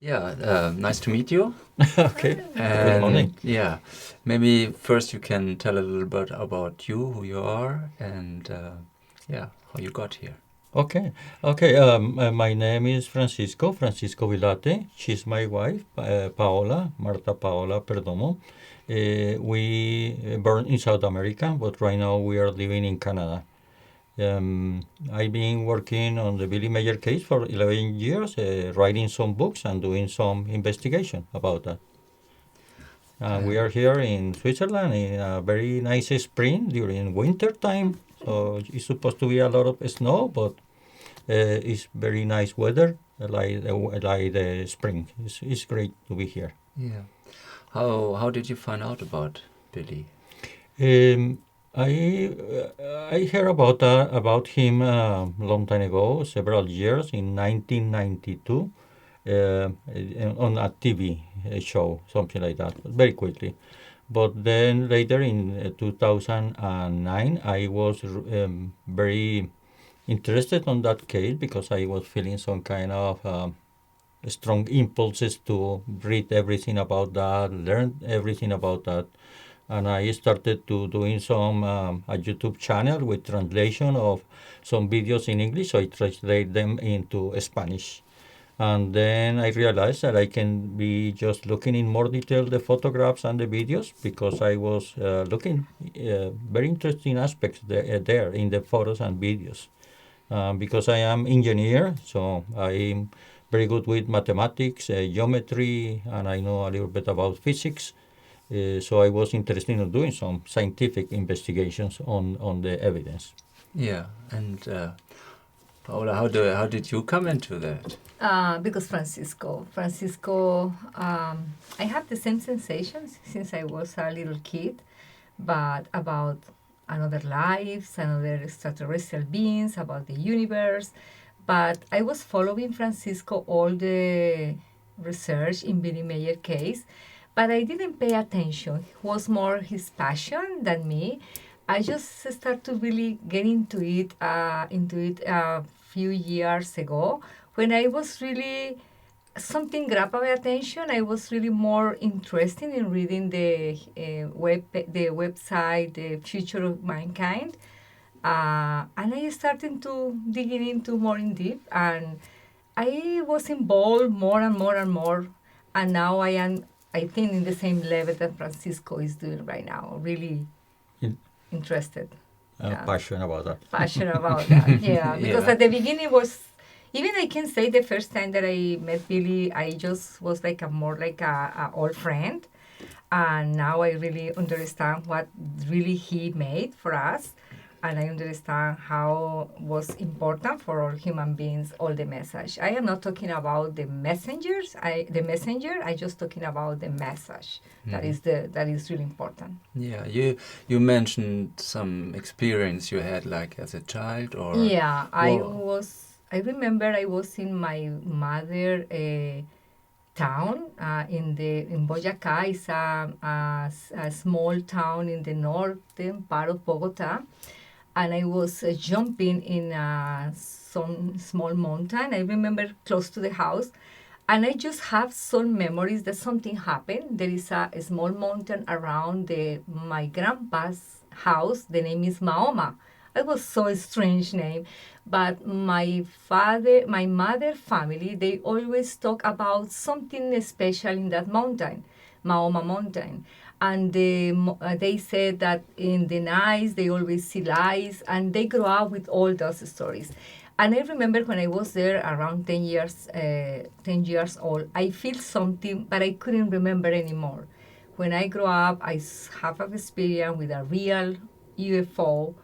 Yeah, nice to meet you. Okay. Good And morning. yeah, maybe first you can tell a little bit about you, who you are, and yeah, how you got here. Okay. Okay. My name is Francisco Villate. She's my wife, Paola, Marta Paola Perdomo. We born in South America, but right now we are living in Canada. I've been working on the Billy Meier case for 11 years, writing some books and doing some investigation about that. We Um, are here in Switzerland in a very nice spring during winter time. So it's supposed to be a lot of snow, but it's very nice weather, like the spring. It's great to be here. yeah. How did you find out about Billy? Um, I heard about him a long time ago, several years in 1992, on a TV show, something like that, very quickly. But then later in 2009, I was very interested on that case because I was feeling some kind of strong impulses to read everything about that, learn everything about that. And I started to doing some a YouTube channel with translation of some videos in English, so I translate them into Spanish. And then I realized that I can be just looking in more detail the photographs and the videos because I was looking very interesting aspects there in the photos and videos. Because I am engineer, so I'm very good with mathematics, geometry, and I know a little bit about physics. So I was interested in doing some scientific investigations on the evidence. Yeah, and Paola, how did you come into that? Because Francisco, I have the same sensations since I was a little kid, but about another lives, another extraterrestrial beings, about the universe. But I was following Francisco all the research in Billy Meier case, but I didn't pay attention. It was more his passion than me. I just started to really get into it a few years ago when I was really something grabbed my attention. I was really more interested in reading the website, the future of mankind, and I started to digging into more in deep, and I was involved more and more and more, and now I am. I think in the same level that Francisco is doing right now. Really In, interested. Yeah, Passion about that. passionate about that. Yeah, because Yeah, at the beginning was even I can say the first time that I met Billy, I just was like a more like a old friend, and now I really understand what really he made for us, and I understand how was important for all human beings all the message. I am not talking about the messengers. The messenger. I just talking about the message. hmm, That is really important. yeah. You mentioned some experience you had, like as a child, or Yeah, well, I remember I was in my mother town in Boyacá. It's a small town in the northern part of Bogota, and I was jumping in some small mountain. I remember close to the house, and I just have some memories that something happened. There is a small mountain around my grandpa's house. The name is Mahoma. It was so a strange name, but my mother family, they always talk about something special in that mountain, Mahoma Mountain, and they said that in the night they always see lights, and they grow up with all those stories. And I remember when I was there around 10 years old, I feel something, but I couldn't remember anymore. When I grow up, have an experience with a real UFO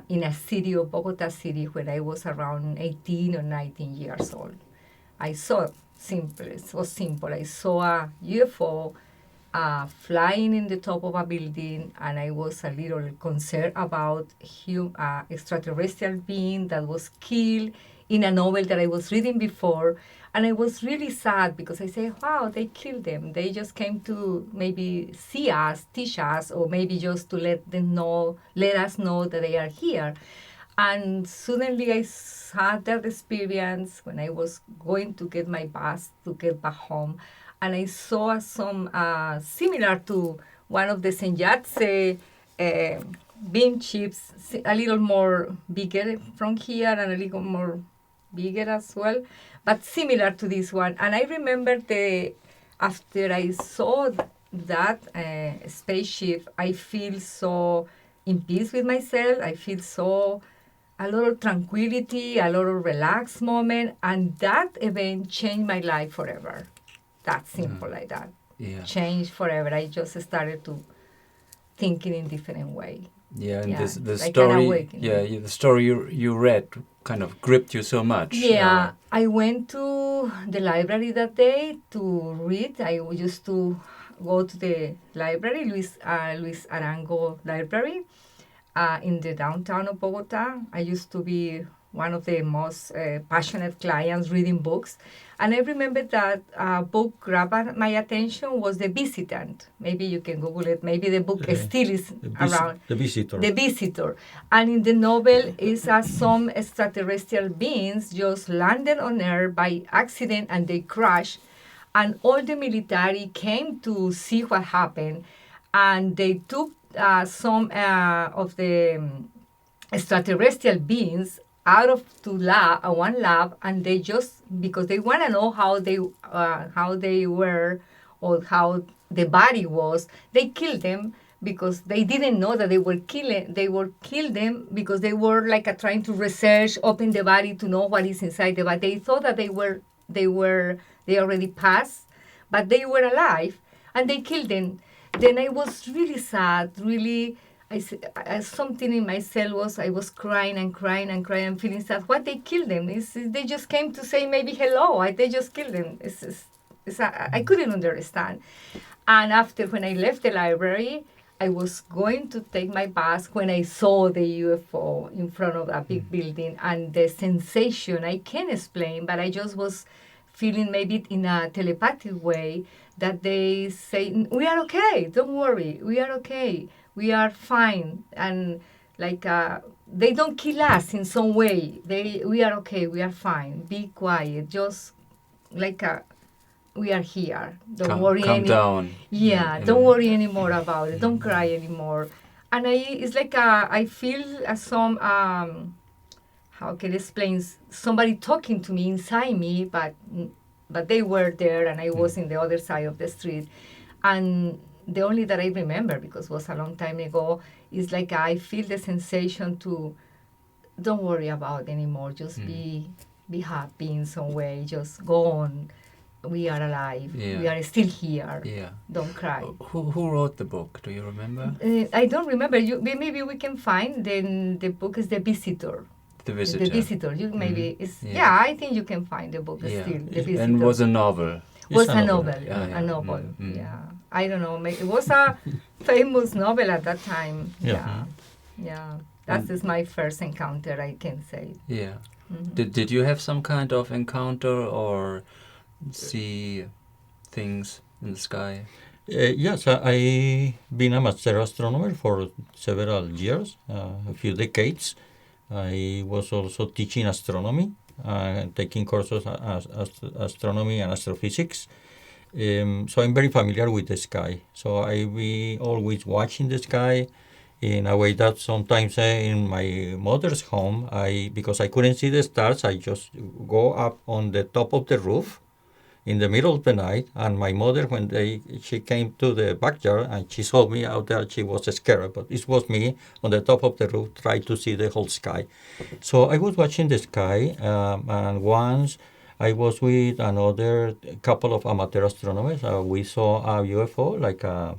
in a city of Bogota City when I was around 18 or 19 years old. I saw simple. It was simple. I saw a UFO flying in the top of a building, and I was a little concerned about extraterrestrial being that was killed in a novel that I was reading before. And I was really sad because I said, wow, they killed them. They just came to maybe see us, teach us, or maybe just to let us know that they are here. And suddenly I had that experience when I was going to get my bus to get back home, and I saw some similar to one of the Senjatse bean chips, a little more bigger from here and a little more bigger as well, but similar to this one. And I remember after I saw that spaceship, I feel so in peace with myself. I feel so a lot of tranquility, a lot of relaxed moment, and that event changed my life forever. That simple like that. Yeah. Changed forever. I just started to thinking in different way. Yeah, and Yeah, the like an story. awakening. Yeah, the story you read kind of gripped you so much. Yeah, I went to the library that day to read. I used to go to the library, Luis Arango Library, in the downtown of Bogota. I used to be one of the most passionate clients reading books. And I remember that book grabbed my attention was The Visitant. Maybe you can Google it. Maybe the book still is around. The Visitor. The Visitor. And in the novel is some extraterrestrial beings just landed on Earth by accident and they crashed. And all the military came to see what happened. And they took some of the extraterrestrial beings out of one lab, and they just because they want to know how they were or how the body was, they killed them because they didn't know that they were killed them because they were like trying to research, open the body to know what is inside the body. They thought that they already passed, but they were alive, and they killed them. Then I was really sad, really. Something in myself I was crying and crying and crying and feeling sad. What they killed them? They just came to say maybe hello. They just killed them. I couldn't understand. And after when I left the library, I was going to take my bus when I saw the UFO in front of a big building, and the sensation I can't explain, but I just was feeling maybe in a telepathic way that they say, we are okay, don't worry, we are okay, we are fine. And like they don't kill us in some way. We are okay, we are fine, be quiet, just like we are here. Don't worry calm down. Yeah, don't worry anymore about it. Don't cry anymore. And it's like I feel some how can I explain? Somebody talking to me inside me, but they were there, and I was in the other side of the street. And the only that I remember, because it was a long time ago, is like I feel the sensation to don't worry about it anymore. Just be happy in some way. Just go on. We are alive. Yeah. We are still here. Yeah. Don't cry. Who wrote the book? Do you remember? I don't remember. Maybe we can find. Then the book is The Visitor. The Visitor. The Visitor. You maybe it's I think you can find the book still. The Visitor. And was a novel. Was a novel. Yeah. A novel. Yeah. I don't know. It was a famous novel at that time. Yeah. That is my first encounter, I can say. Yeah. Did you have some kind of encounter or see things in the sky? Yes, I've been a master astronomer for several years, a few decades. I was also teaching astronomy, taking courses as astronomy and astrophysics. So I'm very familiar with the sky. So I be always watching the sky in a way that sometimes in my mother's home, because I couldn't see the stars, I just go up on the top of the roof in the middle of the night, and my mother, when she came to the backyard and she saw me out there, she was scared, but it was me on the top of the roof trying to see the whole sky. So I was watching the sky, and once I was with another couple of amateur astronomers. We saw a UFO, like a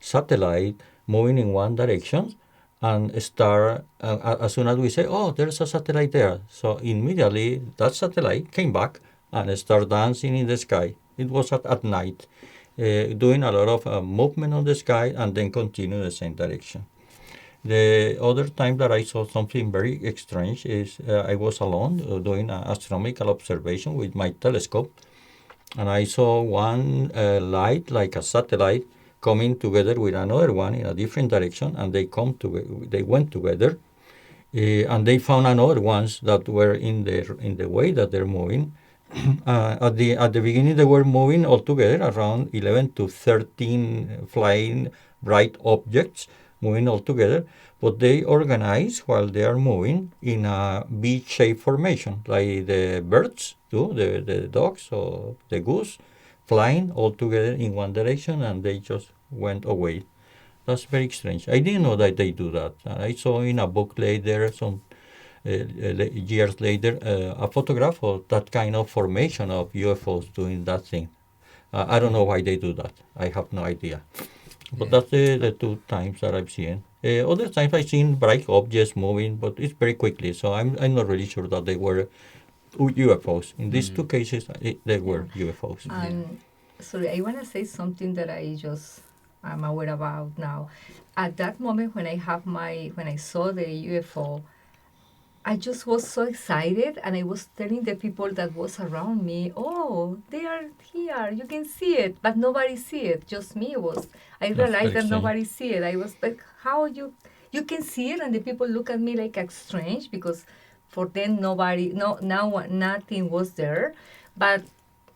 satellite, moving in one direction, and start, as soon as we say, oh, there's a satellite there. So immediately that satellite came back and start dancing in the sky. It was at night, doing a lot of movement on the sky and then continue the same direction. The other time that I saw something very strange is I was alone doing an astronomical observation with my telescope, and I saw one light, like a satellite, coming together with another one in a different direction, and they went together. and they found another ones that were in the way that they're moving. At the beginning, they were moving altogether around 11 to 13 flying bright objects moving all together, but they organize while they are moving in a V-shaped formation, like the birds do, the dogs or the goose, flying all together in one direction, and they just went away. That's very strange. I didn't know that they do that. I saw in a book later, some years later, a photograph of that kind of formation of UFOs doing that thing. I don't know why they do that. I have no idea. But that's the two times that I've seen. Other times I've seen bright objects moving, but it's very quickly. So I'm not really sure that they were UFOs. In these two cases, they were UFOs. Sorry, I want to say something that I'm aware about now. At that moment when I saw the UFO, I just was so excited, and I was telling the people that was around me, "Oh, they are here. You can see it," but nobody see it. Just me was. I realized that nobody see it. I was like, "How you can see it?" And the people look at me like strange, because for them nothing was there. But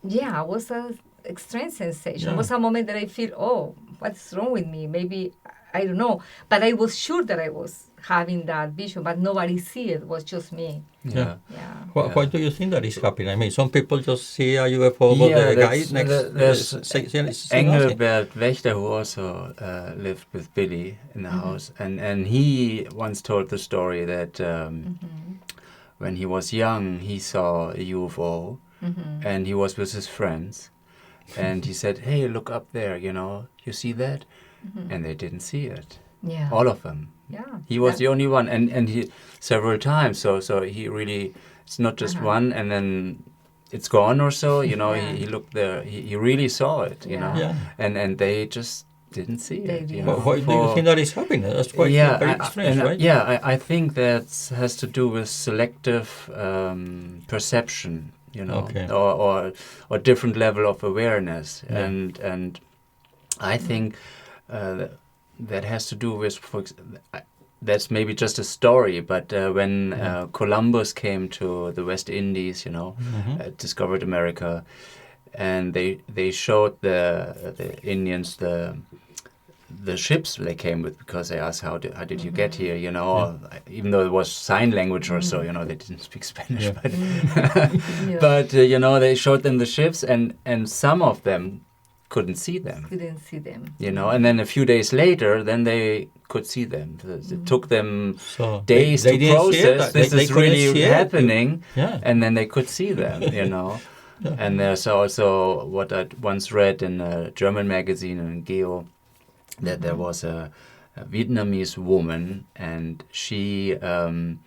yeah, it was a strange sensation. Yeah. It was a moment that I feel, "Oh, what's wrong with me?" Maybe I don't know, but I was sure that I was having that vision, but nobody see it. It was just me. Yeah. Yeah. Why do you think that is happening? I mean, some people just see a UFO, but the guy next Engelbert Wächter, who also lived with Billy in the house, and he once told the story that when he was young, he saw a UFO, and he was with his friends, and he said, "Hey, look up there, you see that?" And they didn't see it. Yeah. All of them. Yeah. He was the only one, and he several times. So he really, it's not just one, and then it's gone or so. He looked there. He really saw it. Yeah. And they just didn't see it. Why do you think that is happening? That's quite very strange, right? I think that has to do with selective perception. Okay. Or different level of awareness, Yeah. and I think. That has to do with, that's maybe just a story, but when Columbus came to the West Indies, discovered America, and they showed the Indians the ships they came with, because they asked, how did you get here, even though it was sign language or so, they didn't speak Spanish, but but they showed them the ships, and some of them couldn't see them. And then a few days later, then they could see them. It took them days to process this is really happening, and then they could see them, And there's also what I once read in a German magazine in Geo, that there was a Vietnamese woman, and she, her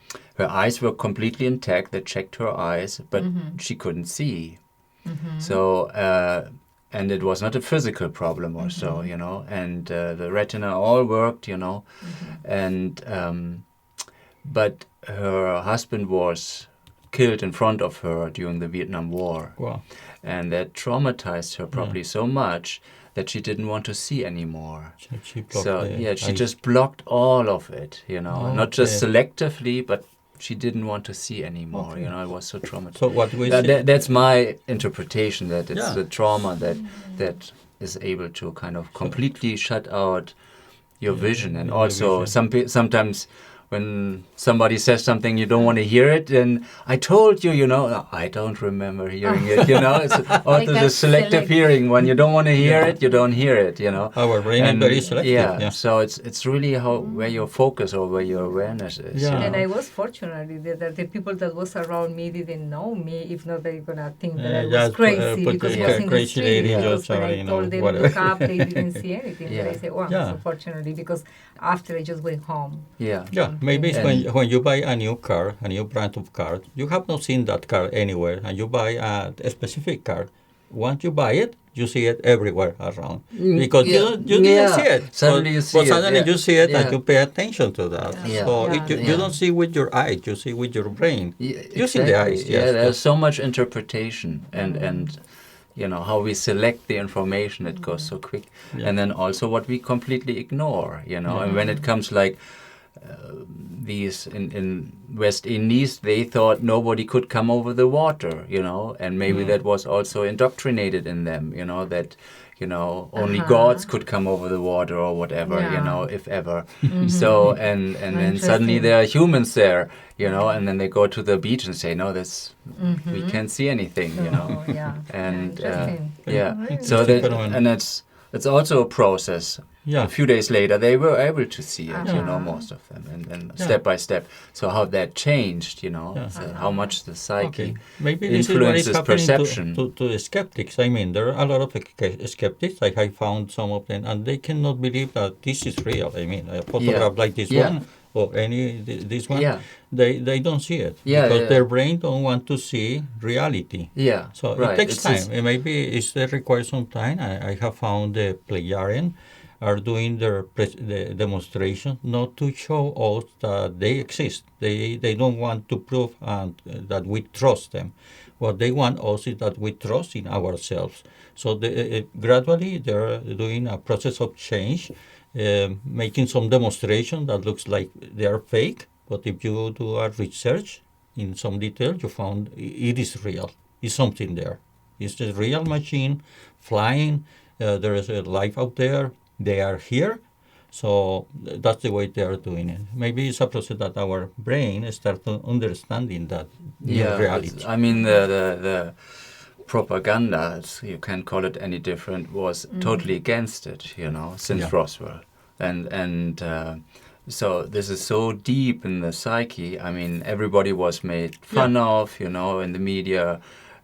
eyes were completely intact. They checked her eyes, but she couldn't see. So, and it was not a physical problem or so, and the retina all worked, and but her husband was killed in front of her during the Vietnam War. Wow. And that traumatized her probably so much that she didn't want to see anymore. She just blocked all of it, not just selectively, but she didn't want to see anymore. It was so traumatized. So what we that's my interpretation, that it's the trauma that is able to kind of completely shut out your vision. And also sometimes when somebody says something you don't want to hear it, and I told you, I don't remember hearing it, It's also the selective hearing. When you don't want to hear it, you don't hear it, Our brain is very selective. So it's really where your focus or where your awareness is. And I was fortunate that the people that was around me didn't know me. If not, they're gonna think that I was crazy, because I was in the street. Because when I told them to look up, they didn't see anything. But I said, so fortunately, because after I just went home. Maybe it's when you buy a new car, a new brand of car, you have not seen that car anywhere, and you buy a specific car. Once you buy it, you see it everywhere around, because you didn't see it. Suddenly you see it. Suddenly you see it, and you pay attention to that. So you don't see with your eyes, you see with your brain. You see the eyes. There's so much interpretation and how we select the information, it goes so quick. And then also what we completely ignore, and when it comes like these in West Indies, they thought nobody could come over the water, and maybe that was also indoctrinated in them, that only gods could come over the water or whatever, if ever. So and then suddenly there are humans there, and then they go to the beach and say, no, this we can't see anything, Oh, yeah. and Interesting. so that and it's also a process. Yeah. A few days later, they were able to see it, most of them, and then step by step. So how that changed, so how much the psyche Maybe this is what is influences happening perception. to the skeptics. I mean, there are a lot of skeptics. Like I found some of them, and they cannot believe that this is real. I mean, a photograph like this one or this one, they don't see it because their brain don't want to see reality. Yeah. So it takes time. Maybe it requires some time. I have found the Pleiadian are doing the demonstration not to show us that they exist. They don't want to prove that we trust them. What they want us is that we trust in ourselves. So gradually they're doing a process of change, making some demonstration that looks like they are fake. But if you do a research in some detail, you found it is real. It's something there. It's a real machine flying. There is a life out there. They are here, so that's the way they are doing it. Maybe it's a process that our brain starts understanding that new reality. I mean, the propaganda, you can't call it any different, was totally against it, since Roswell. And so this is so deep in the psyche. I mean, everybody was made fun of, in the media.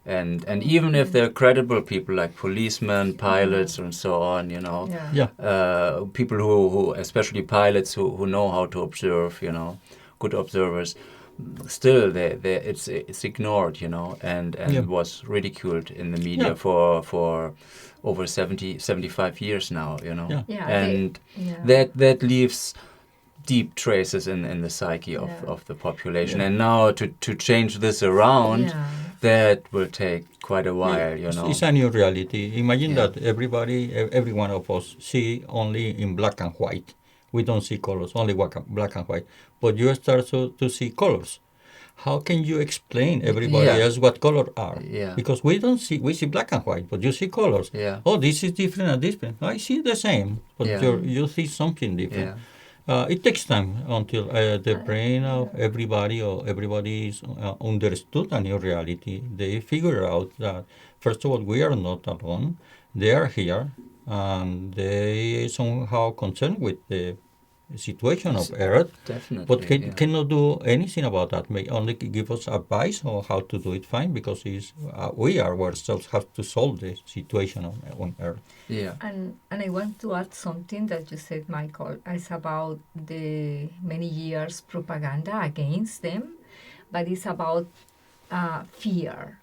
And even if they're credible people like policemen, pilots, and so on, people who especially pilots who know how to observe, good observers, still it's ignored, and was ridiculed in the media for over 75 years now, and that leaves deep traces in the psyche of the population. And now to change this around, that will take quite a while, It's a new reality. Imagine that every one of us see only in black and white. We don't see colors, only black and white. But you start to see colors. How can you explain everybody else what colors are? Yeah. Because we see black and white, but you see colors. Yeah. Oh, this is different and different. I see the same, but you see something different. It takes time until the brain of everybody is understood a new reality. They figure out that, first of all, we are not alone. They are here, and they somehow concerned with the situation of Earth. Definitely. But cannot do anything about that. May only give us advice on how to do it fine, because we ourselves have to solve the situation on Earth. Yeah. And I want to add something that you said, Michael. It's about the many years propaganda against them, but it's about fear.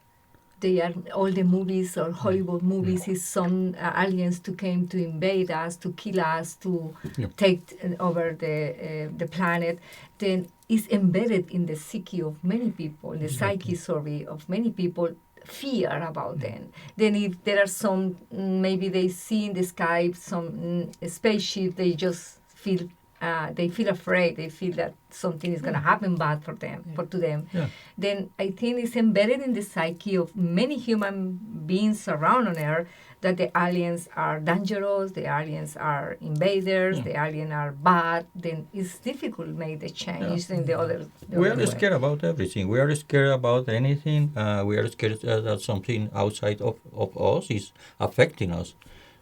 They are all the movies or Hollywood movies is some aliens to came to invade us, to kill us, to take over the planet. Then it's embedded in the psyche of many people, in the psyche, of many people, fear about them. Then if there are some, maybe they see in the sky some spaceship, they just feel afraid. They feel that something is going to happen bad to them. Yeah. Then I think it's embedded in the psyche of many human beings around on Earth that the aliens are dangerous, the aliens are invaders, the aliens are bad. Then it's difficult to make the change in the other. We are scared about everything. We are scared about anything. We are scared that something outside of us is affecting us.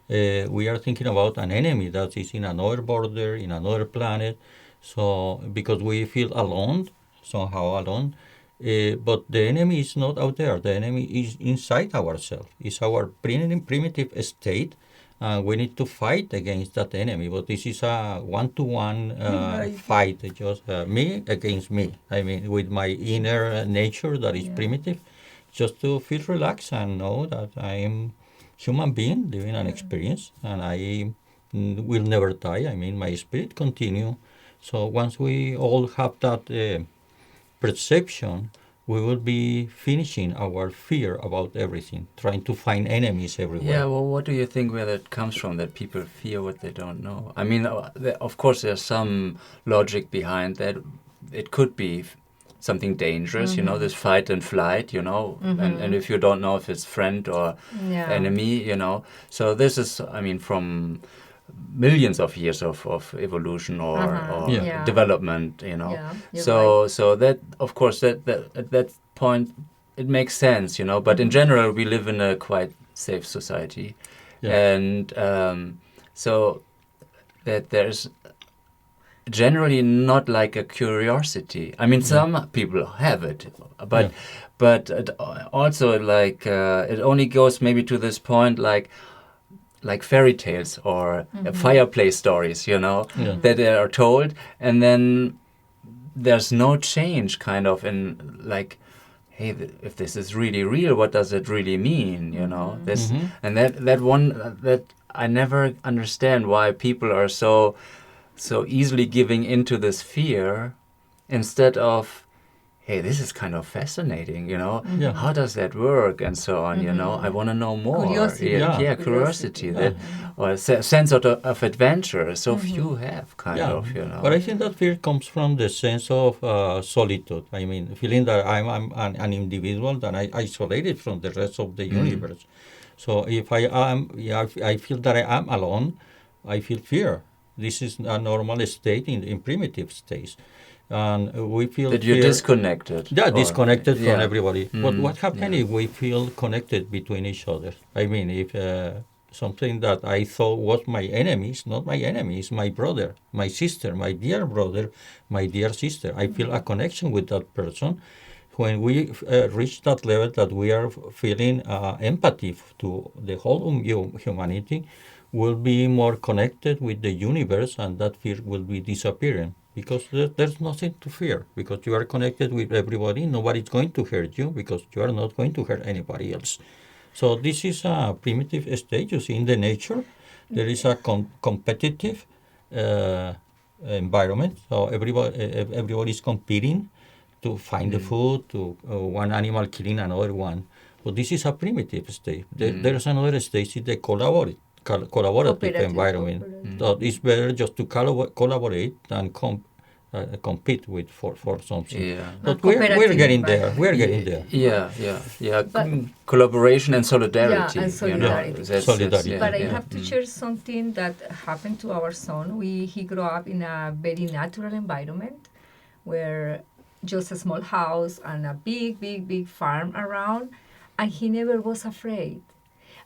We are thinking about an enemy that is in another border, in another planet. So because we feel alone, somehow alone. But the enemy is not out there. The enemy is inside ourselves. It's our primitive state. We need to fight against that enemy. But this is a one-to-one fight, just me against me. I mean, with my inner nature that is primitive, just to feel relaxed and know that I am human being living an experience, and I will never die. I mean, my spirit continue. So once we all have that perception, we will be finishing our fear about everything, trying to find enemies everywhere. Yeah, well, what do you think where that comes from, that people fear what they don't know? I mean, of course, there's some logic behind that. It could be something dangerous, this fight and flight, and if you don't know if it's friend or enemy, So this is, I mean, from millions of years of evolution or development, So that, of course, that at that point, it makes sense, But in general, we live in a quite safe society, and so that there's generally not like a curiosity. I mean, some people have it, but it also like it only goes maybe to this point, like fairy tales or fireplace stories, that they are told, and then there's no change kind of in like, hey, if this is really real, what does it really mean, this and that I never understand why people are so easily giving into this fear instead of, hey, this is kind of fascinating, how does that work, and so on, I want to know more. Curiosity. Curiosity. That, or a sense of adventure, so few have, kind of, But I think that fear comes from the sense of solitude. I mean, feeling that I'm an individual, that I isolated from the rest of the universe. So if I feel that I am alone, I feel fear. This is a normal state in primitive states. And we feel that you're disconnected. Yeah, disconnected from everybody. But what happens if we feel connected between each other? I mean, if something that I thought was my enemy is not my enemy, it's my brother, my sister, my dear brother, my dear sister. I feel a connection with that person. When we reach that level that we are feeling empathy to the whole humanity, we'll be more connected with the universe, and that fear will be disappearing. Because there's nothing to fear, because you are connected with everybody. Nobody's going to hurt you, because you are not going to hurt anybody else. So this is a primitive stage. You see, in the nature, there is a competitive environment. So everybody is competing to find the food, to one animal killing another one. But this is a primitive state. There's another stage, is the collaborative environment. So it's better just to collaborate than compete with for something. Yeah. But we're getting there. We're getting there. Yeah. Collaboration and solidarity. Yeah, and solidarity. Solidarity. But I have to share something that happened to our son. He grew up in a very natural environment where just a small house and a big farm around, and he never was afraid.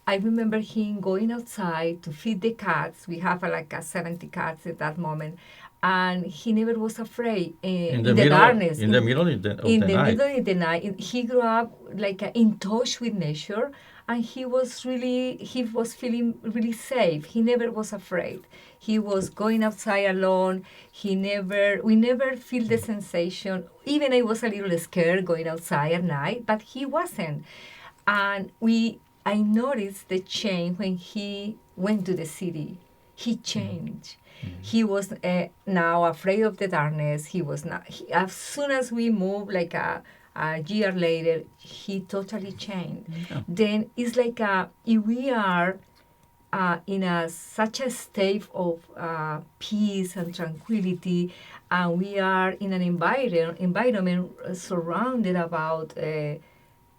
I remember him going outside to feed the cats. We have like 70 cats at that moment. And he never was afraid in the darkness. In the middle of the night. Middle of the night. He grew up like in touch with nature, and he was feeling really safe. He never was afraid. He was going outside alone. We never feel the sensation. Even I was a little scared going outside at night, but he wasn't. And I noticed the change when he went to the city. He changed. He was now afraid of the darkness. He was not. As soon as we moved, like a year later, he totally changed. Yeah. Then it's like if we are in such a state of peace and tranquility, and we are in an environment surrounded about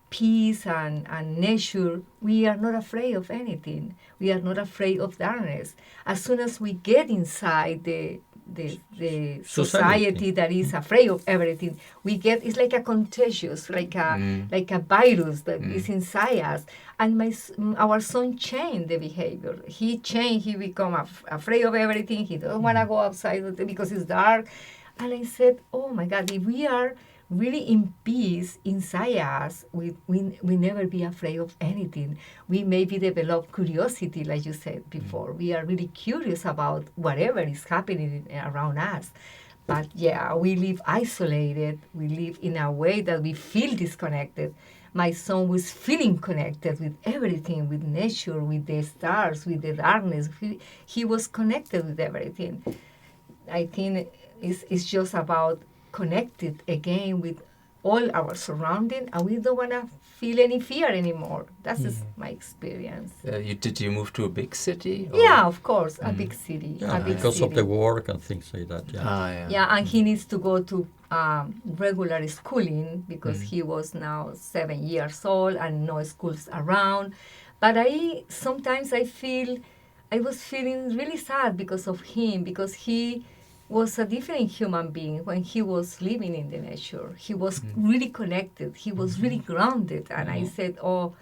peace and nature, we are not afraid of anything. We are not afraid of darkness. As soon as we get inside the society that is afraid of everything, it's like a contagious, like a virus that is inside us. And our son changed the behavior. He changed. He become afraid of everything. He doesn't want to go outside because it's dark. And I said, oh my God, if we are really in peace inside us, we never be afraid of anything. We maybe develop curiosity, like you said before. We are really curious about whatever is happening around us. But yeah, we live isolated. We live in a way that we feel disconnected. My son was feeling connected with everything, with nature, with the stars, with the darkness. He was connected with everything. I think it's just about connected again with all our surrounding, and we don't want to feel any fear anymore. That's just my experience. Did you move to a big city? Yeah, of course, a big city. Yeah, a big because city. of the work and things like that. Yeah. Ah, yeah. Yeah, and he needs to go to regular schooling because he was now 7 years old and no schools around. But sometimes I was feeling really sad because of him, because he was a different human being when he was living in the nature. He was really connected. He was really grounded. And I said, oh,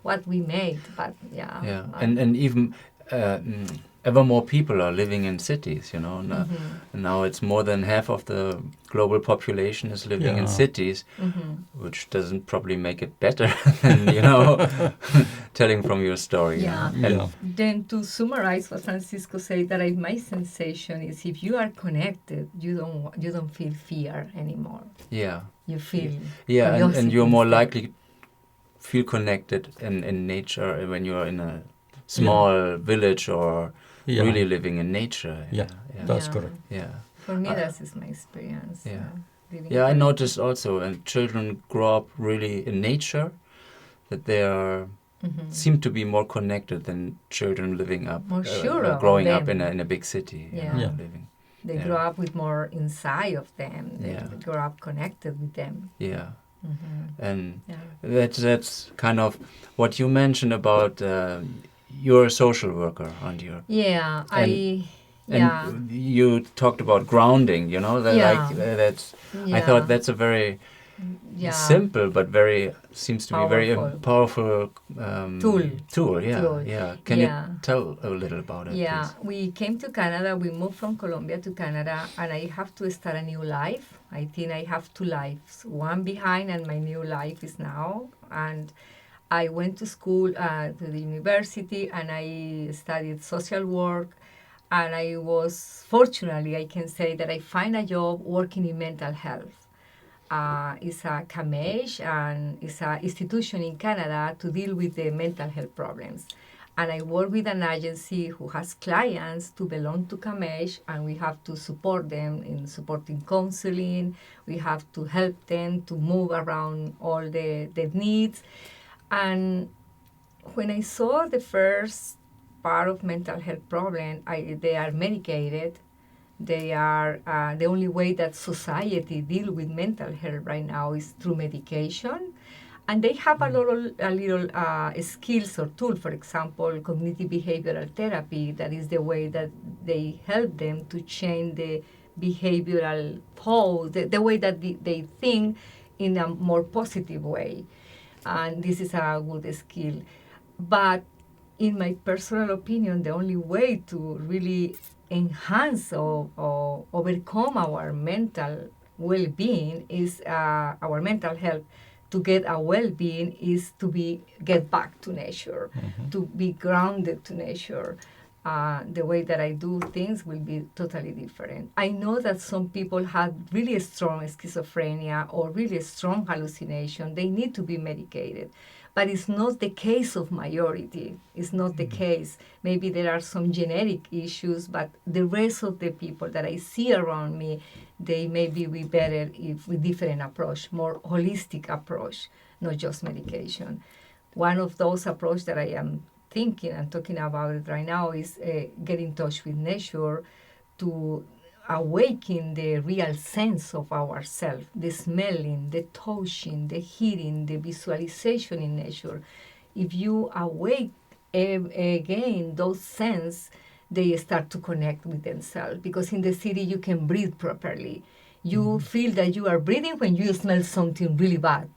what we made. But yeah. Yeah, and even ever more people are living in cities, Now it's more than half of the global population is living in cities, which doesn't probably make it better than, telling from your story. Yeah. And Then to summarize what Francisco said, that my sensation is if you are connected, you don't feel fear anymore. yeah. You feel Yeah, and curiosity you're more instead. likely feel connected in nature when you're in a small village or really living in nature. Yeah, that's correct. Yeah. For me, that is my experience. Yeah. Living Yeah, I connected. noticed also, and children grow up really in nature, that they are seem to be more connected than children living up, More sure of growing up them. in a big city. Yeah. Yeah. Living. They Yeah. grow up with more inside of them. They Yeah. grow up connected with them. Yeah. And Yeah. that's kind of what you mentioned about you're a social worker, aren't you? Yeah, And yeah. And you talked about grounding, that, Yeah. that's. Yeah. I thought that's a very Yeah. simple but seems to be very powerful tool. Yeah, Tool. yeah. Can Yeah. you tell a little about it, Yeah, please? we came to Canada. We moved from Colombia to Canada, and I have to start a new life. I think I have two lives, one behind, and my new life is now. And I went to school, to the university, and I studied social work. And I was, fortunately, I can say that I find a job working in mental health. It's a CAMEJ, and it's an institution in Canada to deal with the mental health problems. And I work with an agency who has clients to belong to CAMEJ, and we have to support them in supporting counseling. We have to help them to move around all the needs. And when I saw the first part of mental health problem, they are medicated. They are the only way that society deal with mental health right now is through medication, and they have a little skills or tool. For example, cognitive behavioral therapy. That is the way that they help them to change the behavioral pose, the way that they think in a more positive way, and this is a good skill. But in my personal opinion, the only way to really enhance or overcome our mental well-being is our mental health. To get a well-being is to get back to nature, to be grounded to nature. The way that I do things will be totally different. I know that some people have really strong schizophrenia or really strong hallucination. They need to be medicated. But it's not the case of majority. It's not the case. Maybe there are some genetic issues, but the rest of the people that I see around me, they may be better if with different approach, more holistic approach, not just medication. One of those approach that I am thinking and talking about it right now is get in touch with nature to awaken the real sense of ourselves, the smelling, the touching, the hearing, the visualization in nature. If you awake again those senses, they start to connect with themselves, because in the city you can breathe properly. You feel that you are breathing when you smell something really bad,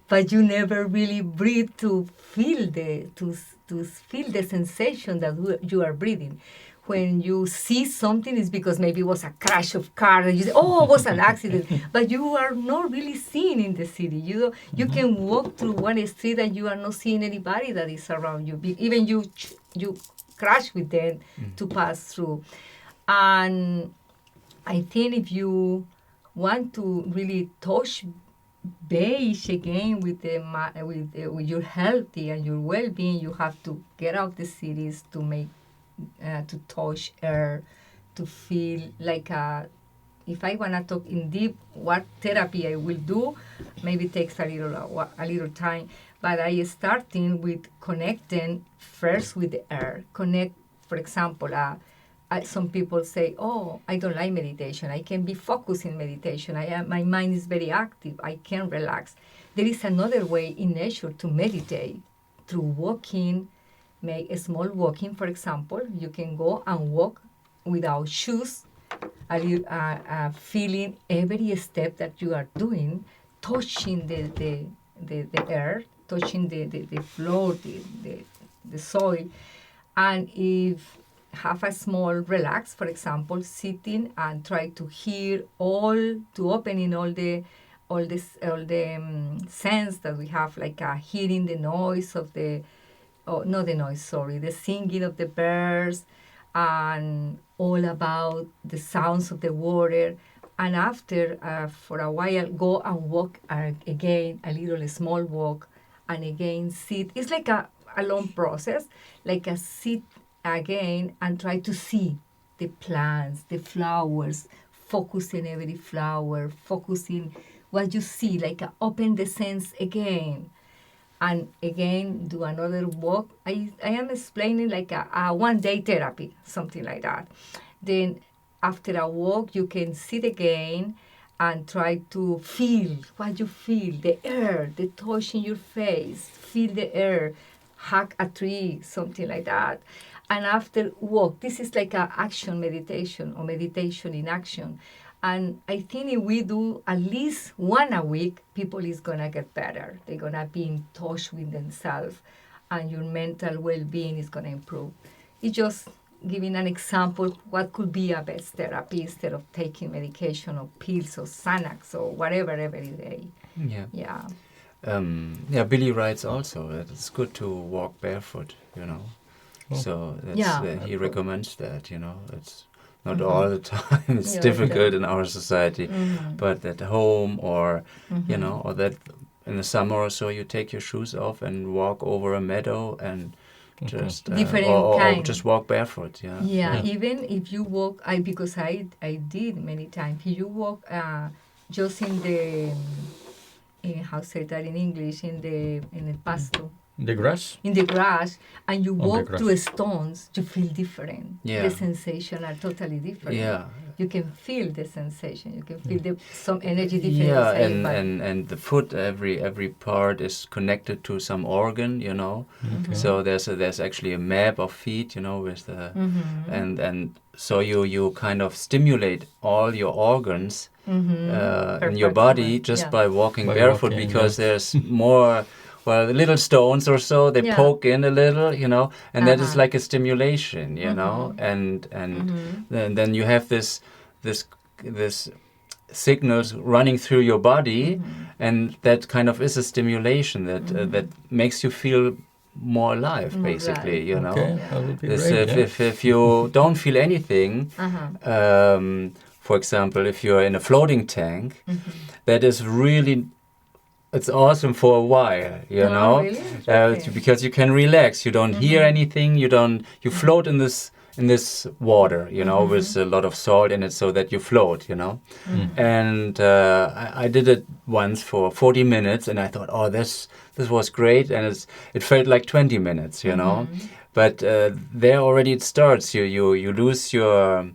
but you never really breathe to feel the sensation that you are breathing. When you see something, it's because maybe it was a crash of car, and you say, "Oh, it was an accident," but you are not really seeing in the city. You can walk through one street and you are not seeing anybody that is around you. Even you crash with them to pass through. And I think if you want to really touch base again with with your healthy and your well-being, you have to get out the cities to make to touch air, to feel like if I want to talk in deep what therapy I will do, maybe it takes a little time. But I starting with connecting first with the air. Connect, for example, some people say, "Oh, I don't like meditation. I can be focused in meditation. My mind is very active. I can relax." There is another way in nature to meditate through walking. Make a small walking, for example. You can go and walk without shoes, feeling every step that you are doing, touching the air, touching the floor, the soil. And if have a small relax, for example, sitting and try to hear to opening all the sense that we have, like hearing the noise of the singing of the birds, and all about the sounds of the water. And after, for a while, go and walk again, a little small walk, and again sit. It's like a long process, like a sit again and try to see the plants, the flowers, focusing every flower, focusing what you see, like open the sense again. And again, do another walk. I am explaining like a one-day therapy, something like that. Then after a walk, you can sit again and try to feel what you feel, the air, the touch in your face, feel the air, hug a tree, something like that. And after walk, this is like a action meditation or meditation in action. And I think if we do at least one a week, people is going to get better. They're going to be in touch with themselves, and your mental well-being is going to improve. It's just giving an example what could be a best therapy instead of taking medication or pills or Xanax or whatever every day. Yeah. Yeah. Billy writes also that it's good to walk barefoot, you know. Oh. So that's, he barefoot. recommends that, you know. It's not all the time. It's Yeah, difficult in our society, Mm-hmm. but at home or, Mm-hmm. you know, or that in the summer or so you take your shoes off and walk over a meadow and just Different or kind. just walk barefoot. Yeah. Yeah, Yeah. even if you walk, because I did many times. If you walk just in the, how say that in English, in the pasto, The grass? in the grass, and you On the walk grass. through stones, you feel different. Yeah. The sensation are totally different. Yeah. You can feel the sensation. You can feel some energy difference. Yeah, inside your and, body. and the foot, every part is connected to some organ, you know. Okay. So there's actually a map of feet, you know, with the Mm-hmm. and so you kind of stimulate all your organs in your body just by walking By barefoot, walking, because yeah. there's more. Well, little stones or so, they Yeah. poke in a little, you know, and that is Uh-huh. like a stimulation, you know, and then you have this signals running through your body, and that kind of is a stimulation that makes you feel more alive, More basically, alive. you know. Okay, Yeah. that would be This, great. if you don't feel anything, for example, if you're in a floating tank, that is really, it's awesome for a while, you Oh, know, really? Interesting. because you can relax. You don't hear anything. You float in this water, you know, with a lot of salt in it, so that you float, you know. And I did it once for 40 minutes, and I thought, oh, this was great, and it felt like 20 minutes, you know. But there already it starts. You lose your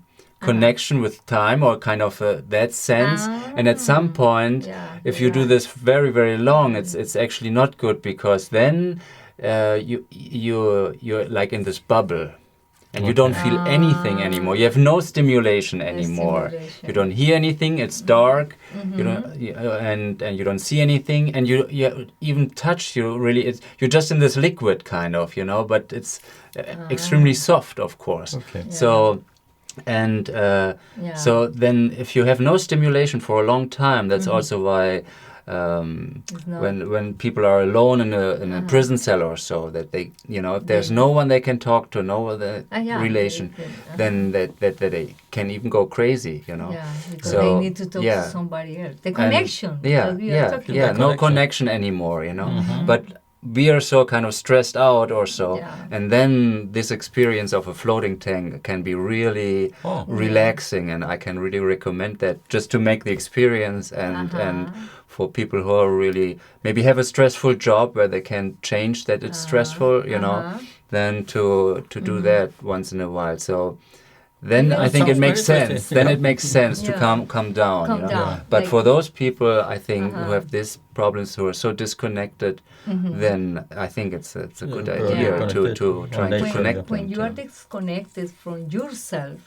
connection with time, or kind of that sense, and at some point, if you do this very, very long, it's actually not good, because then you're like in this bubble. And you don't feel anything anymore. You have no stimulation anymore. stimulation. You don't hear anything. It's dark. You don't, and you don't see anything. And you even touch. You're just in this liquid kind of, you know. But it's extremely soft, of course. Okay. Yeah. So, and so then if you have no stimulation for a long time, that's also why. When people are alone in a prison cell or so, that they, you know, if there's no one they can talk to, no other relation, then that they can even go crazy, you know. Yeah, because So, they need to talk yeah. to somebody else. The connection. Yeah, that we are talking yeah, about. no connection. connection anymore, you know. But we are so kind of stressed out or so, Yeah. and then this experience of a floating tank can be really Oh. relaxing, and I can really recommend that just to make the experience and for people who are really maybe have a stressful job where they can change that it's stressful, you know, then to do that once in a while. So then Even I think it sounds makes very sense. interesting. Then Yeah. it makes sense to Yeah. come down. Come you know? down. But Like- for those people, I think who have these problems, who are so disconnected, then I think it's a good Yeah, idea Yeah. to try on to nature, connect yeah. them. When you are to- disconnected from yourself,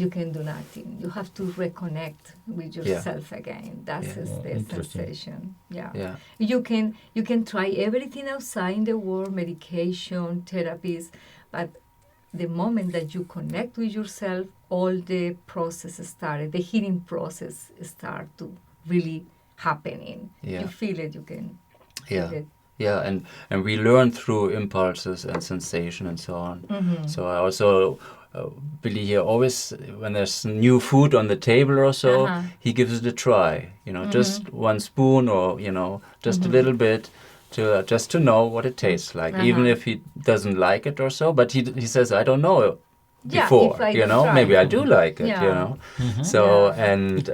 you can do nothing. You have to reconnect with yourself again. That's Yeah. the Interesting. sensation. Yeah. Yeah, You can try everything outside in the world, medication, therapies, but the moment that you connect with yourself, all the process started. The healing process start to really happening. Yeah. You feel it. You can yeah. feel it. Yeah, and we learn through impulses and sensation and so on. So I also, Billy here, always, when there's new food on the table or so, he gives it a try. You know, just one spoon or, you know, just a little bit to just to know what it tastes like, even if he doesn't like it or so. But he says, I don't know Yeah, before, if I you don't know, try. maybe I do like it, Yeah. you know. So, Yeah. and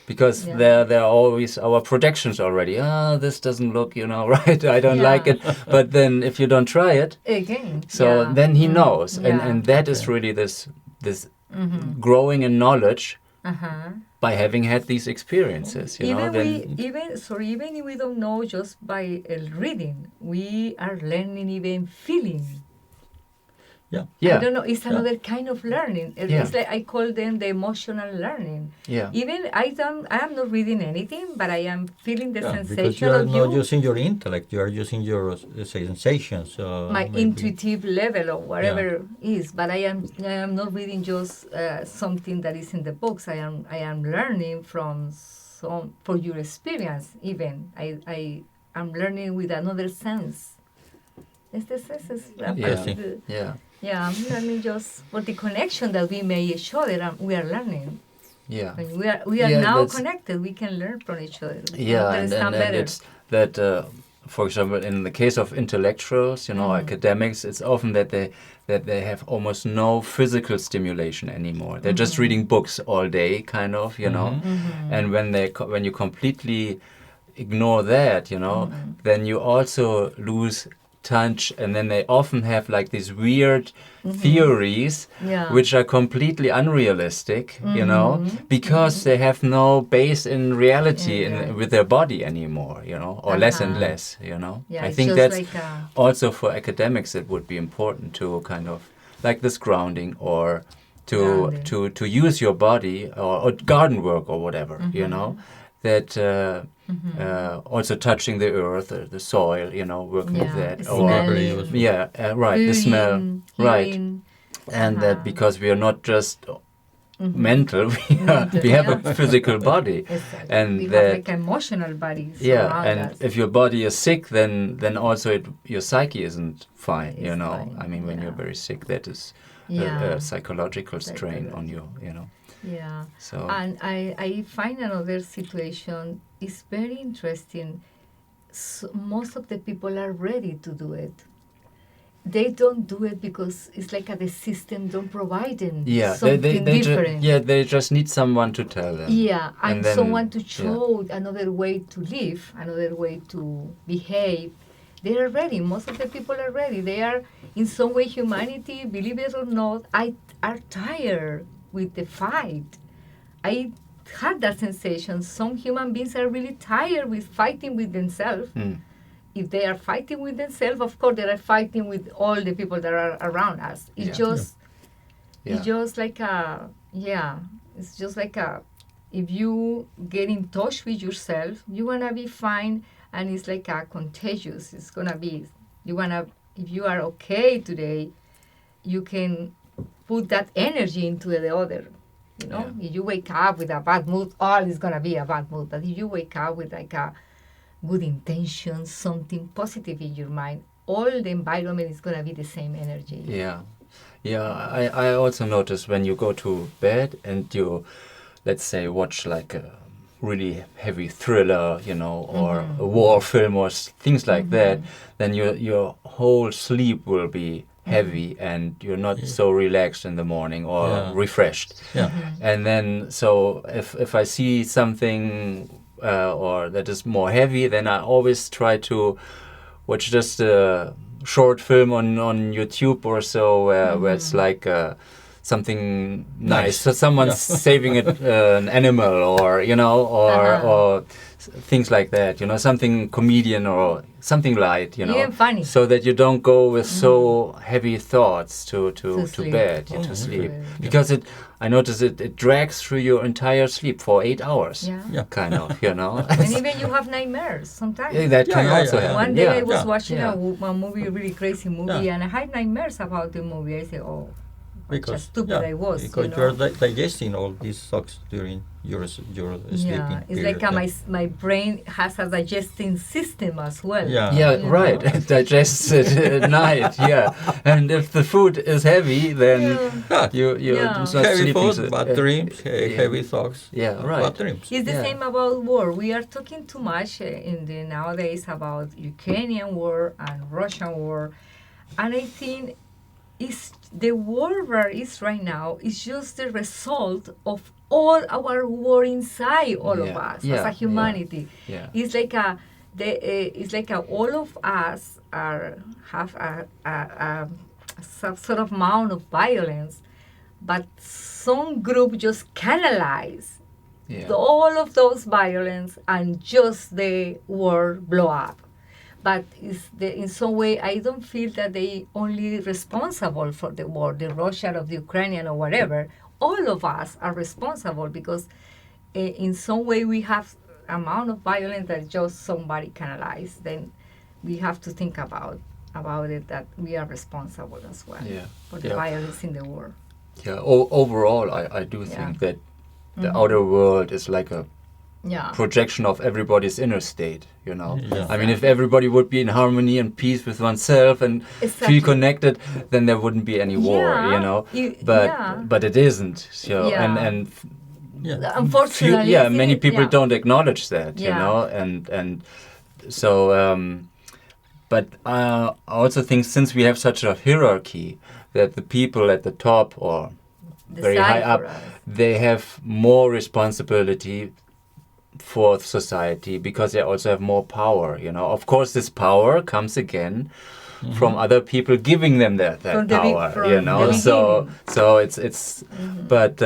because Yeah. there are always our projections already. This doesn't look, you know, right. I don't Yeah. like it. But then if you don't try it, Again. so yeah. then he knows, Yeah. and that is really this growing in knowledge by having had these experiences. You know, then Even if we don't know just by reading, we are learning even feeling. Yeah. yeah, I don't know. It's another kind of learning. Yeah. It's like I call them the emotional learning. yeah, Even I am not reading anything, but I am feeling the Yeah, because sensation you are of not you, using your intellect, you are using your sensations. my maybe. intuitive level or whatever is. But I am not reading just something that is in the books. I am learning from for your experience. Even I am learning with another sense. It's the senses. Interesting. yeah, Yeah, I'm learning just for the connection that we make each other. We are learning. yeah. When we are Yeah, now that's- connected, we can learn from each other. We can Yeah, and understand better. it's that, for example, in the case of intellectuals, you know, academics, it's often that they have almost no physical stimulation anymore. They're just reading books all day, kind of, you know. And when you completely ignore that, you know, then you also lose touch, and then they often have like these weird theories Yeah. which are completely unrealistic, you know, because they have no base in reality Yeah. with their body anymore, you know, or less and less, you know. Yeah, I it's think just that's like a- also for academics it would be important to kind of like this grounding, or Grounding. to use your body, or garden work or whatever, you know, that also touching the earth, the soil, you know, working with that, or smelling, yeah, right, the smell, feeling, right, hearing. and that because we are not just mental, we have a physical body, Exactly. and we that have like emotional bodies yeah, around and us. if your body is sick, then also your psyche isn't fine, you It's know. fine, I mean, when yeah. you're very sick, that is Yeah. a psychological strain on you, you know. Yeah. So And I find another situation is very interesting. Most of the people are ready to do it. They don't do it because it's like the system don't provide them yeah, something different. they just need someone to tell them. Yeah, and then- someone to yeah. show another way to live, another way to behave. They are ready. Most of the people are ready. They are, in some way, humanity, believe it or not, are tired with the fight. I had that sensation. Some human beings are really tired with fighting with themselves. If they are fighting with themselves, of course, they are fighting with all the people that are around us. It's Yeah. just, Yeah. it's just like it's just like if you get in touch with yourself, you're gonna be fine, and it's like contagious. It's gonna be, if you are okay today, you can put that energy into the other. You know, if you wake up with a bad mood, all is gonna be a bad mood. But if you wake up with like a good intention, something positive in your mind, all the environment is gonna be the same energy. Yeah, yeah. I also notice when you go to bed and you, let's say, watch like really heavy thriller, you know, or a war film or things like that, then your whole sleep will be heavy and you're not so relaxed in the morning or refreshed. Yeah. And then, so if I see something or that is more heavy, then I always try to watch just a short film on YouTube or so where it's like something nice. So someone's saving an animal, or you know, or things like that. You know, something comedian or something light. You know, even funny. so that you don't go with so heavy thoughts to sleep. bed, to sleep, because I notice it drags through your entire sleep for 8 hours. Yeah. Kind of, you know. And even you have nightmares sometimes. That can also happen. One day yeah. I was watching a movie, a really crazy movie, and I had nightmares about the movie. I said, "Oh, Because stupid I was." because you know? you're digesting all these thoughts during your sleeping. It's period. like my brain has a digesting system as well. Yeah. Yeah, You right. know? It digests it at night. Yeah, and if the food is heavy, then you it's not Heavy sleeping. food, bad dreams, heavy thoughts. Yeah, right. Bad dreams. It's the Yeah. same about war. We are talking too much nowadays about Ukrainian war and Russian war, and I think the war where is right now is just the result of all our war inside all of us as a humanity. Yeah. It's like all of us have some sort of amount of violence, but some group just canalize all of those violence and just the war blow up. But in some way, I don't feel that they only responsible for the war, the Russian or the Ukrainian or whatever. All of us are responsible because in some way we have amount of violence that just somebody canalized. Then we have to think about it, that we are responsible as well for the violence in the war. Yeah. Overall, I do think that the outer world is like a projection of everybody's inner state, you know. Yeah. I mean, if everybody would be in harmony and peace with oneself and feel connected, then there wouldn't be any war, you know. But it isn't. So and unfortunately, many people don't acknowledge that, you know, and so. But I also think since we have such a hierarchy, that the people at the top or very high up, they have more responsibility for society because they also have more power, you know. Of course, this power comes again from other people giving them that power, you know. So it's but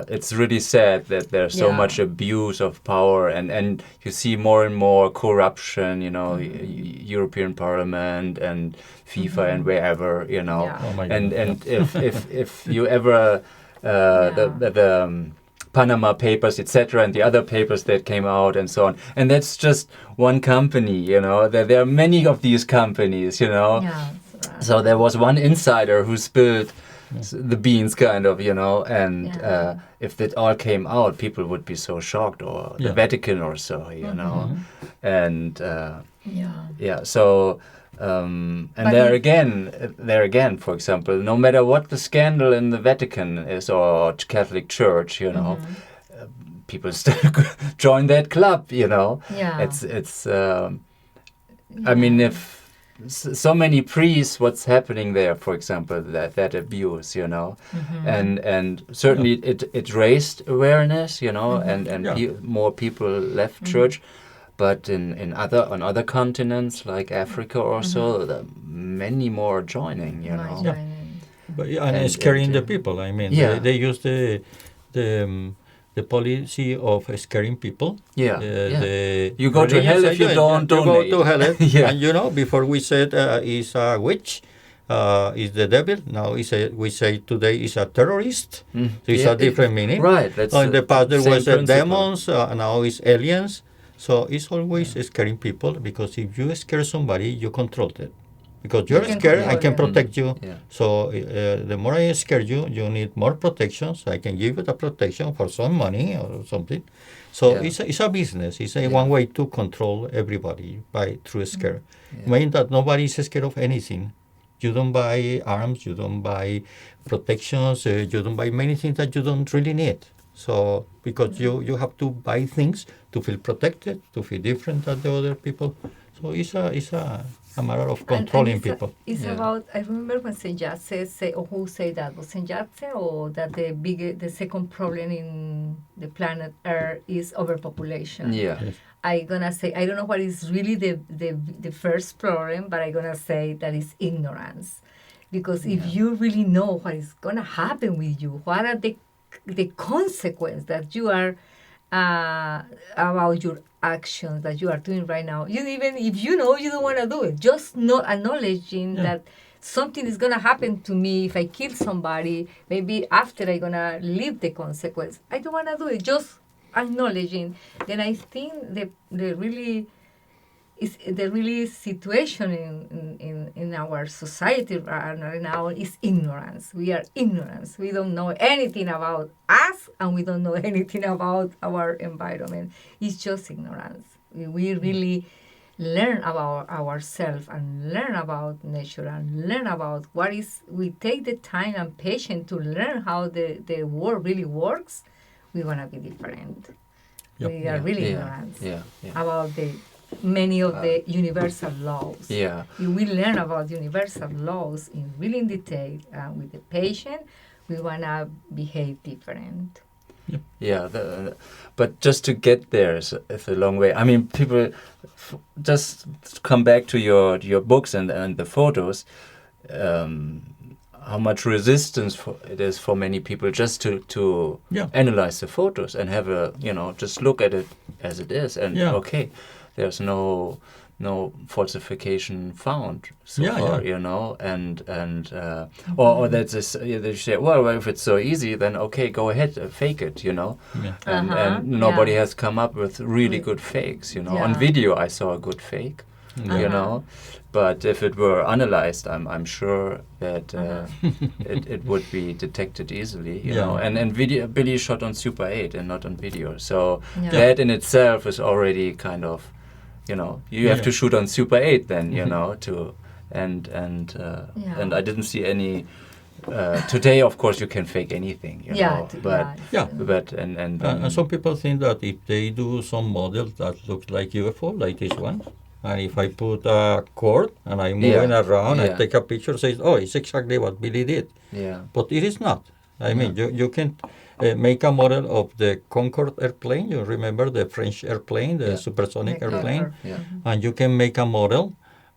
it's really sad that there's so much abuse of power, and you see more and more corruption, you know, European Parliament and FIFA and wherever, you know. And if you ever the Panama Papers, etc., and the other papers that came out and so on. And that's just one company, you know. There are many of these companies, you know. Yeah, so there was one insider who spilled the beans, kind of, you know. And if that all came out, people would be so shocked, or the Vatican or so, you know. And so... and there again, for example, no matter what the scandal in the Vatican is or Catholic Church, you know, people still join that club, you know. It's I mean, if so many priests, what's happening there, for example, that abuse, you know, and certainly it raised awareness, you know, and more people left church. But on other continents like Africa or so, there are many more joining, you know. But and scaring the people. I mean, they use the policy of scaring people. You go to hell if you don't donate. You go to hell, and you know, before we said is a witch. Is the devil. Now we say today is a terrorist. So it's a different meaning. Right. That's in the past there was principle. demons. Now it's aliens. So it's always scaring people, because if you scare somebody, you control it. Because you're scared, I can protect you. So the more I scare you, you need more protection. So I can give you the protection for some money or something. So it's a business. It's one way to control everybody through scare. Meaning that nobody is scared of anything. You don't buy arms, you don't buy protections, you don't buy many things that you don't really need. So because you have to buy things to feel protected, to feel different than the other people. So it's a matter of controlling and people. It's Yeah. about. I remember when Saint Jacques say, or who say that was Saint Jacques, or that the second problem in the planet Earth is overpopulation. Yeah. Yes. I gonna say I don't know what is really the first problem, but I gonna say that is ignorance, because if you really know what is gonna happen with you, what are the consequence that you are about your actions that you are doing right now. You even if you know you don't want to do it, just not acknowledging Yeah. that something is gonna happen to me if I kill somebody. Maybe after I gonna live the consequence. I don't want to do it. Just acknowledging. Then I think the really is the really situation in our society right now is ignorance. We are ignorance. We don't know anything about us, and we don't know anything about our environment. It's just ignorance. We really learn about ourselves and learn about nature and learn about what is. We take the time and patience to learn how the world really works. We want to be different. Yep. We are really Yeah. ignorant Yeah. Yeah. about the many of the universal laws. Yeah. You will learn about universal laws in really in detail. With the patient, we wanna behave different. Yeah, but just to get there is a long way. I mean, people just come back to your books and the photos. How much resistance it is for many people just to Yeah. analyze the photos and have just look at it as it is, and Yeah. okay, there's no falsification found so Yeah, far, yeah. and or that's they say, well, if it's so easy, then okay, go ahead, fake it, Yeah. and nobody yeah. has come up with really good fakes, On Yeah. video, I saw a good fake, Yeah. but if it were analyzed, I'm sure that it would be detected easily, Yeah. And video, Billy shot on Super 8 and not on video, so Yeah. that in itself is already kind of, you have Yeah. to shoot on Super 8 then, to and Yeah. and I didn't see any. Today, of course, you can fake anything, but Yeah. but and And some people think that if they do some model that looks like UFO, like this one, and if I put a cord and I move it around, I Yeah. take a picture, says, oh, it's exactly what Billy did. yeah, But it is not. I mean, you can make a model of the Concorde airplane. You remember the French airplane, the Yeah. supersonic Like airplane? copper. yeah, And you can make a model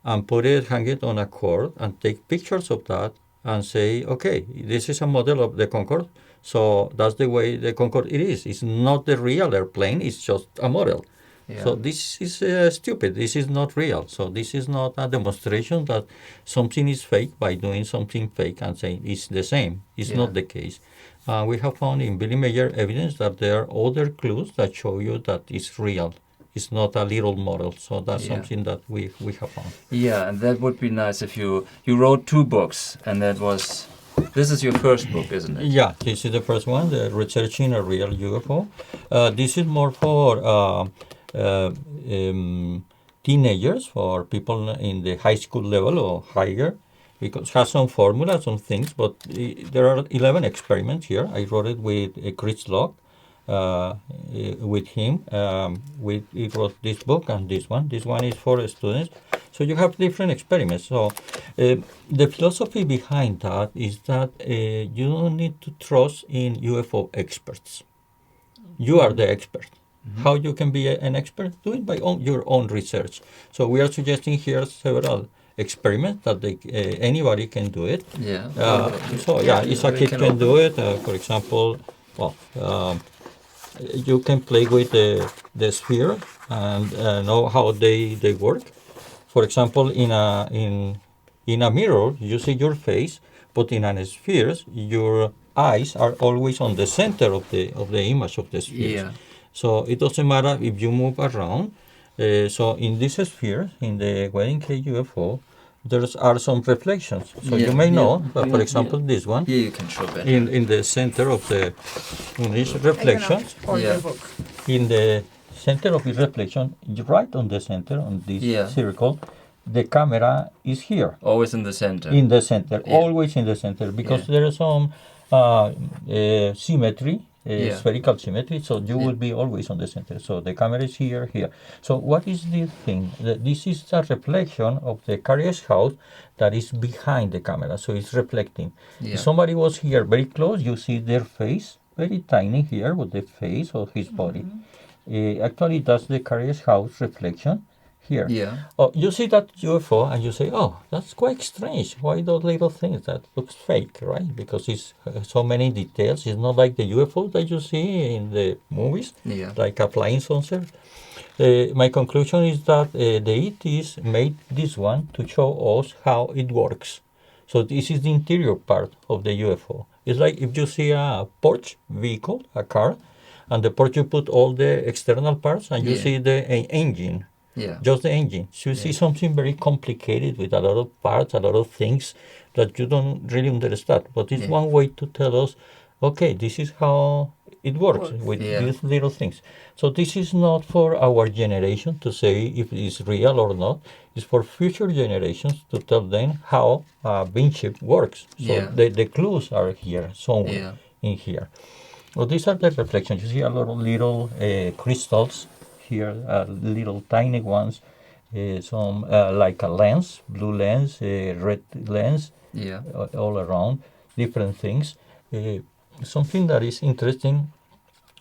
and put it, hang it on a cord and take pictures of that and say, okay, this is a model of the Concorde. So that's the way the Concorde it is. It's not the real airplane. It's just a model. yeah. So this is stupid. This is not real. So this is not a demonstration that something is fake by doing something fake and saying it's the same. It's Yeah. not the case. We have found in Billy Meier evidence that there are other clues that show you that it's real. It's not a little model. So that's Yeah. something that we have found. Yeah, and that would be nice if you wrote 2 books, and this is your first book, isn't it? Yeah, this is the first one, the Researching a Real UFO. This is more for teenagers, for people in the high school level or higher, because it has some formulas, some things, but there are 11 experiments here. I wrote it with Chris Locke. With him, he wrote this book and this one. This one is for students. So you have different experiments. So the philosophy behind that is that you don't need to trust in UFO experts. You are the expert. How you can be an expert? Do it by your own research. So we are suggesting here several experiments that anybody can do it. Yeah. So yeah, we kid can do it. For example, you can play with the sphere and know how they work. For example, in a mirror, you see your face, but in a sphere, your eyes are always on the center of the image of the sphere. Yeah. So it doesn't matter if you move around. So in this sphere, in the wedding Cake UFO, there are some reflections. So you may know, for example, this one. Here you can show that. In the center of in this reflection, The book. in the center of this reflection, right on the center, on this circle, the camera is here. Always in the center. In the center, Yeah. always in the center, because there is some symmetry spherical symmetry, so you will be always on the center. So the camera is here, here. So what is this thing? This is a reflection of the carriage house that is behind the camera, so it's reflecting. If somebody was here very close, you see their face, very tiny here with the face of his body. Actually, that's the carriage house reflection here. Yeah. Oh, you see that UFO and you say, oh, that's quite strange. Why those little things that looks fake, right? Because it's so many details. It's not like the UFO that you see in the movies, like a flying saucer. My conclusion is that the ETs made this one to show us how it works. So this is the interior part of the UFO. It's like if you see a Porsche vehicle, a car, and the Porsche you put all the external parts and you see the engine. Yeah. Just the engine. So you see something very complicated with a lot of parts, a lot of things that you don't really understand. But it's one way to tell us, okay, this is how it works with these little things. So this is not for our generation to say if it's real or not. It's for future generations to tell them how a beam chip works. So the clues are here, somewhere in here. Well, these are the reflections. You see a lot of little crystals here, little tiny ones, some like a lens, blue lens, red lens, all around, different things. Something that is interesting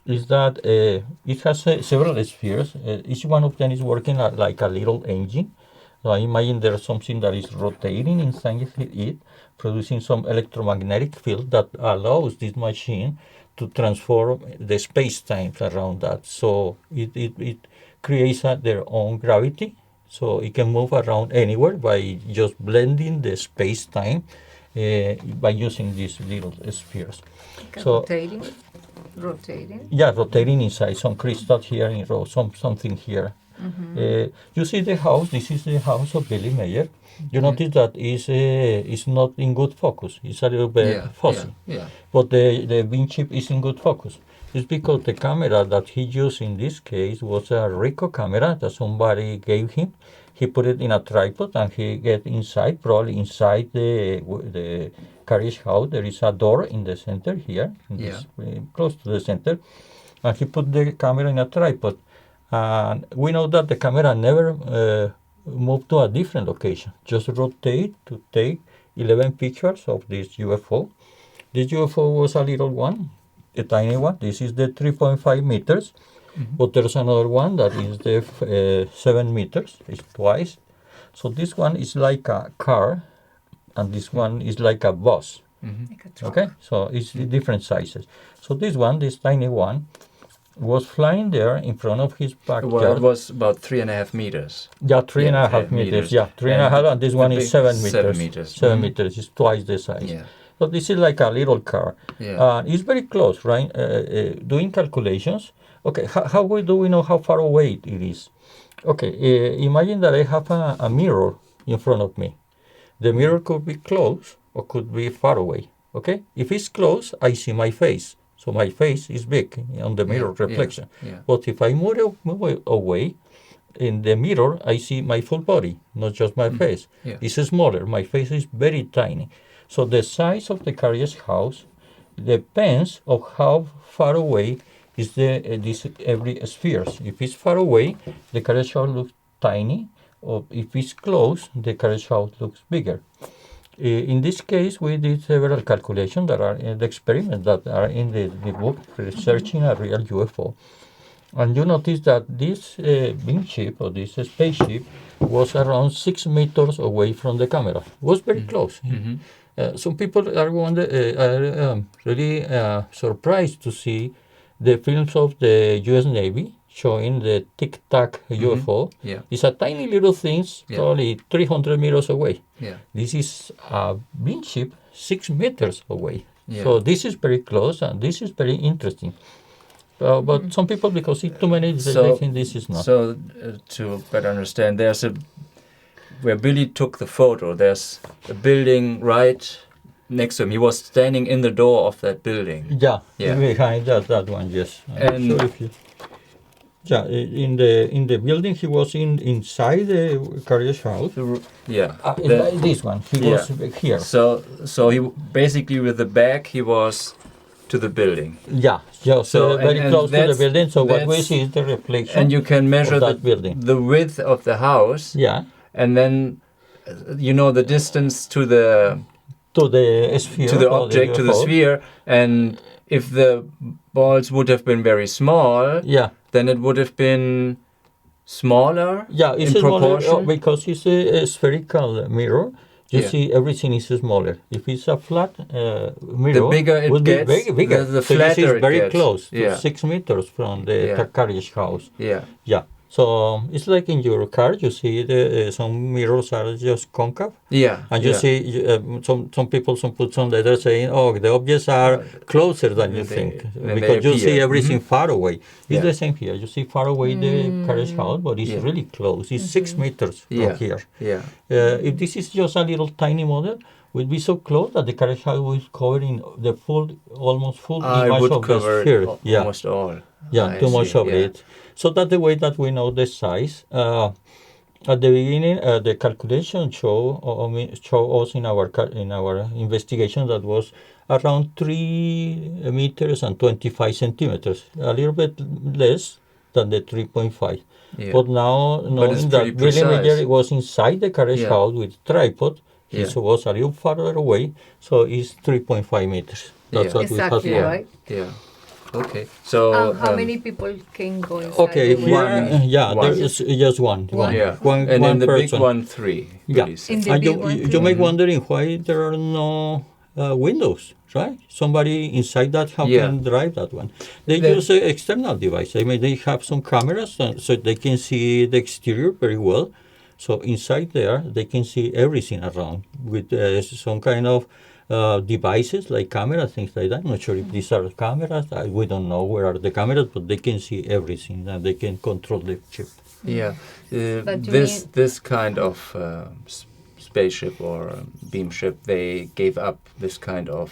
is that it has several spheres. Each one of them is working like a little engine. So I imagine there's something that is rotating inside it, producing some electromagnetic field that allows this machine to transform the space-time around that. So it creates their own gravity, so it can move around anywhere by just blending the space-time by using these little spheres. Okay, so rotating. Yeah, rotating inside some crystal here in row, something here. You see the house. This is the house of Billy Meier. You notice that is not in good focus. It's a little bit fuzzy. But the beam chip is in good focus. It's because the camera that he used in this case was a Ricoh camera that somebody gave him. He put it in a tripod and he get inside, probably inside the carriage house. There is a door in the center here, close to the center. And he put the camera in a tripod. And we know that the camera never moved to a different location, just rotate to take 11 pictures of this UFO. This UFO was a little one, a tiny one. This is the 3.5 meters, but there's another one that is the 7 meters, it's twice. So this one is like a car, and this one is like a bus. Like a truck. Okay, so it's different sizes. So this one, this tiny one, was flying there in front of his backyard. Well, it was about 3.5 meters. Yeah, 3.5 meters. Yeah, 3.5, and this one is 7 meters. 7 meters. 7 meters is twice the size. Yeah. So this is like a little car. Yeah. It's very close, right? Doing calculations. Okay, how do we know how far away it is? Okay, imagine that I have a mirror in front of me. The mirror could be close or could be far away. Okay, if it's close, I see my face. So my face is big on the mirror reflection. But if I move away, in the mirror, I see my full body, not just my face. It's smaller. My face is very tiny. So the size of the carriage house depends on how far away is this every sphere. If it's far away, the carriage house looks tiny, or if it's close, the carriage house looks bigger. In this case, we did several calculations that are in the experiments that are in the book, Researching a Real UFO. And you notice that this beam chip or this spaceship was around 6 meters away from the camera. It was very close. Some people are really surprised to see the films of the U.S. Navy showing the Tic Tac UFO. It's a tiny little thing, probably 300 meters away. This is a beam chip 6 meters away. So this is very close, and this is very interesting. But some people, because it's too many, they think this is not. So to better understand, where Billy took the photo, there's a building right next to him. He was standing in the door of that building. Yeah. Behind that one, yes. And sure if you, in the building he was inside the carriage house. This one, he was here. So he basically with the back he was to the building. Yeah, just So, very and close to the that's- building. So what we that's- see is the reflection. And you can measure of that building. the width of the house, Yeah, and then the distance to the to the sphere. or object, to the UFO. sphere, and if the balls would have been very small, Yeah, then it would have been smaller yeah, it's in smaller proportion. because it's a spherical mirror. You Yeah. see, everything is smaller. If it's a flat mirror, The bigger it would gets, be bigger. the So you see flatter it's very it gets. close, to Yeah. 6 meters from the Yeah. carriage house. Yeah, Yeah. So it's like in your car. You see, some mirrors are just concave. yeah, And you yeah. see, some people put some letters saying, "Oh, the objects are closer than you They- think," than they because you see appear. everything far away. It's Yeah. the same here. You see far away the carriage house, but it's Yeah. really close. It's 6 meters from Yeah. here. Yeah, If this is just a little tiny model, would be so close that the carriage house will cover in the almost full I image would of the cover sphere. Yeah, almost all. yeah, I too much see, of yeah. it. So that's the way that we know the size. At the beginning, the calculation show us in our investigation that was around 3 meters and 25 centimeters, a little bit less than the 3.5. Yeah. But now, it's knowing pretty that Billy Meier precise. was inside the carriage Yeah. house with tripod, he Yeah. was a little farther away, so it's 3.5 meters. That's Yeah. what we have Exactly, now. right? Yeah. Okay. So How many people can go inside? Okay, the here, window? there is just one. One. yeah, One, and one in the person. big one, 3. Yeah. Billy said. In the And big one, you too? may wondering why there are no windows, right? Somebody inside that how Yeah. can drive that one? They The- use an external device. I mean, they have some cameras so they can see the exterior very well. So inside there, they can see everything around with some kind of devices like cameras, things like that. I'm not sure if these are cameras. We don't know where are the cameras, but they can see everything and they can control the ship. Yeah. But you This kind of spaceship or beam ship, they gave up this kind of.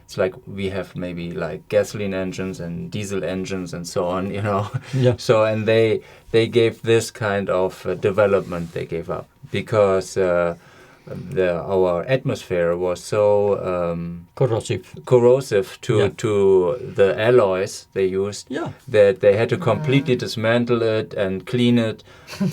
It's like we have maybe like gasoline engines and diesel engines and so on, Yeah. So and they gave this kind of development. They gave up because our atmosphere was so corrosive Yeah. to the alloys they used Yeah. that they had to completely dismantle it and clean it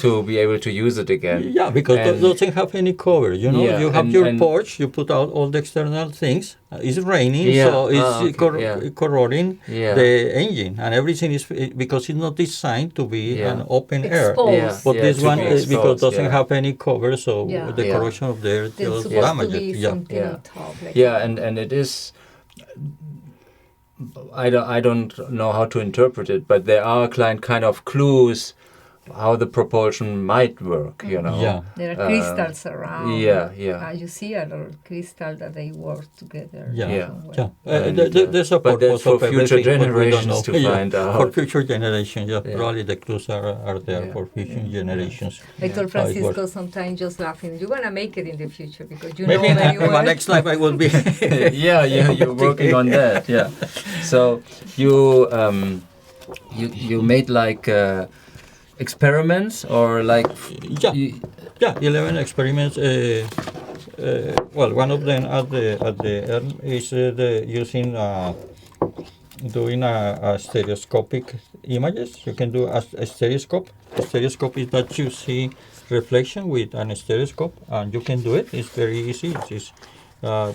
to be able to use it again. Yeah, because And- it doesn't have any cover. You know, Yeah, you have and- your and- porch, you put out all the external things. It's raining, Yeah, so it's okay, yeah. corroding Yeah. the engine, and everything is because it's not designed to be Yeah. an open air. Exposed. Yeah. But this to one, be because exposed, doesn't yeah. have any cover, so Yeah. the Yeah. corrosion of the air There's just supposed to damages be it. Yeah. something Yeah. on top. Like Yeah, and it is. I don't know how to interpret it, but there are kind of clues how the propulsion might work. Yeah. there are crystals around. Yeah, yeah. You see a little crystal that they work together. Yeah. Yeah. somewhere. Yeah, And, there's a but that's purpose for of future everything, but we don't generations know. to Yeah, find out. For future generations, yeah, Yeah. probably the clues are there Yeah. for future generations. I told How it Francisco works. sometimes just laughing, you're going to make it in the future because you Maybe know very in my well. next life I will be. Yeah, you're working on that. Yeah. So you made like experiments or like Yeah. you- Yeah, 11 experiments. Well, one of them at the end is using doing a stereoscopic images. You can do a stereoscope. A stereoscope is that you see reflection with an stereoscope, and you can do it. It's very easy. It's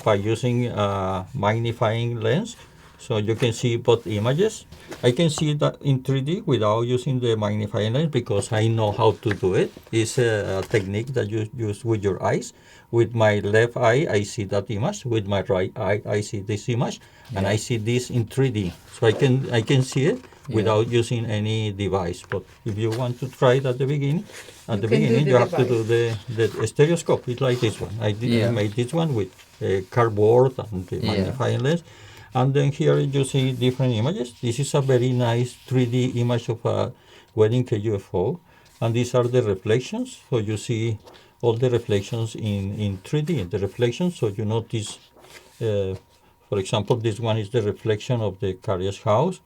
by using a magnifying lens. So you can see both images. I can see that in 3D without using the magnifying lens because I know how to do it. It's a technique that you use with your eyes. With my left eye, I see that image. With my right eye, I see this image, and I see this in 3D. So I can see it without using any device. But if you want to try it at the beginning, You can do the you have to device. do the stereoscope. It's like this one. I Yeah. made this one with cardboard and the Yeah. magnifying lens. And then here you see different images. This is a very nice 3D image of a wedding Cake UFO. And these are the reflections. So you see all the reflections in 3D, the reflections. So you notice, for example, this one is the reflection of the carriage house.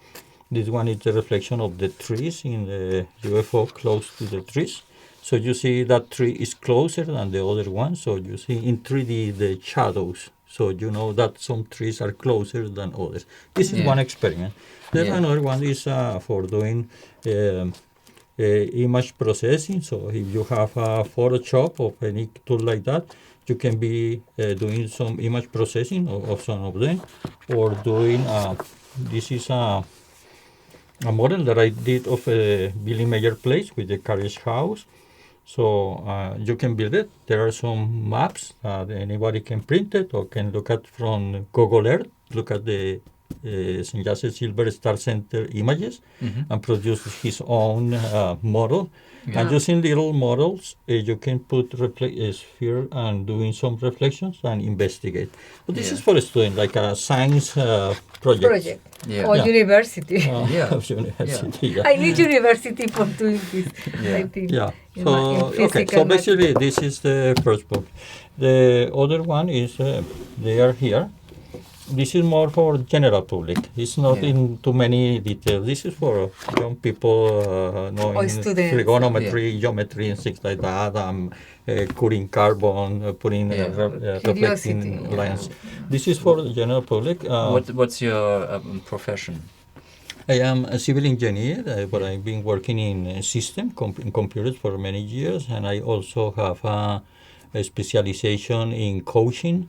This one is the reflection of the trees in the UFO close to the trees. So you see that tree is closer than the other one. So you see in 3D the shadows. So you know that some trees are closer than others. This is Yeah. one experiment. Then Yeah. another one is for doing image processing. So if you have a Photoshop or any tool like that, you can be doing some image processing of some of them, or doing this is a model that I did of a Billy Meier place with the carriage house. So you can build it. There are some maps that anybody can print it or can look at from Google Earth, look at the St. Joseph Silver Star Center images and produce his own model. Yeah. And using little models, you can put a sphere and doing some reflections and investigate. But this Yeah. is for a student, like a science project. Yeah. Or Yeah. university. Yeah. Of university, yeah. I need university for doing this. Yeah. I think. Yeah. in So in okay. physical So basically, this is the first book. The other one is they are here. This is more for general public. It's not Yeah. in too many details. This is for young people knowing students. trigonometry, geometry, and things like that. Cutting carbon, putting Yeah. reflecting Curiosity. lens. This is for the general public. What's your profession? I am a civil engineer, but I've been working in in computers for many years, and I also have a specialization in coaching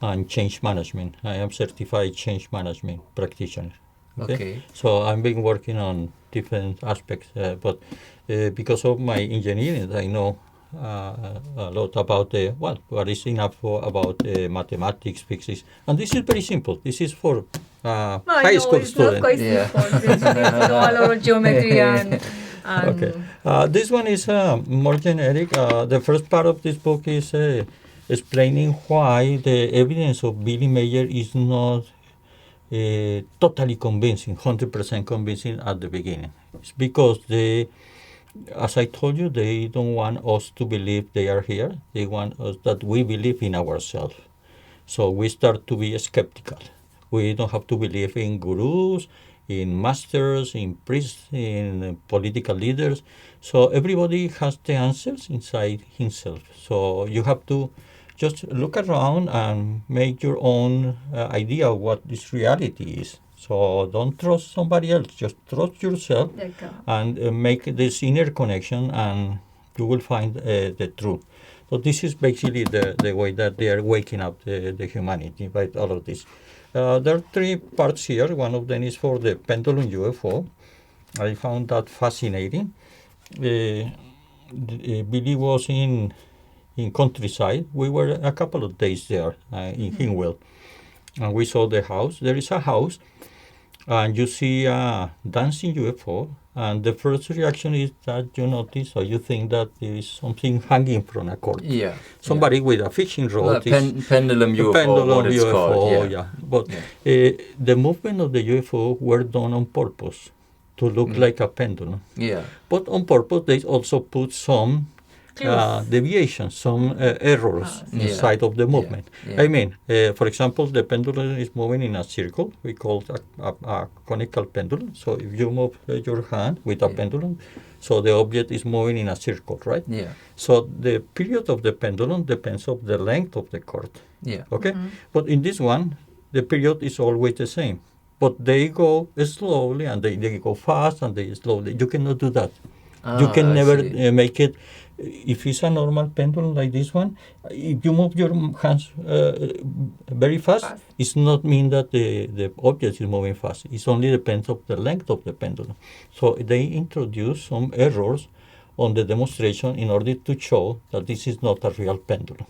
and change management. I am certified change management practitioner. Okay. So I've been working on different aspects, but because of my engineering, I know a lot about what is enough about mathematics, physics, and this is very simple. This is for high school it's students. not quite Yeah. simple. There's a lot of geometry and Okay. This one is more generic. The first part of this book is explaining why the evidence of Billy Meier is not totally convincing, 100% convincing at the beginning. It's because as I told you, they don't want us to believe they are here. They want us that we believe in ourselves. So we start to be skeptical. We don't have to believe in gurus, in masters, in priests, in political leaders. So everybody has the answers inside himself. So you have to just look around and make your own idea of what this reality is. So don't trust somebody else. Just trust yourself and make this inner connection, and you will find the truth. So this is basically the way that they are waking up the humanity by all of this. There are three parts here. One of them is for the pendulum UFO. I found that fascinating. Billy was in countryside. We were a couple of days there in Hinwell, and we saw the house. There is a house, and you see a dancing UFO, and the first reaction is that you notice or you think that there is something hanging from a cord. Yeah. Somebody with a fishing rod. Pendulum UFO, pendulum what it's UFO, called. yeah. But the movement of the UFO were done on purpose to look like a pendulum. Yeah. But on purpose, they also put some deviations, some errors inside of the movement. Yeah. I mean, for example, the pendulum is moving in a circle. We call it a conical pendulum. So if you move your hand with a pendulum, so the object is moving in a circle, right? Yeah. So the period of the pendulum depends on the length of the cord. Yeah. Okay? But in this one, the period is always the same. But they go slowly and they go fast and they slowly. You cannot do that. You can I never see. make it. If it's a normal pendulum like this one, if you move your hands very fast, it's not mean that the object is moving fast. It only depends on the length of the pendulum. So they introduce some errors on the demonstration in order to show that this is not a real pendulum.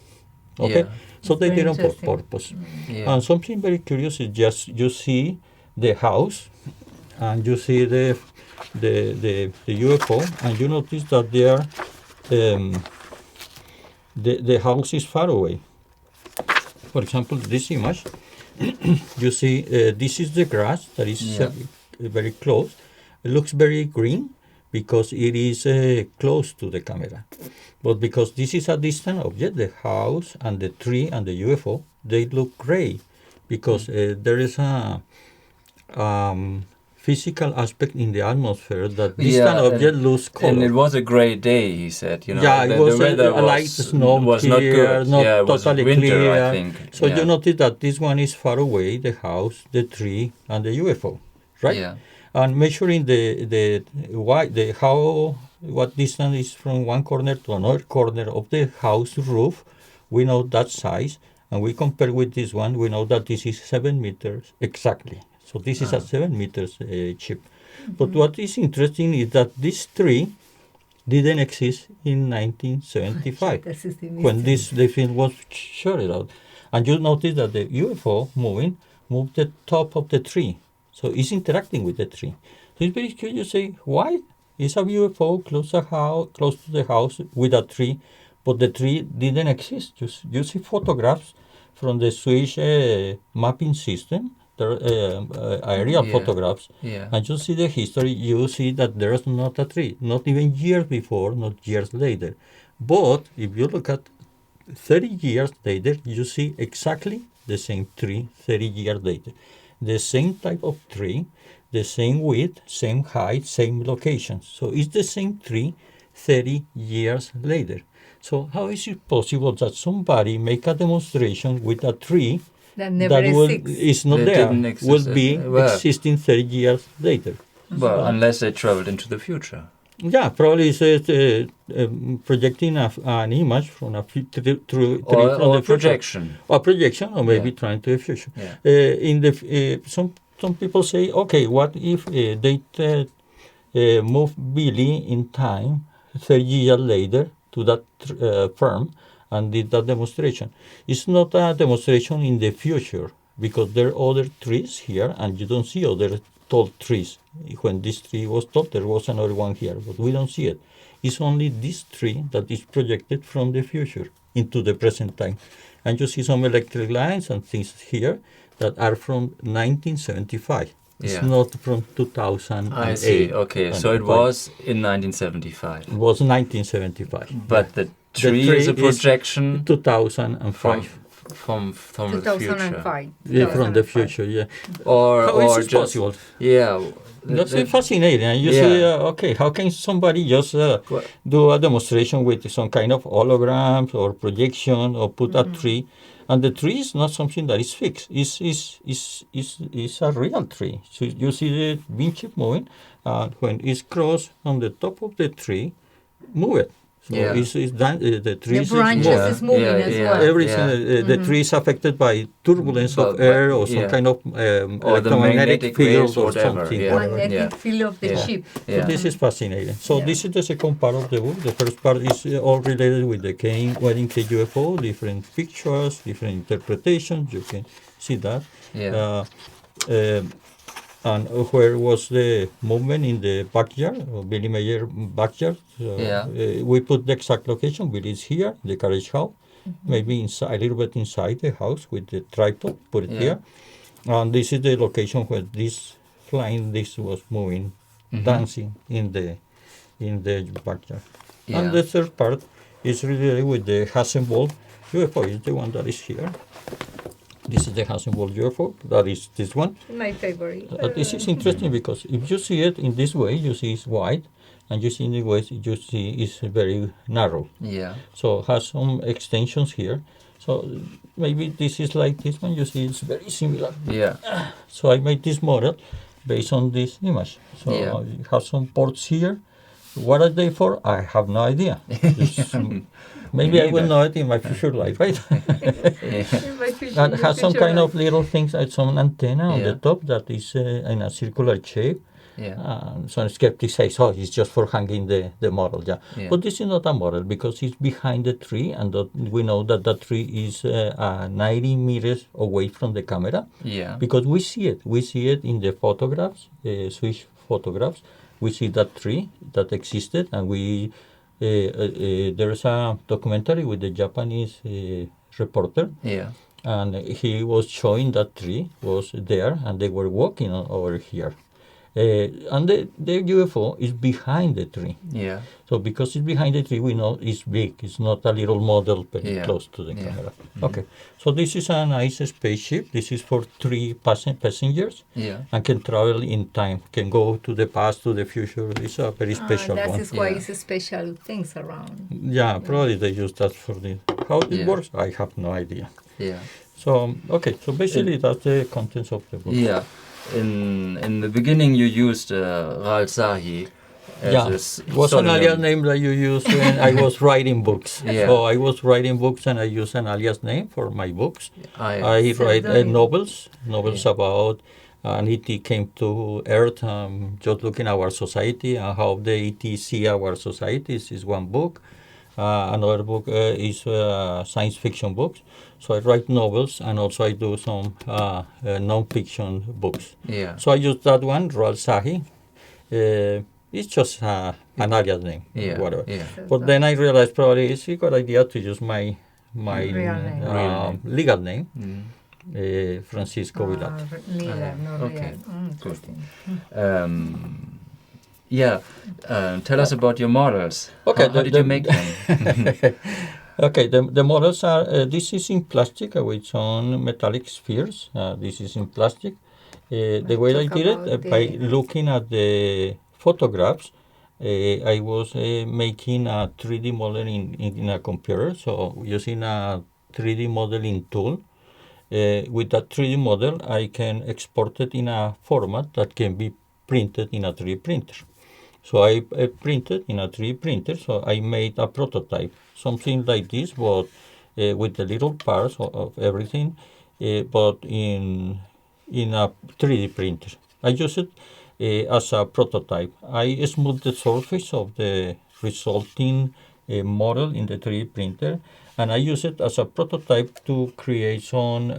Okay? Yeah. So they Very did on interesting. purpose. Yeah. And something very curious is just you see the house and you see the UFO, and you notice that there the house is far away. For example, this image, you see this is the grass that is very close. It looks very green because it is close to the camera. But because this is a distant object, the house and the tree and the UFO, they look gray because there is a physical aspect in the atmosphere that distant Yeah, object lose color. And it was a gray day, he said. You know, Yeah, it was the weather a light snow was clear, not good. not Yeah, it was totally winter, clear. I think. So yeah. you notice that this one is far away, the house, the tree, and the UFO, right? Yeah. And measuring what distance is from one corner to another corner of the house roof, we know that size, and we compare with this one, we know that this is 7 meters exactly. So this is a 7 meters chip. But what is interesting is that this tree didn't exist in 1975 when the film was shot out. And you notice that the UFO moved the top of the tree. So it's interacting with the tree. So it's very curious to say, why is a UFO close to the house with a tree, but the tree didn't exist? You see photographs from the Swiss mapping system, aerial photographs, and you see the history, you see that there is not a tree, not even years before, not years later. But if you look at 30 years later, you see exactly the same tree 30 years later. The same type of tree, the same width, same height, same location. So it's the same tree 30 years later. So how is it possible that somebody make a demonstration with a tree that never is not there, will be existing 30 years later? Well, unless they traveled into the future. Yeah, probably it's projecting an image from a or projection. Or projection, or maybe trying to the future. Yeah. Some people say, okay, what if they move Billy in time 30 years later to that firm and did that demonstration? It's not a demonstration in the future because there are other trees here and you don't see other tall trees. When this tree was tall, there was another one here, but we don't see it. It's only this tree that is projected from the future into the present time. And you see some electric lines and things here that are from 1975. It's not from 2008. I see. Okay, so it was in 1975. It was 1975. But the tree is a projection 2005. From the 2005. future. Yeah, from the future, yeah. How is it just possible? Yeah. That's fascinating. And you see, okay, how can somebody just do a demonstration with some kind of holograms or projection or put a tree? And the tree is not something that is fixed. It's a real tree. So you see the bean chip moving. When it's crossed on the top of the tree, move it. So the tree is moving as well. Everything, the tree is affected by turbulence of air or some kind of electromagnetic field or something. Magnetic field of the chip. So this is fascinating. So this is the second part of the book. The first part is all related with the wedding Cake UFO, different pictures, different interpretations. You can see that. And where was the movement in the backyard, Billy Meier backyard? We put the exact location. Billy is here, the carriage house, maybe inside, a little bit inside the house with the tripod, put it here. And this is the location where this flying disc was moving, dancing in the backyard. And the third part is related with the Hasselblad UFO, is the one that is here. This is the Hasselblad UFO. That is this one. My favorite. This is interesting because if you see it in this way, you see it's wide, and you see in the way you see it's very narrow. Yeah. So it has some extensions here. So maybe this is like this one. You see it's very similar. Yeah. So I made this model based on this image. So I have some ports here. What are they for? I have no idea. Maybe I will know it in my future life, right? And has some kind of little things, like some antenna on the top that is in a circular shape. Some skeptics say, oh, it's just for hanging the model. But this is not a model because it's behind the tree, and we know that the tree is 90 meters away from the camera. Because we see it. We see it in the photographs, Swiss photographs. We see that tree that existed, and there's a documentary with the Japanese reporter, and he was showing that tree was there, and they were walking over here. And the UFO is behind the tree. Yeah. So because it's behind the tree, we know it's big. It's not a little model very Yeah. close to the Yeah. camera. Okay. So this is a nice spaceship. This is for 3 passengers Yeah. and can travel in time. Can go to the past, to the future. It's a very special That one. is why Yeah. it's special things around. Yeah, probably they use that for the. How it Yeah. works, I have no idea. Yeah. So okay, so basically that's the contents of the book. Yeah. In the beginning, you used Ral Sahi as Yeah, a it was an pseudonym. alias name that you used when I was writing books. Yeah. So I was writing books and I used an alias name for my books. I write Pseudonym. novels Yeah. about an ET came to Earth, just looking at our society and how the ET see our societies is one book. Another book is science fiction books. So I write novels and also I do some non-fiction books. Yeah. So I use that one, Ral Sahi. It's just an alias name, Yeah. whatever. Yeah. But then I realized probably it's a good idea to use my Real name. Real name. legal name, Mm. Francisco Villate. Neither, no okay. real. Interesting. Yeah. Tell us about your models. Okay, How did you make them? Okay, the models are, this is in plastic with some metallic spheres. This is in plastic. The way I Talk did it, about by the- looking at the photographs, I was making a 3D model in a computer, so using a 3D modeling tool. With that 3D model, I can export it in a format that can be printed in a 3D printer. So I printed in a 3D printer, so I made a prototype, something like this, but with the little parts of everything, but in a 3D printer. I use it as a prototype. I smooth the surface of the resulting model in the 3D printer, and I use it as a prototype to create some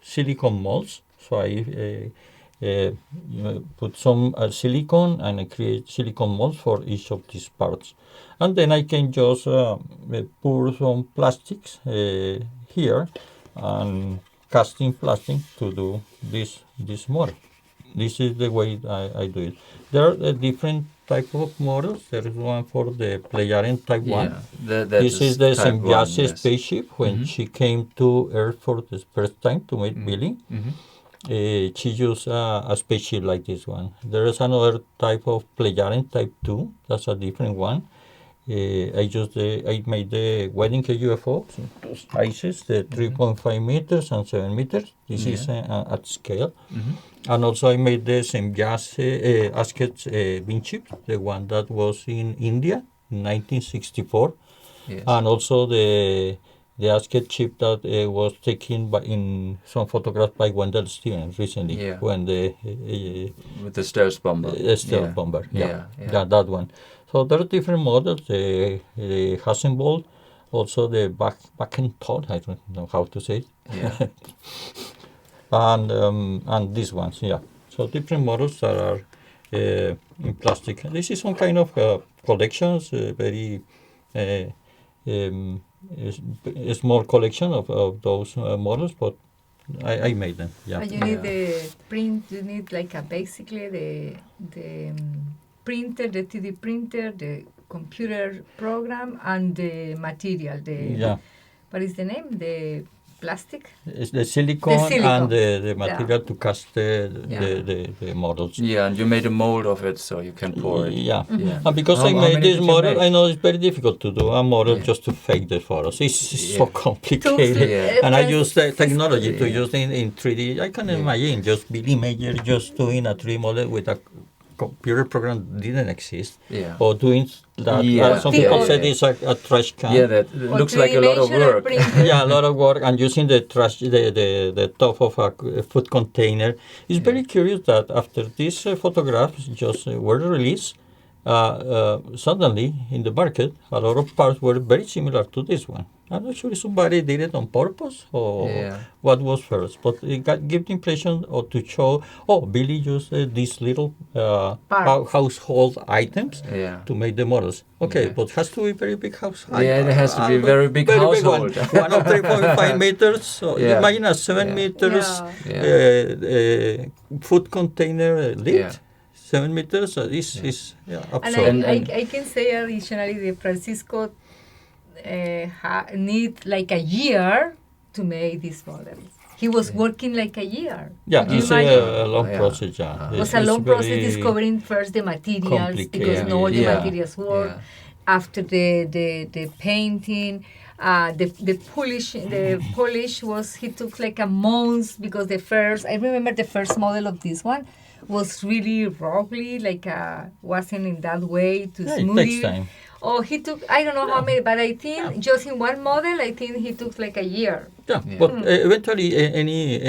silicone molds. So I put some silicone and I create silicone molds for each of these parts. And then I can just pour some plastics here and casting plastic to do this model. This is the way I do it. There are different type of models. There is one for the Pleiadian type 1. That This is the type one, Sembiase yes. spaceship when she came to Earth for the first time to meet Billy. She used a spaceship like this one. There is another type of Pleiadian type 2. That's a different one. I made the wedding Cake UFO, sizes, the 3.5 meters and 7 meters. This is at scale. And also I made the Sembiase Asket bean chip, the one that was in India in 1964. Yes. And also the Asket chip that was taken in some photographs by Wendell Stevens recently, Yeah. when the With the stealth bomber. stealth bomber. Yeah. Yeah, that one. So there are different models. The Hasselblad, also the Backentod, I don't know how to say it. Yeah. And these ones, yeah. So different models that are in plastic. This is some kind of collections, very a small collection of those models, but I made them. Yeah. And you need the print. You need like basically the printer, the 3D printer, the computer program, and the material. Yeah. What is the name? The plastic. It's the silicone, and the material to cast the models. Yeah, and you made a mold of it so you can pour it. Yeah. Yeah. And because How I made many this did you model, make? I know it's very difficult to do a model Yeah. just to fake the photos. It's so Yeah. complicated. Yeah. And I use the technology to Yeah. use in 3D. I can Yeah. imagine just Billy Meier just doing a 3D model with a computer program didn't exist. Yeah. Or doing that. Yeah. Some Yeah, people yeah, said yeah. it's a trash can. Yeah, that Or looks like a lot of three-dimensional work. printer. Yeah, a lot of work, and using the trash, the top of a food container. It's very curious that after these photographs just were released, suddenly in the market, a lot of parts were very similar to this one. I'm not sure if somebody did it on purpose or Yeah. what was first, but it gave the impression or to show, Billy used these little household items Yeah. to make the models. Okay, Yeah. but it has to be very big house. Yeah, it has to be very big household. One of 3.5 meters. So Yeah. imagine a 7 Yeah. meters Yeah. food container lid. Yeah. 7 meters. Is And absurd. I can say additionally that Francisco need like a year to make these models. He was working like a year. Yeah, Could you it's imagine? a long Yeah. process. Yeah, It was It's- a it's long process very discovering first the materials because complicated. not all the Yeah. materials work. Yeah. After the painting, the polish was, he took like a month because I remember the first model of this one was really rocky, like wasn't in that way to Yeah, it smooth takes it. time. Oh, he took, I don't know how many, but I think just in one model, I think he took like a year. Yeah, Yeah. but eventually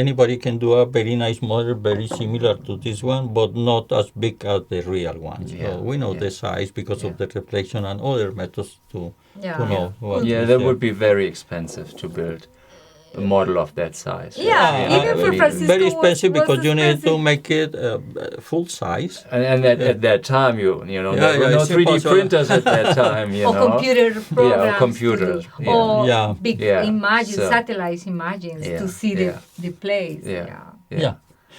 anybody can do a very nice model, very similar to this one, but not as big as the real one. Yeah, So we know yeah. the size because Yeah. of the reflection and other methods to Yeah. know what Yeah, is that there. would be very expensive to build a model of that size. Yeah, even for I mean, Francisco very was- expensive was because you need to expensive. make it full size. And at that time, you know, Yeah, there were yeah, no it's 3D impossible. printers at that time, you Or know. computer programs. computer, to do- yeah. Or Yeah. big Yeah, images, so- satellite images Yeah, to see yeah. the place. Yeah. Yeah. Yeah.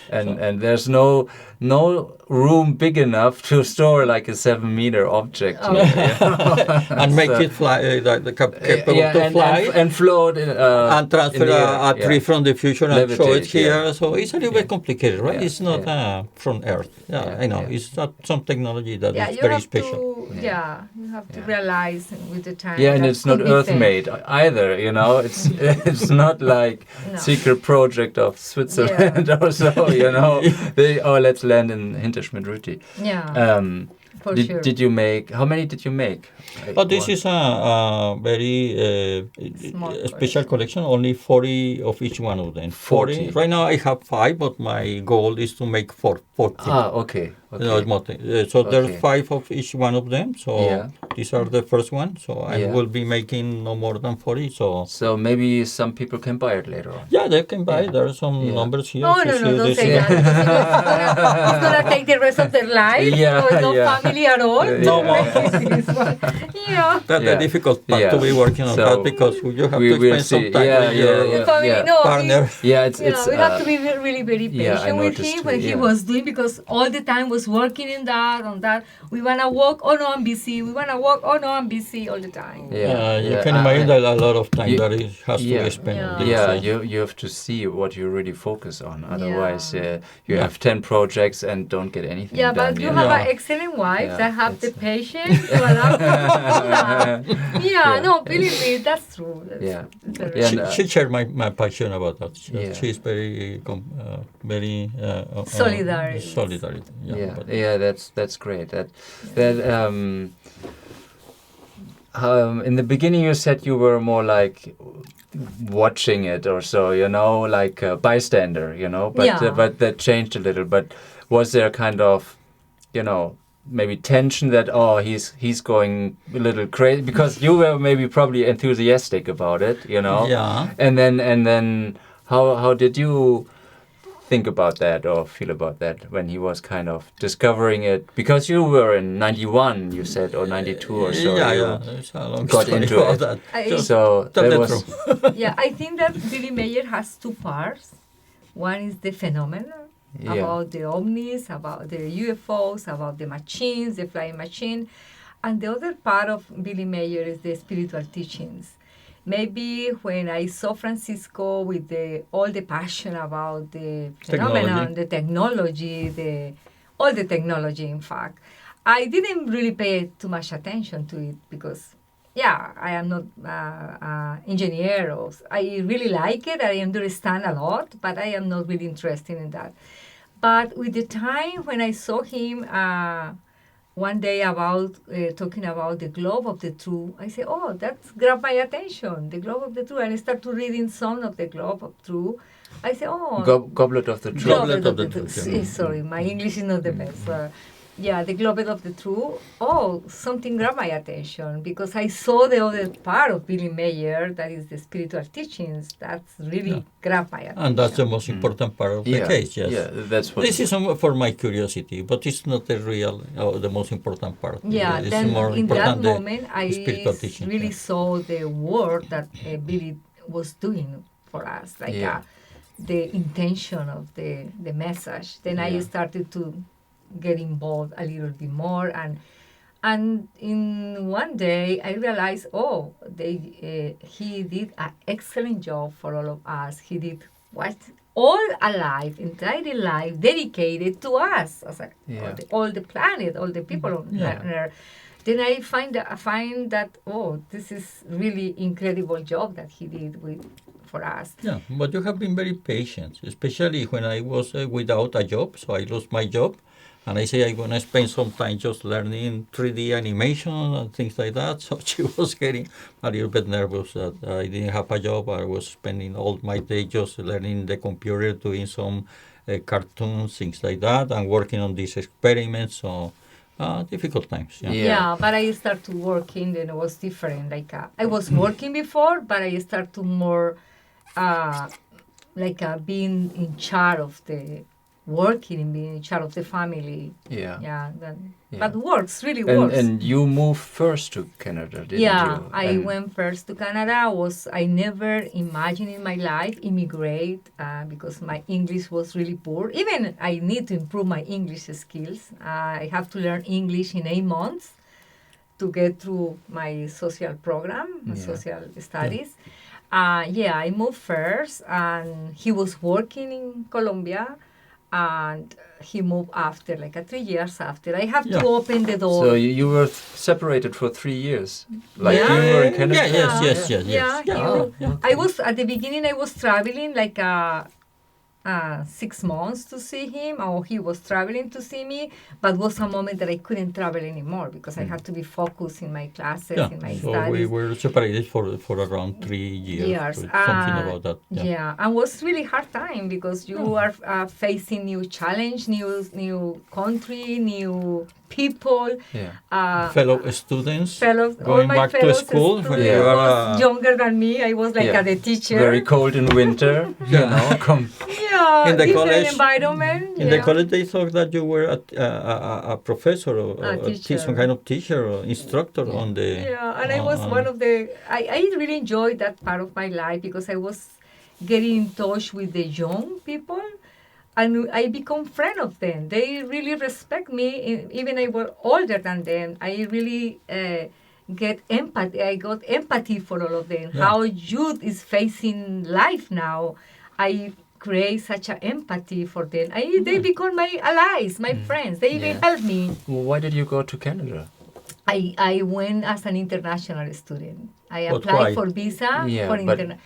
And there's no room big enough to store like a 7-meter object. Oh. And make So- it fly, capable Yeah, to fly. and float And transfer in the air, a tree yeah. from the future and show it Levitate, here. yeah. So it's a little bit complicated, right? Yeah, It's not from Earth. Yeah, Yeah, I know. yeah. It's not some technology that Yeah, is you very have special. to. Yeah, you have to realize with the time. Yeah, and that it's not could be fake. Earth-made either, you know. It's it's not like No. secret project of Switzerland or so, you know. Let's land in Hinterschmidrüti. Yeah, for sure. Did you make? How many did you make? But this is a very Small special collection, only 40 of each one of them. 40. Right now I have 5, but my goal is to make 40. Okay. No, it's not. So there's Okay. 5 of each one of them. So Yeah. these are the first one. So I Yeah. will be making no more than 40. So So maybe some people can buy it later on. yeah, they can buy. Yeah. There are some Yeah. numbers here. Oh, to no, see don't this. say that. Because it's gonna take the rest of their life. Yeah, With no yeah. family at all. No more. Yeah. That's Yeah. the difficult part Yeah. to be working on So that because you have we to will spend some see. time Yeah, with your yeah, Family, yeah. no, partner. Yeah, it's we have to be really very yeah, I patient with noticed him too, when he yeah. was doing, because all the time was working in that, on that. We wanna walk, oh no, I'm busy. We wanna walk, oh no, I'm busy all the time. You can imagine that a lot of time You- that it has to yeah. be spent on this. Yeah, so- you have to see what you really focus on. Otherwise, you Yeah. have 10 projects and don't get anything Yeah, done. but you know? have Yeah. an excellent wife Yeah, that have the it's- patience to allow you to do that. Yeah, Yeah. no, believe me, that's true. That's, Yeah. it's a Yeah, she, and, she shared my passion about that. Yeah. She's very Solidary. solidary. Yeah, but- yeah, that's great. In the beginning, you said you were more like watching it or so, you know, like a bystander, you know. But Yeah. but that changed a little. But was there kind of, you know, maybe tension that he's going a little crazy, because you were maybe probably enthusiastic about it, you know. Yeah. And then how did you think about that or feel about that when he was kind of discovering it? Because you were in 91, you said, or 92 or so. yeah, you yeah. It's a long got story into about it. that. I- So Tell that the was truth. Yeah, I think that Billy Meier has two parts. One is the phenomenon Yeah. about the ovnis, about the UFOs, about the machines, the flying machine. And the other part of Billy Meier is the spiritual teachings. Maybe when I saw Francisco with all the passion about the phenomenon, the technology, all the technology, in fact, I didn't really pay too much attention to it because, yeah, I am not engineer. I really like it. I understand a lot, but I am not really interested in that. But with the time when I saw him one day about talking about the globe of the truth, I said, oh, that's grabbed my attention, the globe of the truth. And I started reading some of the globe of truth. I said, oh. Goblet of the Truth. Goblet of the Truth, yeah. Sorry, my English is not the best. Yeah, the Goblet of the Truth. Oh, something grabbed my attention because I saw the other part of Billy Meier, that is the spiritual teachings. That's really grabbed my attention. And that's the most important part of the case, yes. Yeah, that's what. This is for my curiosity, but it's not the real, the most important part. Yeah, It's then more in that important the moment, I spiritual teaching, really yeah. saw the work that Billy was doing for us, like Yeah. the intention of the message. Then I Yeah. started to get involved a little bit more. And in one day, I realized, he did an excellent job for all of us. He did what all alive, entire life dedicated to us, as all the planet, all the people on Earth. Then I find that this is really incredible job that he did for us. Yeah, but you have been very patient, especially when I was without a job, so I lost my job. And I say I'm going to spend some time just learning 3D animation and things like that. So she was getting a little bit nervous that I didn't have a job. I was spending all my day just learning the computer, doing some cartoons, things like that, and working on these experiments. So difficult times. Yeah, but I started working, and it was different. I was working before, but I started to more being in charge of the working and being in charge of the family. But really works. And you moved first to Canada, didn't you? Yeah, I went first to Canada. I never imagined in my life immigrate because my English was really poor. Even I need to improve my English skills. I have to learn English in 8 months to get through my social program, social studies. I moved first, and he was working in Colombia. And he moved after, 3 years after. I have to open the door. So you were separated for 3 years, you were in Canada? Yes. I was, at the beginning, I was traveling 6 months to see him, or he was traveling to see me, but was a moment that I couldn't travel anymore because I had to be focused in my classes, in my so studies. We were separated for around 3 years. Something about that. And was really hard time because you are facing new challenge, new country, new people. Fellow students going back to school. When you was younger than me. I was the teacher. Very cold in winter, in the different college environment. In the college, they thought that you were a professor or some kind of teacher or instructor on the. And I was one of the. I really enjoyed that part of my life because I was getting in touch with the young people, and I become friend of them. They really respect me, even I was older than them. I really get empathy. I got empathy for all of them. How youth is facing life now. I create such an empathy for them. They become my allies, my friends. They even help me. Well, why did you go to Canada? I went as an international student. I applied for visa for international.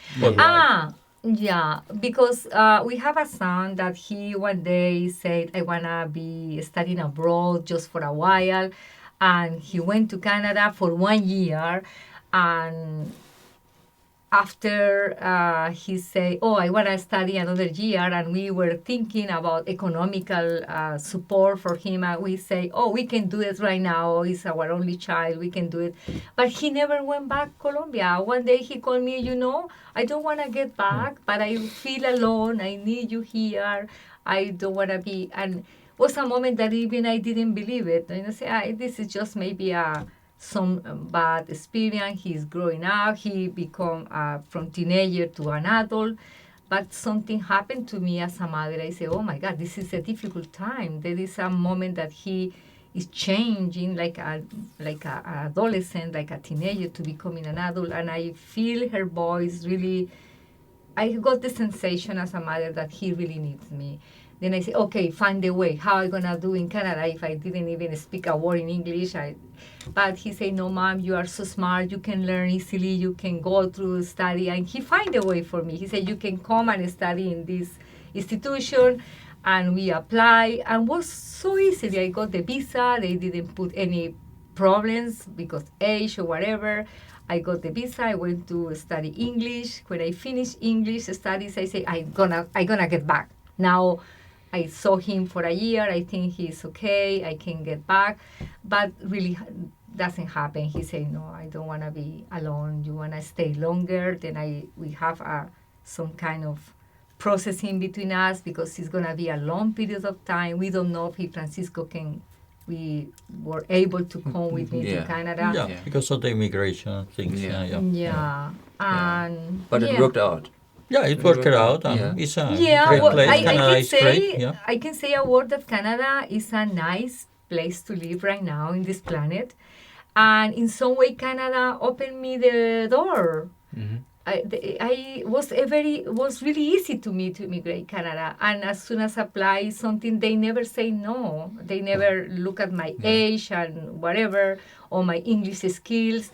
Because we have a son that he one day said, I want to be studying abroad just for a while. And he went to Canada for 1 year. And after he said, I want to study another year, and we were thinking about economical support for him, and we say, we can do it right now. He's our only child. We can do it. But he never went back to Colombia. One day he called me, I don't want to get back, but I feel alone. I need you here. I don't want to be. And it was a moment that even I didn't believe it. And I say, this is just maybe some bad experience. He's growing up. He become from teenager to an adult. But something happened to me as a mother. I say, oh my God, this is a difficult time. There is a moment that he is changing like a adolescent, like a teenager to becoming an adult. And I feel her voice really, I got the sensation as a mother that he really needs me. Then I say, okay, find a way. How am I going to do in Canada if I didn't even speak a word in English? But he said, no, Mom, you are so smart. You can learn easily. You can go through study. And he find a way for me. He said, you can come and study in this institution. And we apply. And was so easily. I got the visa. They didn't put any problems because age or whatever. I got the visa. I went to study English. When I finished English studies, I say, I'm gonna get back. Now, I saw him for a year. I think he's okay. I can get back. But really doesn't happen. He said, no, I don't want to be alone. You want to stay longer. Then we have some kind of processing between us because it's going to be a long period of time. We don't know if Francisco we were able to come with me to Canada. Yeah, because of the immigration things. But it worked out. Yeah, it worked out. Yeah. It's a Yeah, great well, place. I Canada can is great. say Yeah. I can say a word that Canada is a nice place to live right now in this planet, and in some way Canada opened me the door. Mm-hmm. I was was really easy to me to immigrate Canada, and as soon as I apply something, they never say no. They never look at my age and whatever or my English skills.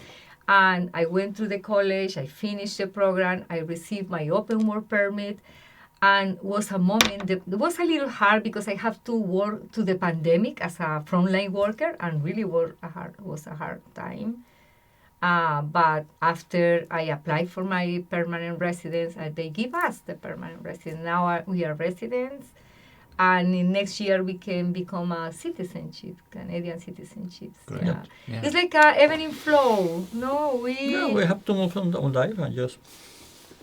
And I went through the college. I finished the program. I received my open work permit, and was a moment that it was a little hard because I have to work to the pandemic as a frontline worker, and really was a hard time. But after I applied for my permanent residence, they give us the permanent residence. Now we are residents, and in next year we can become a citizenship, Canadian citizenship. Great. Yeah. Yeah. It's like a ebb and flow. No, Yeah, we have to move on life and just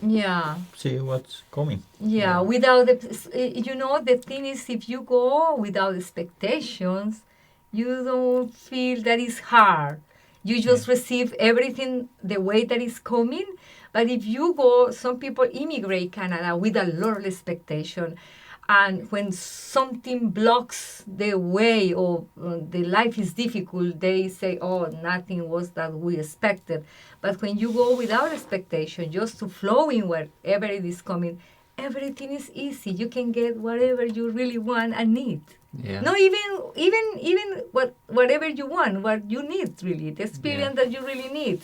yeah. see what's coming. Yeah, without the thing is, if you go without expectations, you don't feel that it's hard. You just receive everything the way that is coming. But if you go, some people immigrate Canada with a lot of expectation. And when something blocks the way or the life is difficult, they say, oh, nothing was that we expected. But when you go without expectation, just to flow in wherever it is coming, everything is easy. You can get whatever you really want and need. Yeah. No, even whatever you want, what you need really, the experience that you really need.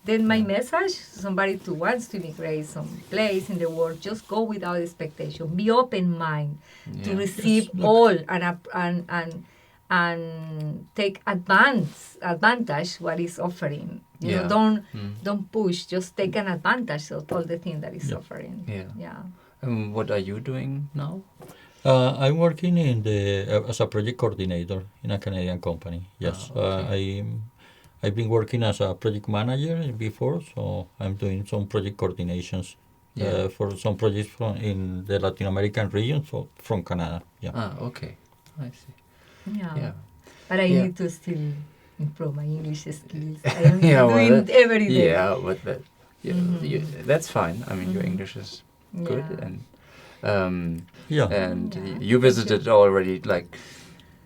Then my message, somebody who wants to immigrate some place in the world, just go without expectation. Be open mind to receive all and take advantage what is offering. You know, don't push. Just take an advantage of all the things that is offering. Yeah. What are you doing now? I'm working in as a project coordinator in a Canadian company. Yes, I've been working as a project manager before, so I'm doing some project coordinations for some projects in the Latin American region, so from Canada. Yeah. Ah, okay, I see. Yeah. But I need to still improve my English skills. I am doing every day. Yeah, but that's fine. I mean, your English is good, and you visited already like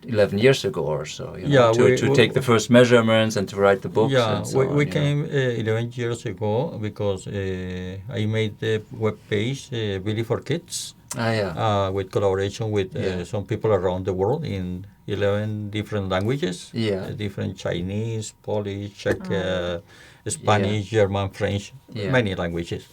11 years ago or so, to take the first measurements and to write the books. Yeah, and so we came 11 years ago because I made the web page Billy for Kids with collaboration with some people around the world in 11 different languages, different Chinese, Polish, Czech, Spanish, German, French, many languages.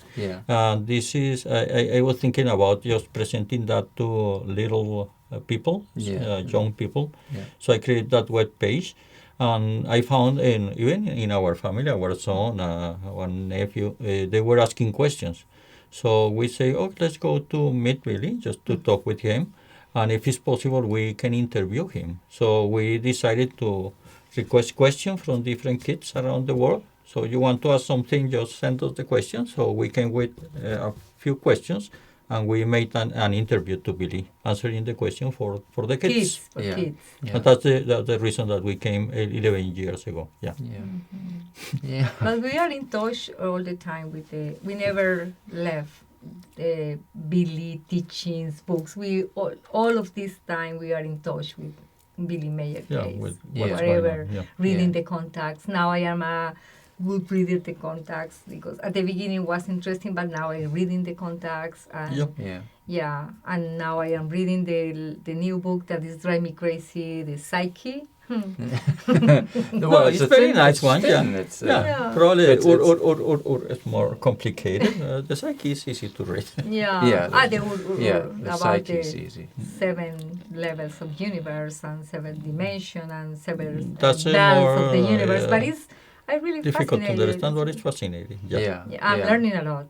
This is, I was thinking about just presenting that to little people, young people. So I created that web page, and I found even in our family, our son, our nephew, they were asking questions. So we say, let's go to meet Billy just to talk with him, and if it's possible, we can interview him. So we decided to request questions from different kids around the world. So you want to ask something, just send us the question. So we came with a few questions, and we made an interview to Billy, answering the question for the kids. Kids. And that's the reason that we came 11 years ago. But we are in touch all the time with we never left the Billy teachings, books. We all of this time we are in touch with Billy Meier case. Whatever, reading the contacts. Now I am a good reader the contacts, because at the beginning it was interesting, but now I'm reading the contacts and and now I am reading the new book that is driving me crazy, the Psyche. Well, it's a very nice one. It's, probably it's more complicated. The Psyche is easy to read. The Psyche is easy. 7 levels of universe and 7 dimensions and 7 That's bells of the universe, but it's really difficult fascinating. to understand, but it's fascinating. I'm learning a lot.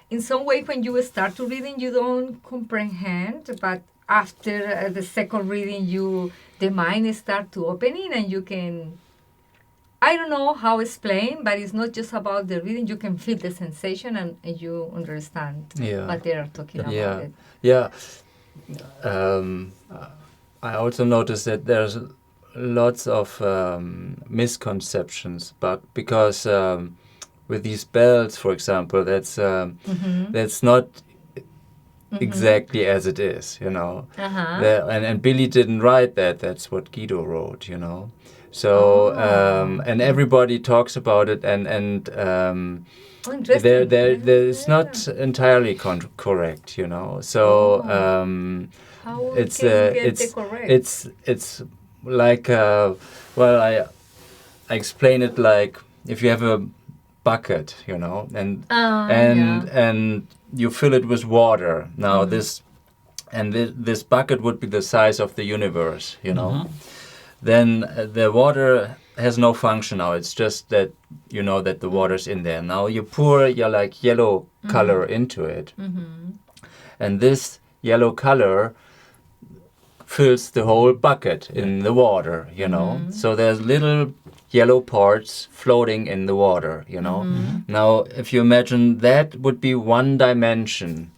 In some way, when you start to reading, you don't comprehend, but after the second reading, the mind start to opening, and you can, I don't know how to explain, but it's not just about the reading. You can feel the sensation, and you understand what they are talking about. I also noticed that there's lots of misconceptions, but because with these bells, for example, that's not exactly as it is, you know. Uh-huh. And Billy didn't write that. That's what Guido wrote, you know. So and everybody talks about it, and Oh, interesting. it's not entirely correct, you know. So How it's can you get the correct? it's like well, I explain it like if you have a bucket, you know, and you fill it with water. Now this bucket would be the size of the universe, you know. Then the water has no function now. It's just that you know that the water's in there. Now you pour your like yellow color into it, and this yellow color fills the whole bucket in the water, you know. So there's little yellow parts floating in the water, you know. Now, if you imagine that would be one dimension,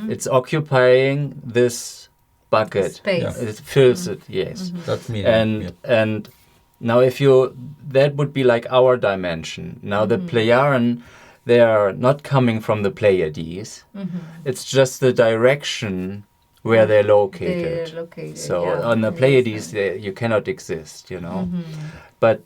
it's occupying this bucket. Space. It fills it, yes. That's me. And now that would be like our dimension. Now the Plejaren, they are not coming from the Pleiades. It's just the direction where they're located. So on the Pleiades, you cannot exist, you know. But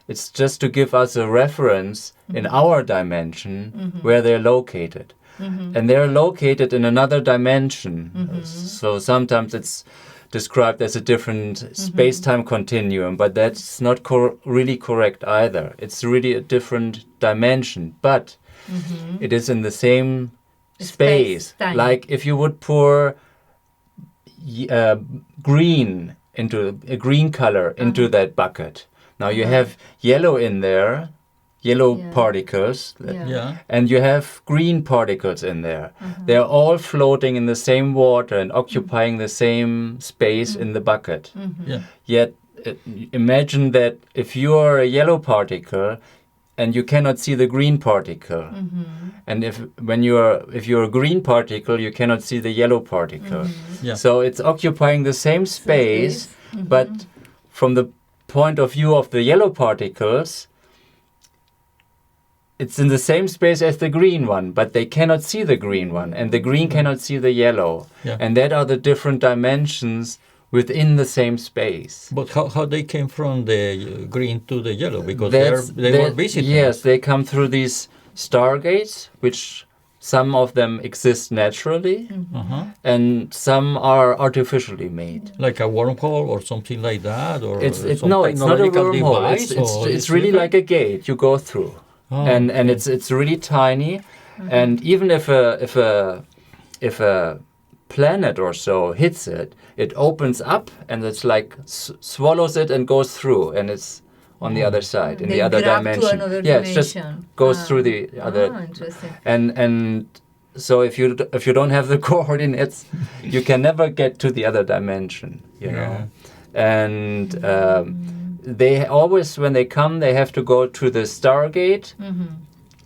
it's just to give us a reference in our dimension where they're located. And they're located in another dimension. So sometimes it's described as a different space-time continuum, but that's not really correct either. It's really a different dimension, but it is in the same space. Like if you would pour green into a green color into that bucket. Now you have yellow in there, yellow particles, and you have green particles in there. They're all floating in the same water and occupying the same space in the bucket. Yet imagine that if you are a yellow particle and you cannot see the green particle, and if you're a green particle, you cannot see the yellow particle. So it's occupying the same space, but from the point of view of the yellow particles, it's in the same space as the green one, but they cannot see the green one, and the green cannot see the yellow. And that are the different dimensions within the same space. But how they came from the green to the yellow? Because they were visitors. Yes, they come through these stargates, which some of them exist naturally, and some are artificially made. Like a wormhole or something like that? Or It's some not a technological wormhole. device, It's really like a gate you go through. And it's really tiny, and even if a planet or so hits it, it opens up and it's like swallows it and goes through, and it's on the other side in the other dimension. To It just goes through the other. Interesting. And so if you don't have the coordinates, you can never get to the other dimension. You know, and. They always, when they come, they have to go to the Stargate,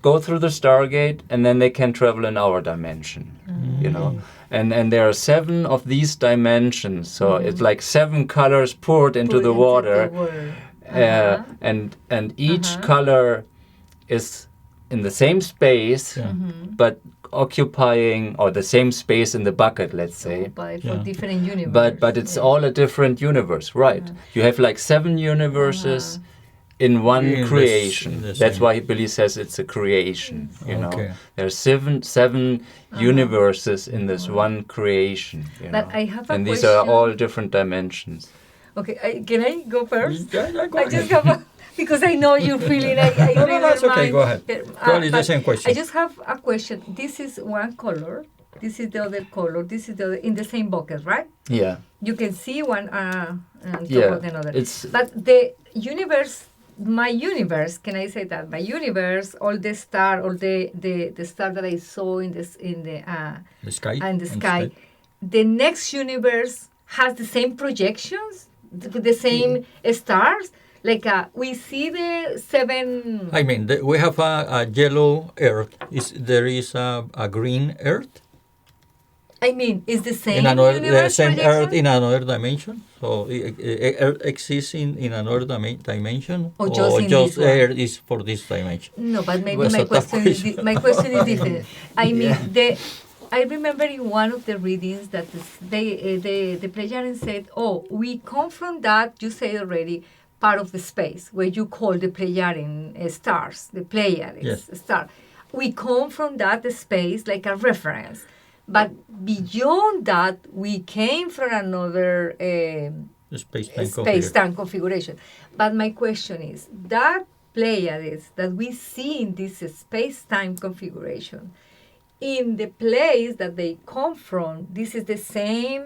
go through the Stargate, and then they can travel in our dimension, you know. And there are 7 of these dimensions, so it's like 7 colors poured into the water, and each color is in the same space, but occupying or the same space in the bucket, let's say, for different universes. But it's all a different universe, right? You have like 7 universes in one creation. That's why Billy says it's a creation. You know, there are 7 universes in this one creation. You know? I have a and these question. are all different dimensions. Okay, can I go first? Yeah, go I just have because I know you're feeling. No, that's okay. Go ahead. Probably the same question. I just have a question. This is one color. This is the other color. This is the other in the same bucket, right? Yeah. You can see one on top of another. But the universe, my universe, can I say that? My universe, all the star, all the star that I saw in the sky. And the sky. The next universe has the same projections, the same stars. Like we see the 7. I mean, we have a yellow Earth. There is a green Earth. I mean, is the same the same projection? Earth in another dimension. So Earth exists in another dimension, or just Earth is for this dimension. No, but maybe my question is different. I mean, I remember in one of the readings that the Pleiadians said, "Oh, we come from that." You said already part of the space where you call the Pleiadian stars, the Pleiades Yes. star. We come from that space like a reference, but beyond that, we came from another The space-time space-time configuration. But my question is that Pleiades that we see in this space-time configuration, in the place that they come from, this is the same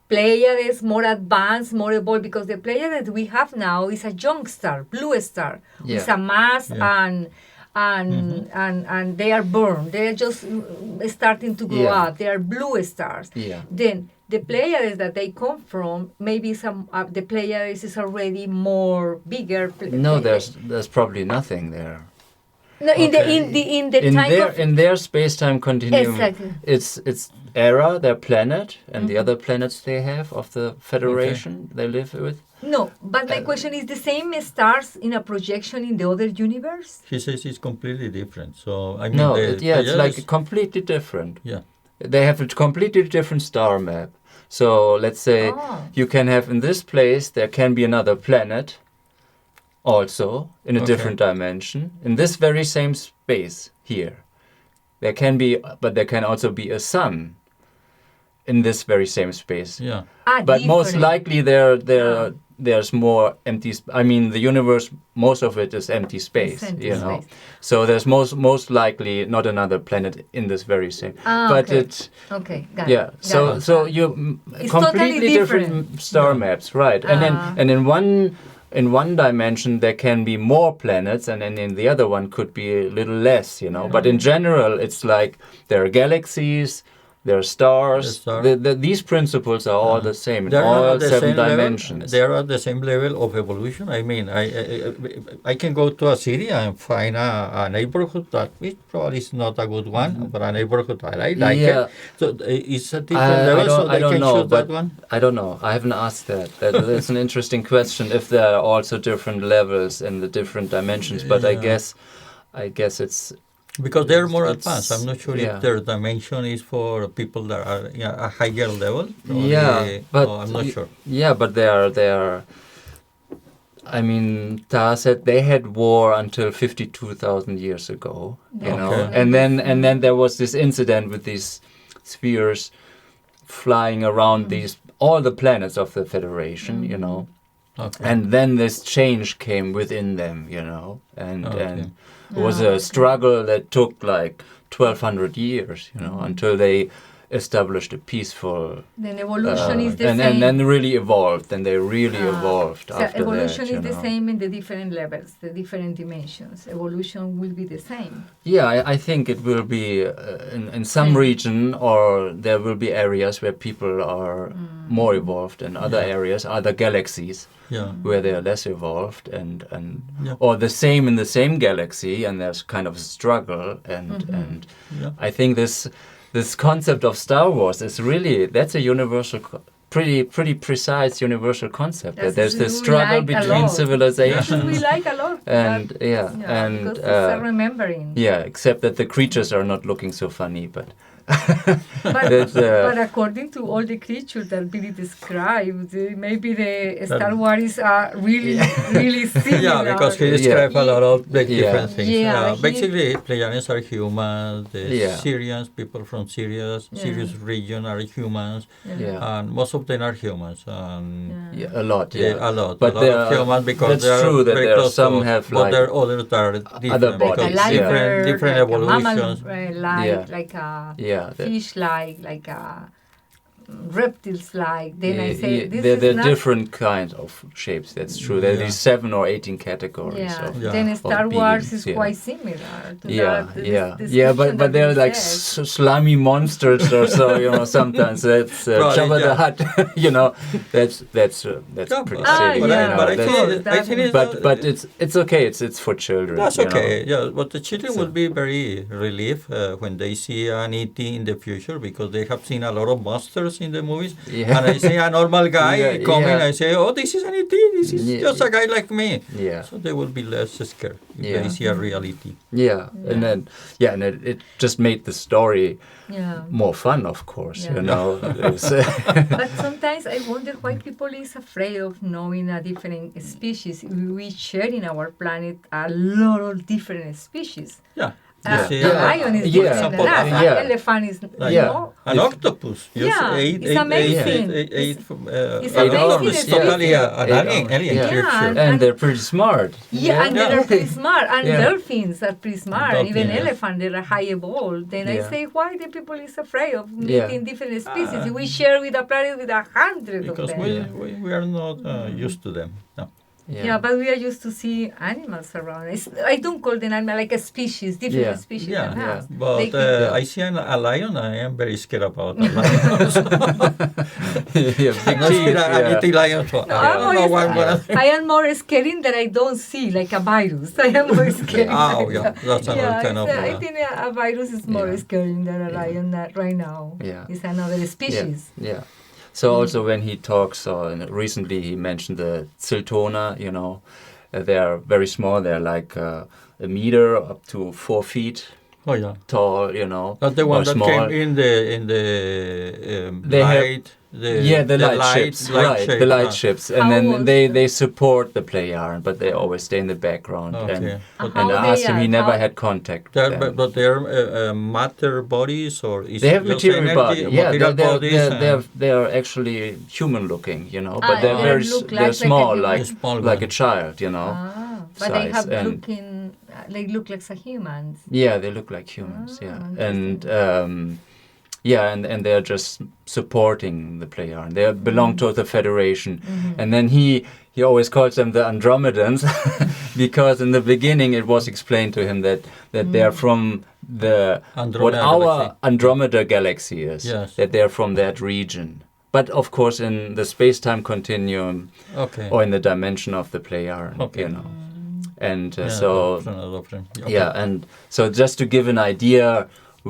Pleiades, more advanced, more evolved, because the Pleiades we have now is a young star, blue star, with a mass and they are born. They are just starting to grow up. They are blue stars. Yeah. Then the Pleiades that they come from, maybe some the Pleiades is already more bigger. No, there's probably nothing there. No, in the time in their space-time continuum, Exactly. it's Era, their planet, and the other planets they have of the Federation they live with. No, but my question is the same stars in a projection in the other universe? He says it's completely different. So I mean, No, the it's like Pleiades- completely different. yeah. They have a completely different star map. So let's say you can have in this place, there can be another planet also in a different dimension in this very same space here. There can be, but there can also be a sun in this very same space. Yeah. But most likely there's more empty. I mean, the universe, most of it is empty space. It's empty you know, space. so there's most likely not another planet in this very same. But okay. it, Okay, got yeah. it. So you It's completely totally different star maps, right? And then in one dimension there can be more planets, and then in the other one could be a little less. You know, but in general it's like there are galaxies. There are stars. These principles are all the same in all 7 dimensions. They are at the same level of evolution. I mean, I can go to a city and find a neighborhood that which probably is not a good one, but a neighborhood that I like it. So it's a different level, so they can choose that one? I don't know. I haven't asked that. That's an interesting question, if there are also different levels in the different dimensions. But I guess it's... Because they're more advanced. I'm not sure if their dimension is for people that are a higher level. But I'm not sure. Yeah, but they are. I mean, Ta said they had war until 52,000 years ago. You know, and then there was this incident with these spheres flying around all the planets of the Federation. You know. Okay. And then this change came within them, you know, and it was a struggle that took like 1,200 years, you know, until they established a peaceful... Then evolution is the same. And then really evolved, and they really evolved after that. Evolution is the same in the different levels, the different dimensions. Evolution will be the same. Yeah, I think it will be in some region, or there will be areas where people are more evolved, and other areas, other galaxies, where they are less evolved, or the same in the same galaxy, and there's kind of a struggle, and I think this concept of Star Wars is really, that's a universal, pretty precise universal concept. That there's this struggle between civilizations. We like a lot. And because it's a remembering. Yeah, except that the creatures are not looking so funny, but... but according to all the creatures that Billy described, maybe the Star Wars are really similar. Yeah, because he described a lot of the different things. Yeah, basically, Pleiadians are humans. The Syrians, people from Sirius region are humans. And most of them are humans. A lot, a lot. But a lot of humans because that's true that there are some have but there are others that are different. Other bodies, different evolutions. Like a fish like a reptiles then I say this they're is not different kinds of shapes. That's true. There are these 7 or 18 categories. Then Star Wars is quite similar to that. But they're like slimy monsters or so. You know, sometimes that's Jabba the Hutt. You know, that's pretty silly. But it's okay. It's for children. That's okay. Yeah, but the children will be very relieved when they see an ET in the future, because they have seen a lot of monsters monsters in the movies, Yeah. and I see a normal guy Yeah, coming, yeah. I say, oh, this is an ET, this is Yeah. just a guy like me. Yeah. So they will be less scared if Yeah. they see a reality. Yeah, and then and it just made the story Yeah. more fun, of course. Yeah. You know, It was, But sometimes I wonder why people is afraid of knowing a different species. We share in our planet a lot of different species. Yeah. Yeah. See, A lion is Yeah. different than us. Yeah. An elephant is, Like you Yeah. know. an octopus. Yeah, it's amazing. It's It's an amazing enormous, species. totally an alien Yeah. creature. Yeah. and they're pretty smart. Yeah, and Yeah. they're pretty smart. And Yeah. dolphins are pretty smart. And even Dolphins, yes. elephant, they're high evolved. Then I Yeah. say, why the people is afraid of Yeah. meeting different species? We share with a planet with 100 Because of them. we are not used to them. No. Yeah, but we are used to see animals around. I don't call them animal like a species, different Yeah. species Yeah, than us. but They can- I see a lion. I am very scared about a lion. Yeah, big I see teeth, a yeah. little lion. So No, I don't know what I'm gonna. I am more scared that I don't see, like a virus. I am more scared. Oh, yeah, that's another kind of. I think a virus is more Yeah. scary than a Yeah. lion right now. Yeah. It's another species. Yeah. So also when he talks, recently he mentioned the Ziltona, you know, they are very small. They're like a meter up to 4 feet Oh yeah. tall, you know. That's the or one that small. came in the They have- light. The light ships, right? shape, The light ships, and How then was they support the player, but they always stay in the background. Okay. And How asked they him, he are, never how- had contact. They're, with them. but they're matter bodies, or is They it have just material energy, body. Yeah, material they're, bodies? they're actually human looking, you know, but Ah, they're they very look they're like a small, human. like Small like one. a child, you know. But they size have and- they look like some humans. Yeah, they look like humans. Ah, Yeah, and and they're just supporting the player, and they belong to the Federation. And then he always calls them the Andromedans because in the beginning it was explained to him that they're from the Andromeda what our galaxy. Andromeda galaxy is. Yes. That they're from that region. But of course, in the space-time continuum Okay. or in the dimension of the player, Okay. you know. And Yeah, so adoption. Okay. yeah, and so just to give an idea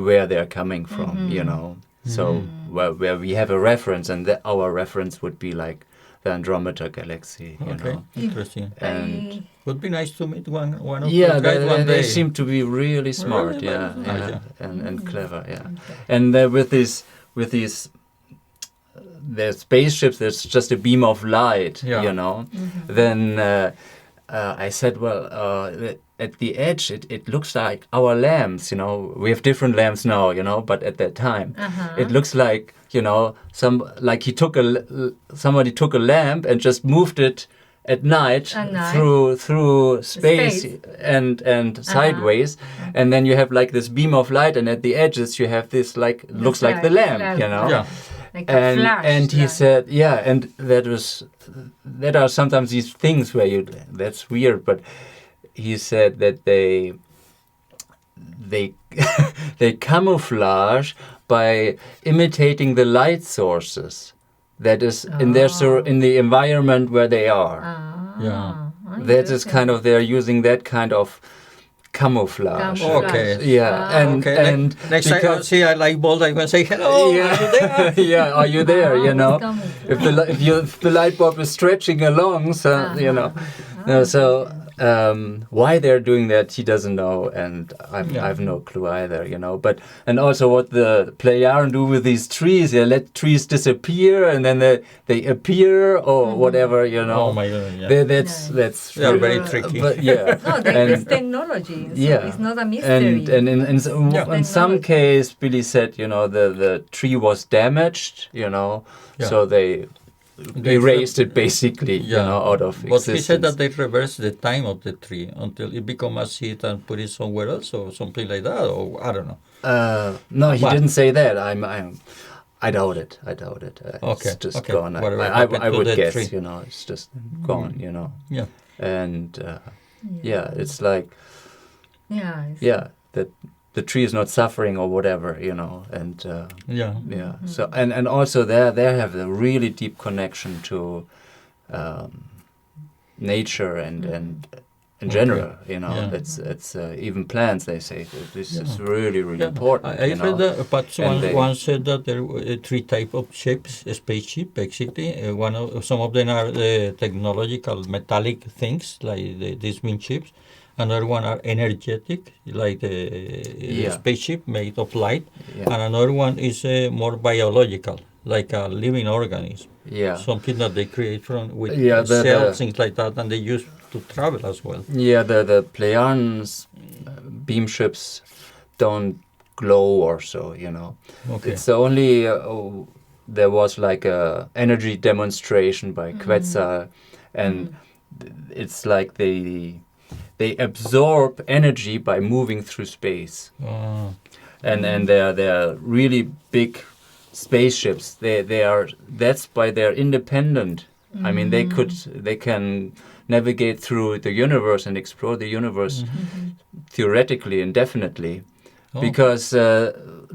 where they're coming from, you know. So where we have a reference, and our reference would be like the Andromeda galaxy, you Okay. know. Interesting. And Would be nice to meet one of yeah, those guys one they day. seem to be really smart, Really, yeah, really yeah, smart, and clever, yeah. And with these their spaceships, there's just a beam of light, Yeah. you know. Then I said, well, at the edge, it looks like our lamps, you know. We have different lamps now, you know, but at that time, it looks like, you know, somebody took a lamp and just moved it at night, through space, and sideways, and then you have like this beam of light, and at the edges you have this looks like the lamp, you know. Yeah. Like a flash. And he light. said, yeah, and that are sometimes these things where that's weird, but he said that they they camouflage by imitating the light sources that is in the environment where they are. Yeah. That is kind of, they're using that kind of camouflage. Okay. Yeah, and next time I because- see a light bulb, I'm gonna say hello. yeah, Are you there? yeah, are you there? You know, It's if the light bulb is stretching along, so you know, so why they're doing that, he doesn't know, and I have no clue either. You know, and also what the Pleiaren do with these trees, they let trees disappear and then they appear or whatever. You know, Oh my God. Yeah. that's They are really- very tricky. But yeah, No, there's technology. So yeah. it's not a mystery. And in some Technology. case, Billy said, you know, the tree was damaged, you know, Yeah. so they erased it basically, you know, out of But existence. he said that they reverse the time of the tree until it becomes a seed and put it somewhere else or something like that, or I don't know. No, he What? didn't say that. I doubt it. Okay, It's just okay. gone. Whatever I happened to would the guess, tree? you know, it's just gone, you know. Yeah. And yeah, it's like, yeah. yeah, that the tree is not suffering or whatever, you know, and Yeah. yeah. So and also they have a really deep connection to nature and in Okay. general, you know, Yeah. it's even plants. They say that this is Yeah. really Yeah, important. I you know? read that, but And they- one said that there were three type of shapes, a spaceship, basically. Some of them are technological metallic things, like these mean ships. Another one are energetic, like the Yeah. spaceship made of light. Yeah. And another one is more biological, like a living organism. Yeah. Something that they create from with Yeah, cells, things like that, and they use to travel as well. Yeah, the Pleiades beam ships don't glow or so, you know. Okay. It's only there was like a energy demonstration by Quetzal, and it's like they absorb energy by moving through space, Ah, and they're really big spaceships. They are, that's why they're independent. I mean, they can navigate through the universe and explore the universe theoretically indefinitely, Oh. because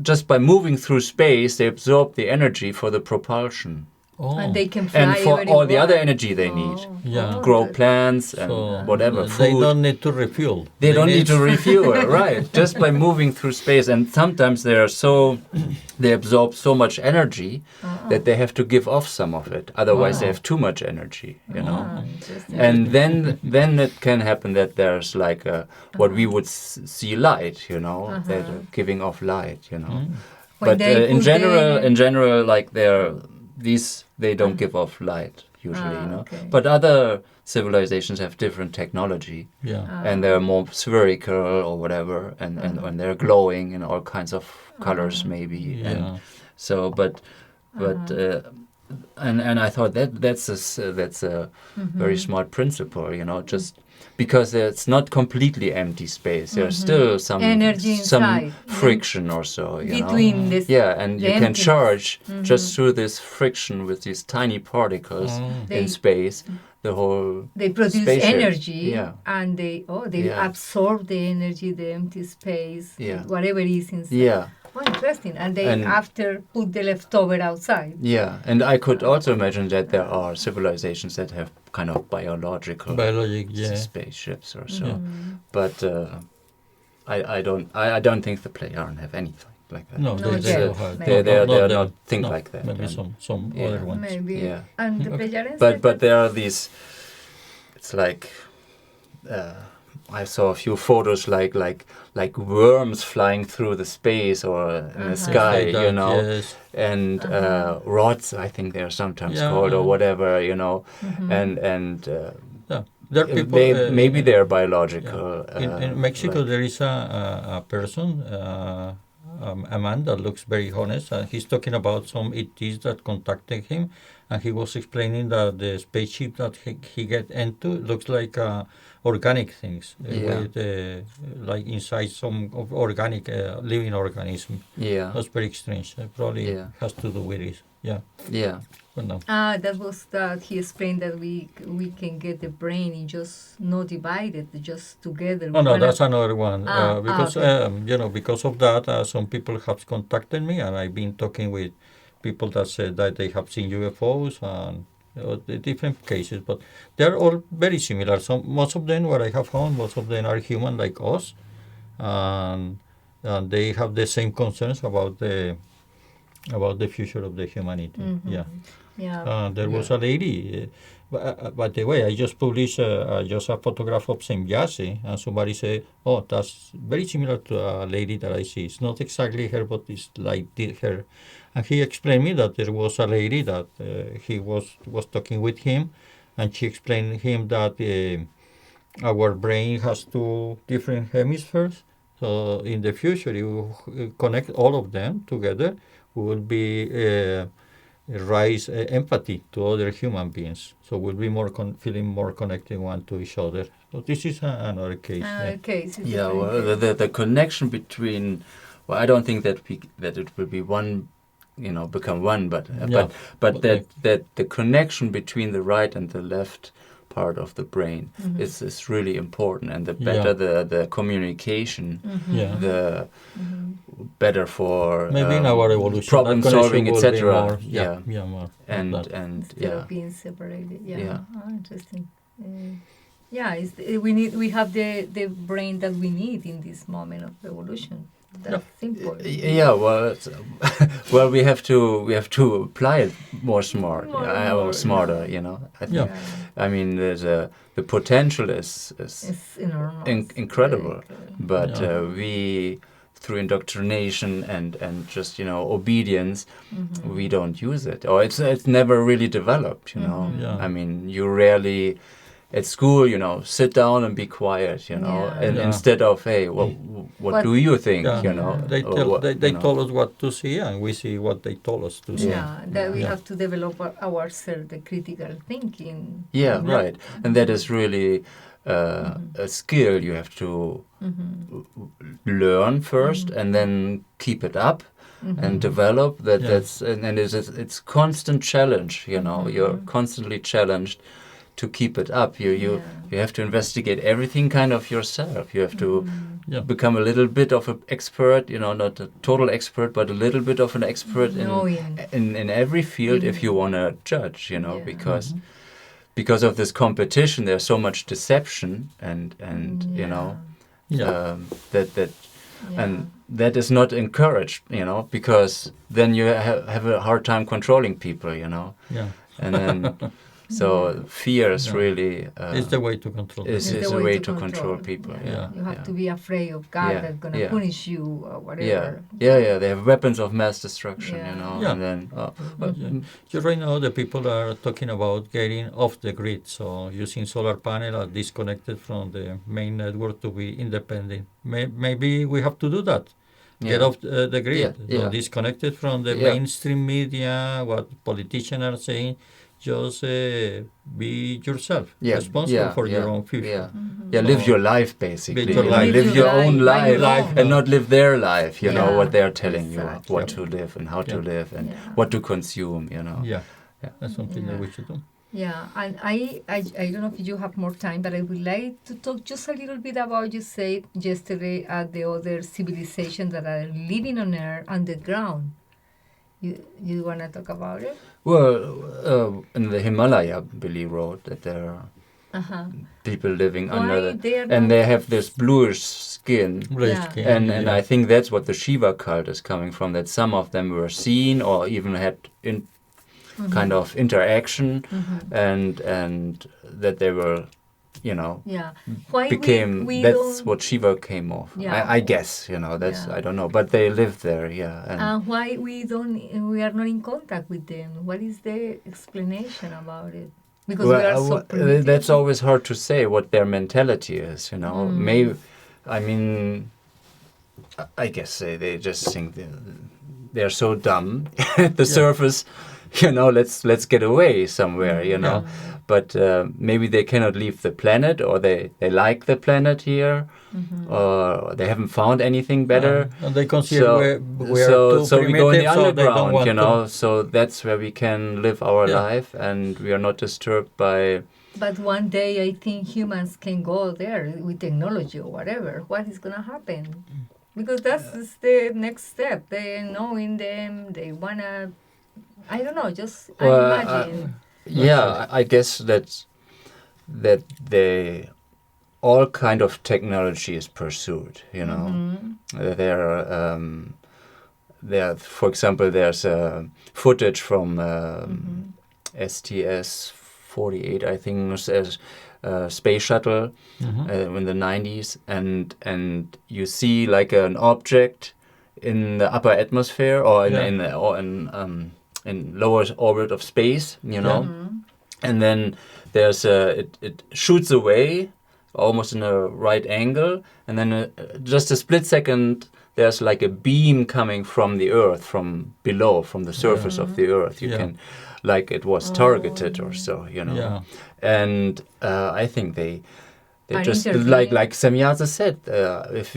just by moving through space, they absorb the energy for the propulsion oh. And they can fly and for all the other everywhere. energy they need. Yeah. Grow plants and So whatever, they food. don't need to refuel. They don't need to refuel, right? Just by moving through space, and sometimes they absorb so much energy that they have to give off some of it. Otherwise, they Wow. have too much energy, you know. Interesting. And then it can happen that there's like what we would see light, you know. They're giving off light, you know. When But they in put general, like they don't give off light usually, you know. okay. But other civilizations have different technology, Yeah. and they're more spherical or whatever, and they're glowing in all kinds of colors, maybe. Yeah. And so, but and I thought that's a very smart principle, you know, just because it's not completely empty space. There's still some Energy some inside. friction or so, you know. Between this. Yeah, and the you can emptiness. charge just through this friction with these tiny particles They- in space. The whole They produce spaceship. energy, Yeah. and they Yeah. absorb the energy, the empty space, Yeah. whatever is inside. Yeah, Oh, interesting. And they And- after put the leftover outside. yeah, and I could also imagine that there are civilizations that have kind of biological Biologic, yeah. spaceships or so, but I don't think the Pleiades have anything like that. No, No, they yeah. don't have. Maybe. They're them. not think No, like that. Maybe and- some yeah. other ones. Maybe. Yeah. And the Pleiades. But there are these. It's like I saw a few photos like worms flying through the space or in the sky, Like that, you know, yes. and rods. I think they're sometimes Yeah. called or whatever, you know, and Yeah. There are people. maybe they're biological. In Mexico, like- there is a person, a man that looks very honest, and he's talking about some ETs that contacted him, and he was explaining that the spaceship that he get into looks like organic things, Yeah. with like inside some of organic living organism. yeah, That's very strange. Probably Yeah. has to do with it. Yeah. yeah, But no. That was that he explained that we can get the brain in just not divided, just together. Oh no, Wanna- that's another one. Because okay. because of that, some people have contacted me, and I've been talking with people that said that they have seen UFOs and the different cases, but they're all very similar. Most of them, what I have found, most of them are human like us, and they have the same concerns about the future of the humanity. Yeah. Yeah. There was a lady, by the way, I just published just a photograph of St. Yassi, and somebody said, oh, that's very similar to a lady that I see. It's not exactly her, but it's like her. And he explained me that there was a lady that he was talking with him, and she explained him that our brain has two different hemispheres. So in the future, you connect all of them together, we will be raise empathy to other human beings. So we'll be more feeling more connected one to each other. So this is another case. Another case. it's yeah. different Well, case. the connection between, well, I don't think that it will be one, you know, become one, but Yeah. but that the connection between the right and the left part of the brain is really important, and the better the communication, Yeah. the better for Maybe in our evolution, problem that connection solving, will be etc. more- Yeah, yeah, more. and that. and Instead yeah, of being separated. Yeah. Yeah. Oh, interesting. Yeah, we have the brain that we need in this moment of evolution. That's simple. Yeah, well, well, we have to apply it more or smarter. You know, I think. Yeah. I mean, the potential is It's enormous. incredible, Very but Yeah. we, through indoctrination and just obedience, we don't use it, or it's never really developed. You know, Yeah. I mean, you rarely. At school, sit down and be quiet, Yeah. and Yeah. instead of, hey, what What- do you think, Yeah. They or tell what, they told us what to see, and we see what they told us to see. Yeah, that we Yeah. have to develop ourselves the critical thinking. Yeah, Yeah. right. And that is really a skill you have to learn first, and then keep it up and develop. Yeah. That's and it's constant challenge. You're constantly challenged to keep it up. You have to investigate everything kind of yourself. You have to Yeah. become a little bit of an expert. Not a total expert, but a little bit of an expert Knowing. in every field if you want to judge. Yeah. Because of this competition, there's so much deception and Yeah. that and that is not encouraged, because then you have a hard time controlling people, Yeah. and then so fear is Yeah. really It's the way to control. is It's the a way to control people. Yeah. Yeah, You have yeah. to be afraid of God Yeah, that's gonna yeah. punish you or whatever. Yeah. They have weapons of mass destruction, Yeah. Yeah. and then but, Yeah. So right now the people are talking about getting off the grid, so using solar panel are disconnected from the main network to be independent. Maybe we have to do that. Get yeah. off the grid, Yeah, so yeah. disconnected from the Yeah. mainstream media, what politicians are saying. Just be yourself, responsible for your own future. Yeah, live your life basically. Live your life. Live your own Live your life, own. and not live their life. Yeah. What they're telling Exactly. you, what to live and how to Yeah. live and Yeah. what to consume. Yeah, Yeah. that's something that we should do. Yeah, and I don't know if you have more time, but I would like to talk just a little bit about, you said yesterday, the other civilizations that are living on Earth underground. You want to talk about it? Well, in the Himalaya, Billy wrote that there are Uh-huh. people living Why under they are and not- they have this bluish skin. Blue Yeah. skin, And yeah. I think that's what the Shiva cult is coming from. That some of them were seen or even had kind of interaction, and that they were, Yeah. Why became. we That's don't, what Shiva came off. Yeah. I guess that's Yeah. I don't know, but they lived there. Yeah, and why we are not in contact with them? What is the explanation about it? Because we are so primitive. that's always hard to say what their mentality is. Maybe I mean. I guess they just think they're so dumb at the surface, let's get away somewhere, Yeah. But maybe they cannot leave the planet, or they like the planet here, or they haven't found anything better. And they consider So, we are too so we go in the primitive, so they don't underground, want to. so that's where we can live our Yeah. life, and we are not disturbed by. But one day I think humans can go there with technology or whatever. What is going to happen? Because that's the next step. They knowing them, they want to, I don't know, just I Well, imagine. Yeah, I guess that they all kind of technology is pursued. There, for example, there's footage from STS-48, I think, as space shuttle in the 90s, and you see like an object in the upper atmosphere or in lower orbit of space, and then there's it shoots away almost in a right angle, and then just a split second there's like a beam coming from the Earth, from below, from the surface of the Earth. You can, like it was targeted or so, Yeah. And I think they Are just interviewing. like Semyaza said, if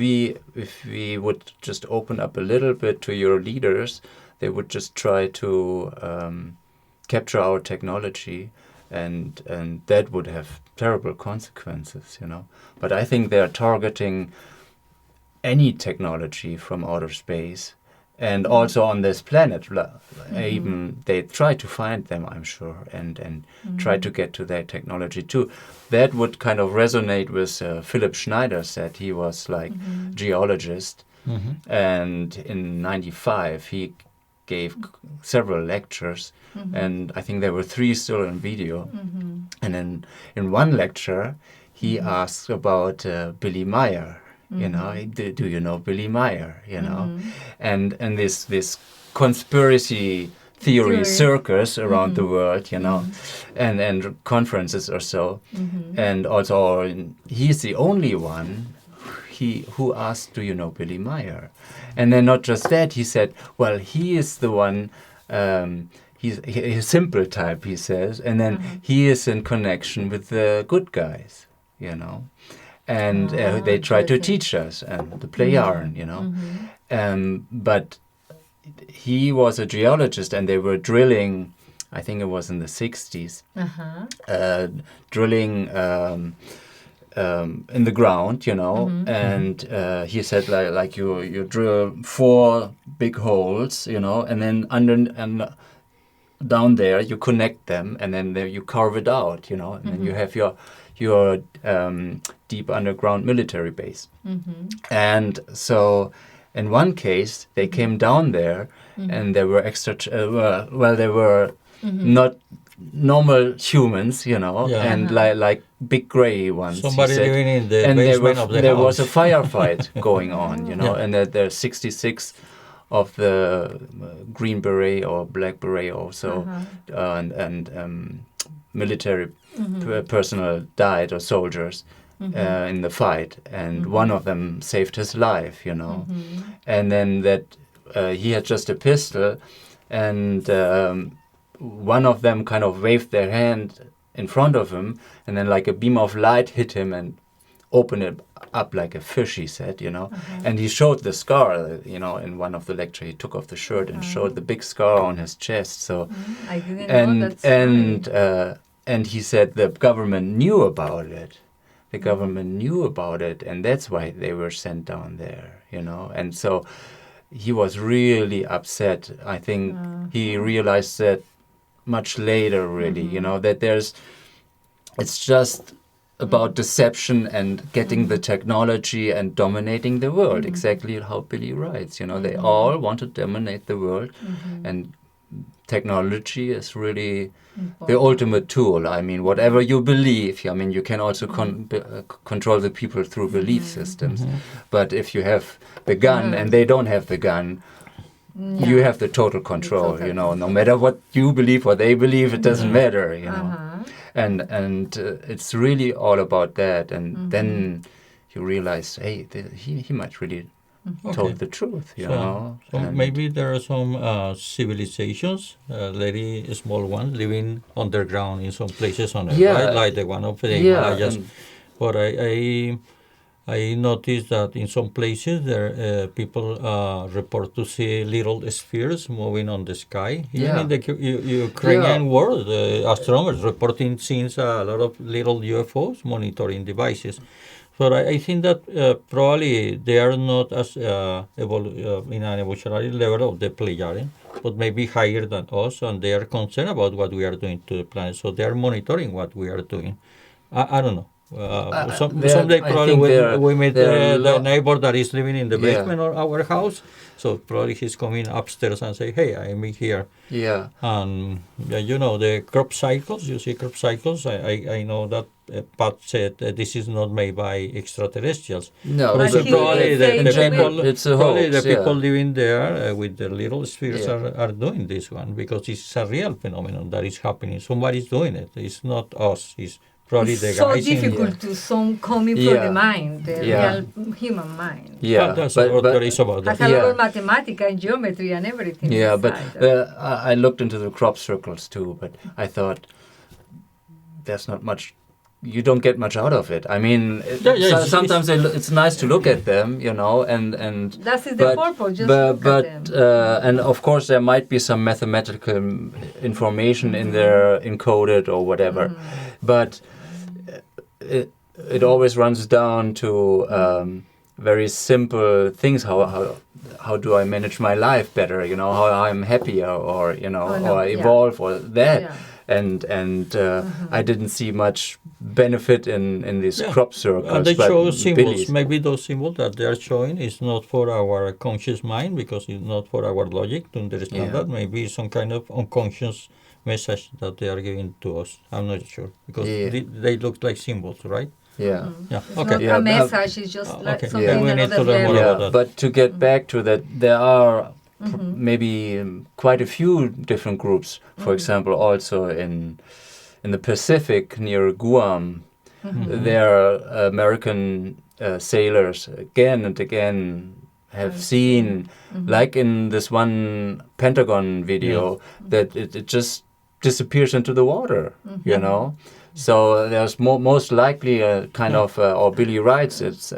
we would just open up a little bit to your leaders, they would just try to capture our technology, and that would have terrible consequences, But I think they are targeting any technology from outer space, and also on this planet. Even they try to find them, I'm sure, and try to get to their technology too. That would kind of resonate with Philip Schneider said. He was like geologist, and in '95 he gave several lectures, and I think there were 3 still in video. And then in one lecture, he asked about Billy Meier. You know, do you know Billy Meier? You know, and this conspiracy theory circus around the world, you know, and conferences or so, and also he's the only one who asked, do you know Billy Meier? And then not just that, he said, well, he is the one. He's a simple type, he says, and then he is in connection with the good guys, you know. And they try to teach us and to play yarn, you know. But he was a geologist, and they were drilling, I think it was in the 60s, drilling in the ground, you know. And he said, like you drill 4 big holes, you know, and then down there you connect them, and then you carve it out, you know, and then you have your deep underground military base. And so in one case they came down there, and there were they were not normal humans, you know, and like big gray ones. Somebody living in the and basement of the there house. was a firefight going on, you know, and there are 66 of the Green Beret or Black Beret also, and military personnel died, or soldiers, in the fight, and one of them saved his life, you know. And then that he had just a pistol, and one of them kind of waved their hand in front of him, and then like a beam of light hit him and opened it up like a fish, he said, you know. And he showed the scar, you know, in one of the lectures. He took off the shirt and showed the big scar on his chest. So, I didn't know that. And he said the government knew about it. The government knew about it, and that's why they were sent down there, you know. And so he was really upset. I think he realized that much later, really, you know, that it's just about deception and getting the technology and dominating the world, exactly how Billy writes, you know. They all want to dominate the world, and technology is really the ultimate tool. I mean, whatever you believe, I mean, you can also control the people through belief systems. But if you have the gun and they don't have the gun, you have the total control, you know. No matter what you believe, what they believe, it doesn't matter, you know. And it's really all about that. And then you realize, hey, he might really told the truth, you know. So maybe there are some civilizations, very small ones, living underground in some places on Earth, right? Like the one of the Himalayas. But I noticed that in some places there people report to see little spheres moving on the sky. Even in the Ukrainian world, astronomers reporting seeing a lot of little UFOs monitoring devices. So I think that probably they are not as in an evolutionary level of the Pleiadian, but maybe higher than us, and they are concerned about what we are doing to the planet. So they are monitoring what we are doing. I don't know. Someday probably we meet the neighbor that is living in the basement of our house. So probably he's coming upstairs and say, hey, I'm here. Yeah. And you know, the crop cycles, you see crop cycles. I know that Pat said this is not made by extraterrestrials. No, but probably the people living there with the little spheres are doing this one, because it's a real phenomenon that is happening. Somebody's doing it. It's not us. It's probably the so guys difficult to some coming from the mind, the real human mind. Yeah, that's what there is about that. Has a lot of mathematics and geometry and everything. Yeah, but I looked into the crop circles too, but I thought there's not much. You don't get much out of it. I mean, sometimes it's nice to look at them, you know, and that is the purpose. Just look at them. And of course there might be some mathematical information in there encoded or whatever, but it always runs down to very simple things. How do I manage my life better? You know, how I'm happier, or you know, or I evolve, or that. Yeah. And I didn't see much benefit in these crop circles. And they but show symbols. Billy's- Maybe those symbols that they are showing is not for our conscious mind, because it's not for our logic to understand Yeah. that. Maybe some kind of unconscious message that they are giving to us. I'm not sure, because Yeah. they look like symbols, right? Yeah. Yeah. It's Okay. not Yeah, a message, it's just like okay. something We need to another learn more level. about Yeah, that. but to get back to that, there are maybe quite a few different groups. For example, also in the Pacific near Guam, there are American sailors again and again have seen, like in this one Pentagon video, that it just disappears into the water, you know. So there's most likely a kind of, or Billy writes it's,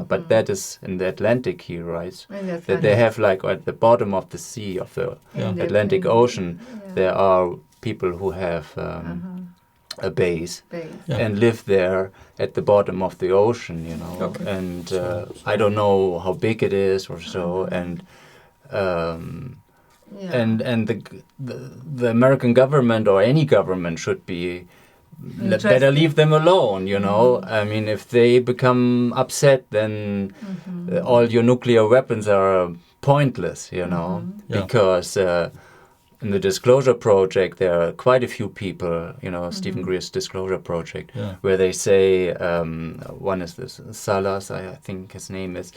but that is in the Atlantic, he writes, that they have like at the bottom of the sea, of the Atlantic Ocean, there are people who have a base and live there at the bottom of the ocean, you know. Okay. And I don't know how big it is or so, and the American government or any government should be better leave them alone, you know. I mean, if they become upset, then all your nuclear weapons are pointless, you know, because in the Disclosure Project there are quite a few people, you know, Stephen Greer's Disclosure Project, where they say, one is this Salas, I think his name is,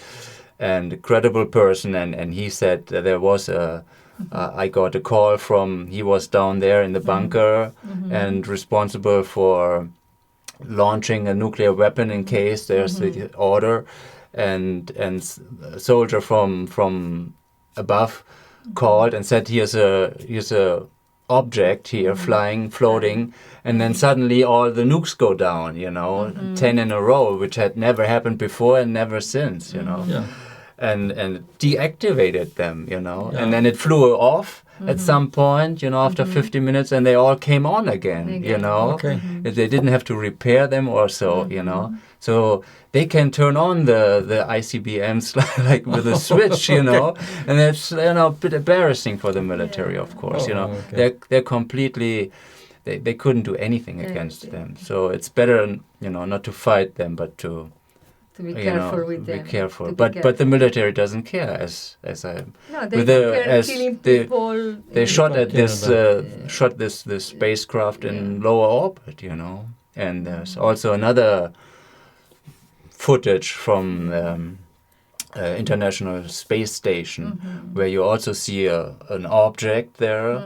and a credible person, and he said that there was I got a call from, he was down there in the bunker and responsible for launching a nuclear weapon in case there's the order, and a soldier from above called and said, here's a object here floating, and then suddenly all the nukes go down, you know, 10 in a row, which had never happened before and never since, you know. And deactivated them, you know, and then it flew off at some point, you know, after 50 minutes, and they all came on again, you know. They didn't have to repair them or so, you know. So they can turn on the ICBMs like with a switch, you know, and it's, you know, a bit embarrassing for the military, of course, you know. They're completely, they couldn't do anything against them. So it's better, you know, not to fight them, but to be careful with them. Be careful, but the military doesn't care. As I they don't care killing people. They shot at this this spacecraft in lower orbit, you know. And there's also another footage from International Space Station where you also see an object there.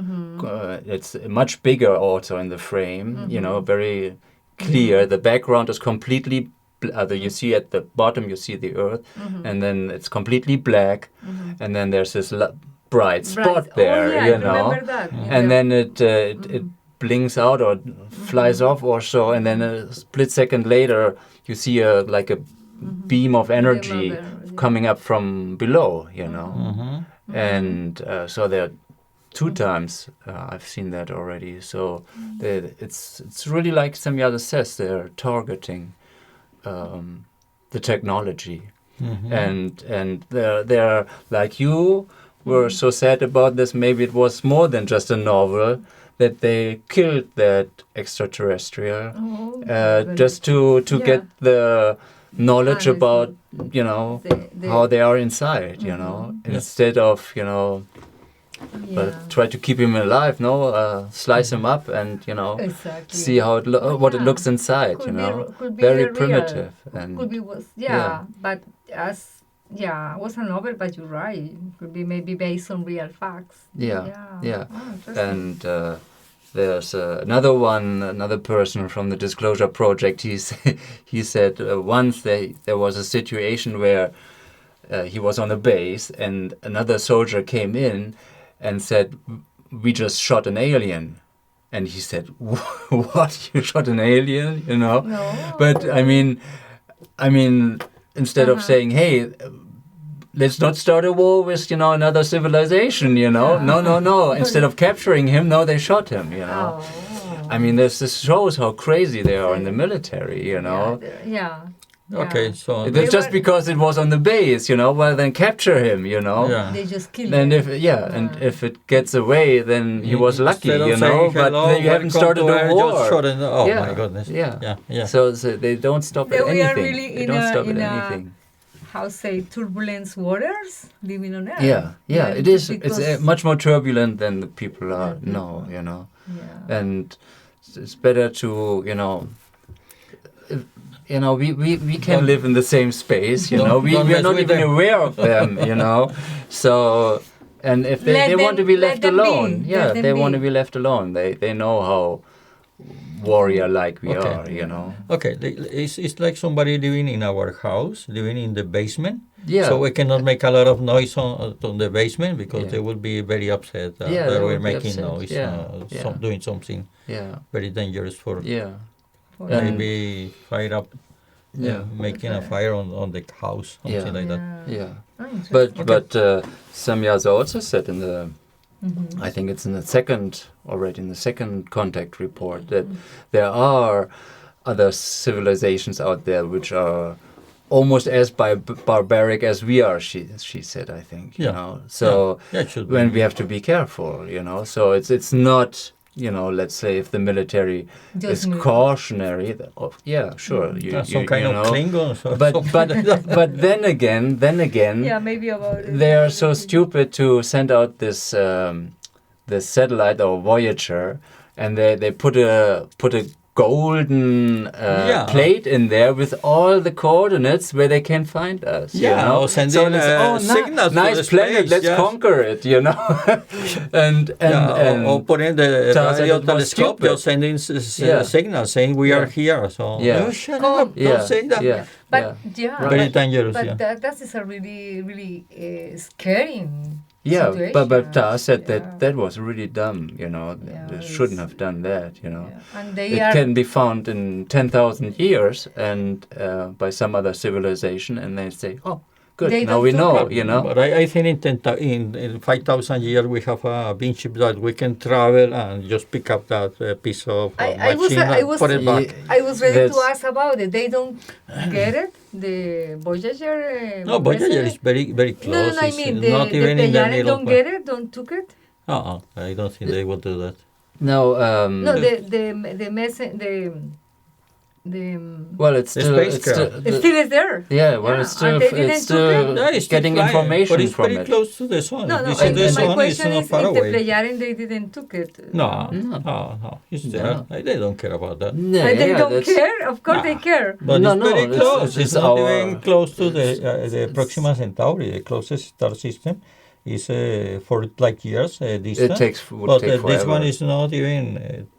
It's much bigger also in the frame, you know, very clear. The background is completely. You see at the bottom, you see the Earth, and then it's completely black, and then there's this bright spot there, you know, and then it blinks out or flies off or so, and then a split second later, you see a beam of energy coming up from below, you know, and so there. 2 times I've seen that already. So it's really like Semyada says, they're targeting the technology, and they're like, you were so sad about this. Maybe it was more than just a novel, that they killed that extraterrestrial just to get the knowledge about, you know, how they are inside, you know, instead of, you know, try to keep him alive, slice him up and, you know, see how what it looks inside, you know, very primitive. And could be but was a novel, but you're right. It could be maybe based on real facts. And there's another person from the Disclosure Project. He said once there was a situation where he was on a base and another soldier came in and said, we just shot an alien. And he said, what? You shot an alien? You know? No. But I mean, instead of saying, hey, let's not start a war with, you know, another civilization, you know? No. Instead of capturing him, they shot him, you know? Oh. I mean, this shows how crazy they are in the military, you know? Okay, so They It's just were- because it was on the base, well, then capture him, yeah. They just killed And him. and if it gets away, then he was lucky, Instead of saying, but "Hello, they haven't welcome started to a Earth," war. just shot it. Oh Yeah, my goodness. yeah. Yeah. So they don't stop They at were anything. really They in don't a- stop in at a- anything. How say turbulence waters living on Earth. Yeah, it is. Because, It's much more turbulent than the people know, Yeah. and it's better to, if, we can live in the same space, Don't we are mess not with even them. aware of them, so, and if they Let want to them- be let left them be. alone, Let them they want be. to be left alone. They know how warrior-like we Okay. are, Okay, it's like somebody living in our house, living in the basement. Yeah. So we cannot make a lot of noise on the basement because Yeah. they will be very upset Yeah, that they we're will be making upset. noise, Yeah. doing something Yeah, very dangerous for yeah, For- And- maybe fire up, yeah. making a fire on the house, something like that. Yeah. Oh, interesting. But Samyaza also said in the, Mhm. I think it's in the second contact report, that there are other civilizations out there which are almost as barbaric as we are. She said, I think. So Yeah, it should be. when we have to be careful, So it's not. Let's say if the military Just is military. cautionary, sure. Some kind of Klingons or But something. but then again, Yeah, maybe about it. they are so stupid to send out this satellite or Voyager, and they put a golden plate in there with all the coordinates where they can find us. Or sending signals to nice the planet, space, let's yes. conquer it. and or putting the Tarzan radio was telescope, stupid. just sending Yeah. signals saying we are here. So Yeah. shut Come. up, don't say that. Yeah, But yeah, Very dangerous. But Yeah. that is a really, really scary yeah. situation. But Taz said Yeah. that was really dumb. Yeah, They shouldn't have done that. Yeah. And they It are can be found in 10,000 years and by some other civilization, and they say, "Oh, good, They now don't we talk know." But I think in 5,000 years we have a beam ship that we can travel and just pick up that piece of I was- machine I and was- put it back. I was ready to That's- ask about it. They don't get it. The Voyager. No, Voyager vessel? is very, very close. No, I It's mean not the even in the Pleiadians middle. don't get it. Don't took it. I don't think they will do that. No, No, the well, it's The still, spacecraft. it still is there. yeah, well, Yeah, it's still, and they didn't took it? Yeah, it's still getting flying, information but it's from very it. close to the sun. No, no. This is the My sun, it's question not is far if the away. Pleiadians they didn't took it. No, No. it's there. They don't care about that. No, And they yeah, don't that's- care. Of course they care. But No, it's no, very it's- close. it's It's not our- even close to the Proxima Centauri, the closest star system. Is 4 light years distant. It would But take this forever. one is not even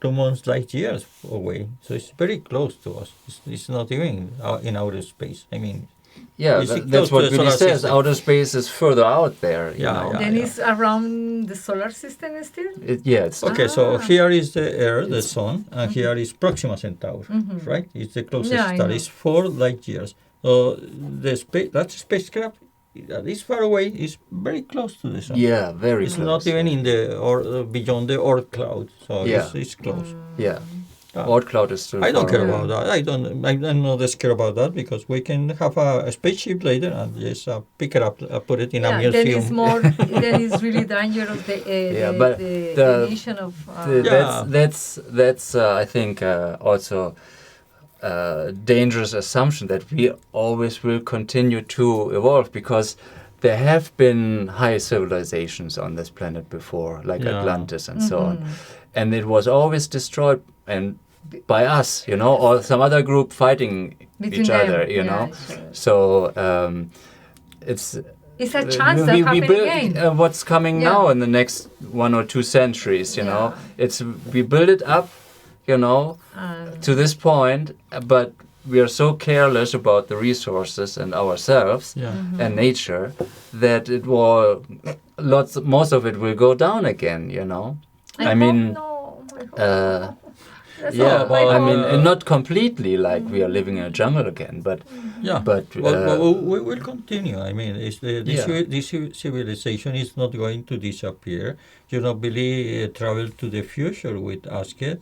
2 months light years away. So it's very close to us. It's not even in outer space. I mean, Yeah, Is it close that's to what the Billy solar says. system? Outer space is further out there. You Yeah, know? yeah. Then it's around the solar system still. It's okay, so Ah. here is the Earth, the Sun, and here is Proxima Centauri, right? It's the closest Yeah, I star. know. It's 4 light years. So that spacecraft that is far away is very close to the Sun. yeah, very It's close. not even in the or beyond the Oort cloud, so Yeah. it's close. Yeah, Ah. Oort cloud is still. I don't far care away. about that. I'm not as care about that because we can have a spaceship later and just pick it up, put it in a Then museum. it's more. Then it's really dangerous. Yeah, The, but the the- emission of. Yeah. That's I think also a dangerous assumption that we always will continue to evolve because there have been high civilizations on this planet before, like Yeah. Atlantis and so on, and it was always destroyed and by us, or some other group fighting Between each them, other, yeah, sure. So it's. It's a chance that we happen build again. what's coming Yeah. now in the next 1 or 2 centuries. Yeah. It's we build it up, to this point, but we are so careless about the resources and ourselves Yeah. and nature that it will most of it will go down again. I mean, yeah, well, I mean, and not completely like we are living in a jungle again, but Yeah, but we will continue. I mean, Yeah. this civilization is not going to disappear. Billy traveled to the future with Asket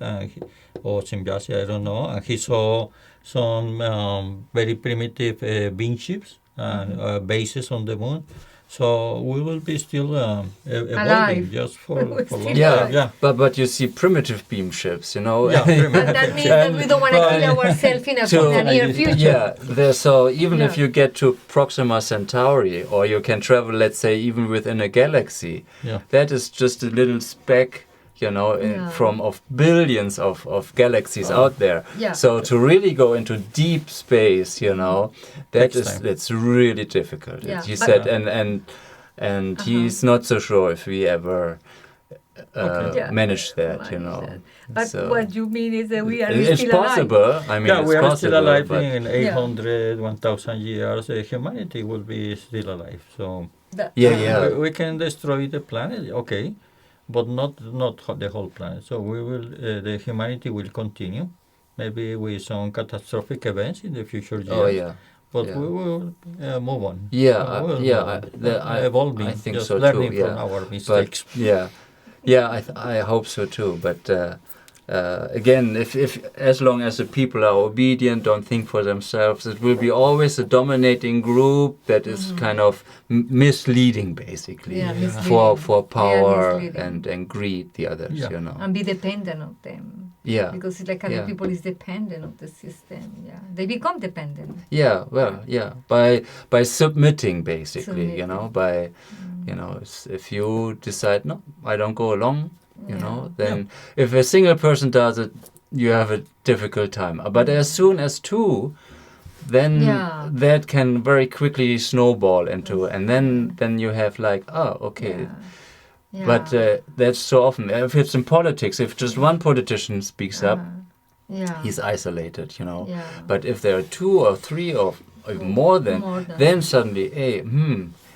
or Simbiasi, I don't know, and he saw some very primitive beam ships and bases on the moon. So we will be still evolving Alive. just for Still long Yeah, time. Yeah. but you see primitive beam ships, you know. Yeah, And that means that we don't want to kill ourselves in a near future. Yeah, so even if Yeah. you get to Proxima Centauri, or you can travel, let's say, even within a galaxy, Yeah. that is just a little speck, you know, Yeah. from of billions of galaxies out there. Yeah. So to really go into deep space, you know, Takes time. it's really difficult. Yeah, He but- said, and he's not so sure if we ever Yeah. manage that, you Manage know. that. But So- what you mean is that we are It's still possible. alive. I mean, Yeah, it's we are possible, still alive but in 800, 1,000 years. Humanity will be still alive. So Yeah. we can destroy the planet, okay, but not the whole planet. So we will, the humanity will continue, maybe with some catastrophic events in the future years. Oh yeah. But yeah. we will move on. Yeah, We will yeah, move on. Evolving, I think just so learning too. from Yeah, our mistakes. but yeah, I hope so too. But again, if as long as the people are obedient, don't think for themselves, it will be always a dominating group that is kind of misleading, basically, Yeah, misleading. for power misleading. and greed the others. Yeah. You know. And be dependent of them. Yeah. Because it's like other Yeah. people is dependent of the system. Yeah, they become dependent. Yeah, well, yeah, by submitting, basically, you know, by, you know, if you decide, no, I don't go along, you know, then if a single person does it, you have a difficult time. But as soon as two, then Yeah. that can very quickly snowball into, and then you have like, oh, okay. Yeah. Yeah. But that's so often, if it's in politics, if just one politician speaks up, yeah. he's isolated, you know. Yeah. But if there are two or three or even more than, then suddenly, hey,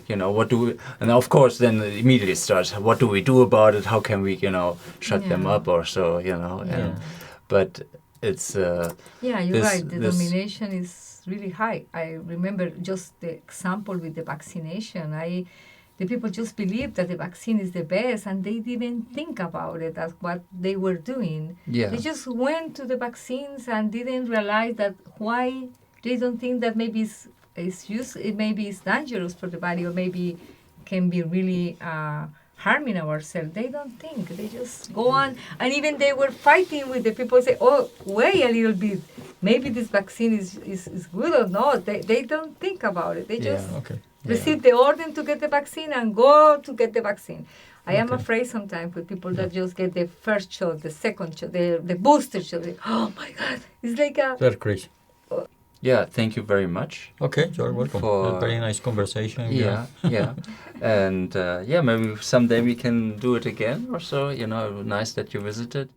you know, what do we? And of course, then it immediately starts. What do we do about it? How can we, you know, shut them Yeah. up or so, you know? And but it's Yeah, you're this- right. The this- domination is really high. I remember just the example with the vaccination. The people just believed that the vaccine is the best, and they didn't think about it as what they were doing. Yeah. They just went to the vaccines and didn't realize that why they don't think that maybe maybe it's dangerous for the body, or maybe can be really harming ourselves. They don't think. They just go on, and even they were fighting with the people. Say, "Oh, wait a little bit. Maybe this vaccine is good or not." They don't think about it. They just Okay. receive the order to get the vaccine and go to get the vaccine. I am Okay. afraid sometimes with people that just get the first shot, the second shot, the booster shot. Oh my God, it's like a They're crazy. Yeah, thank you very much. Okay, you're welcome. For- A very nice conversation. Yeah, yeah. And maybe someday we can do it again or so. You know, nice that you visited.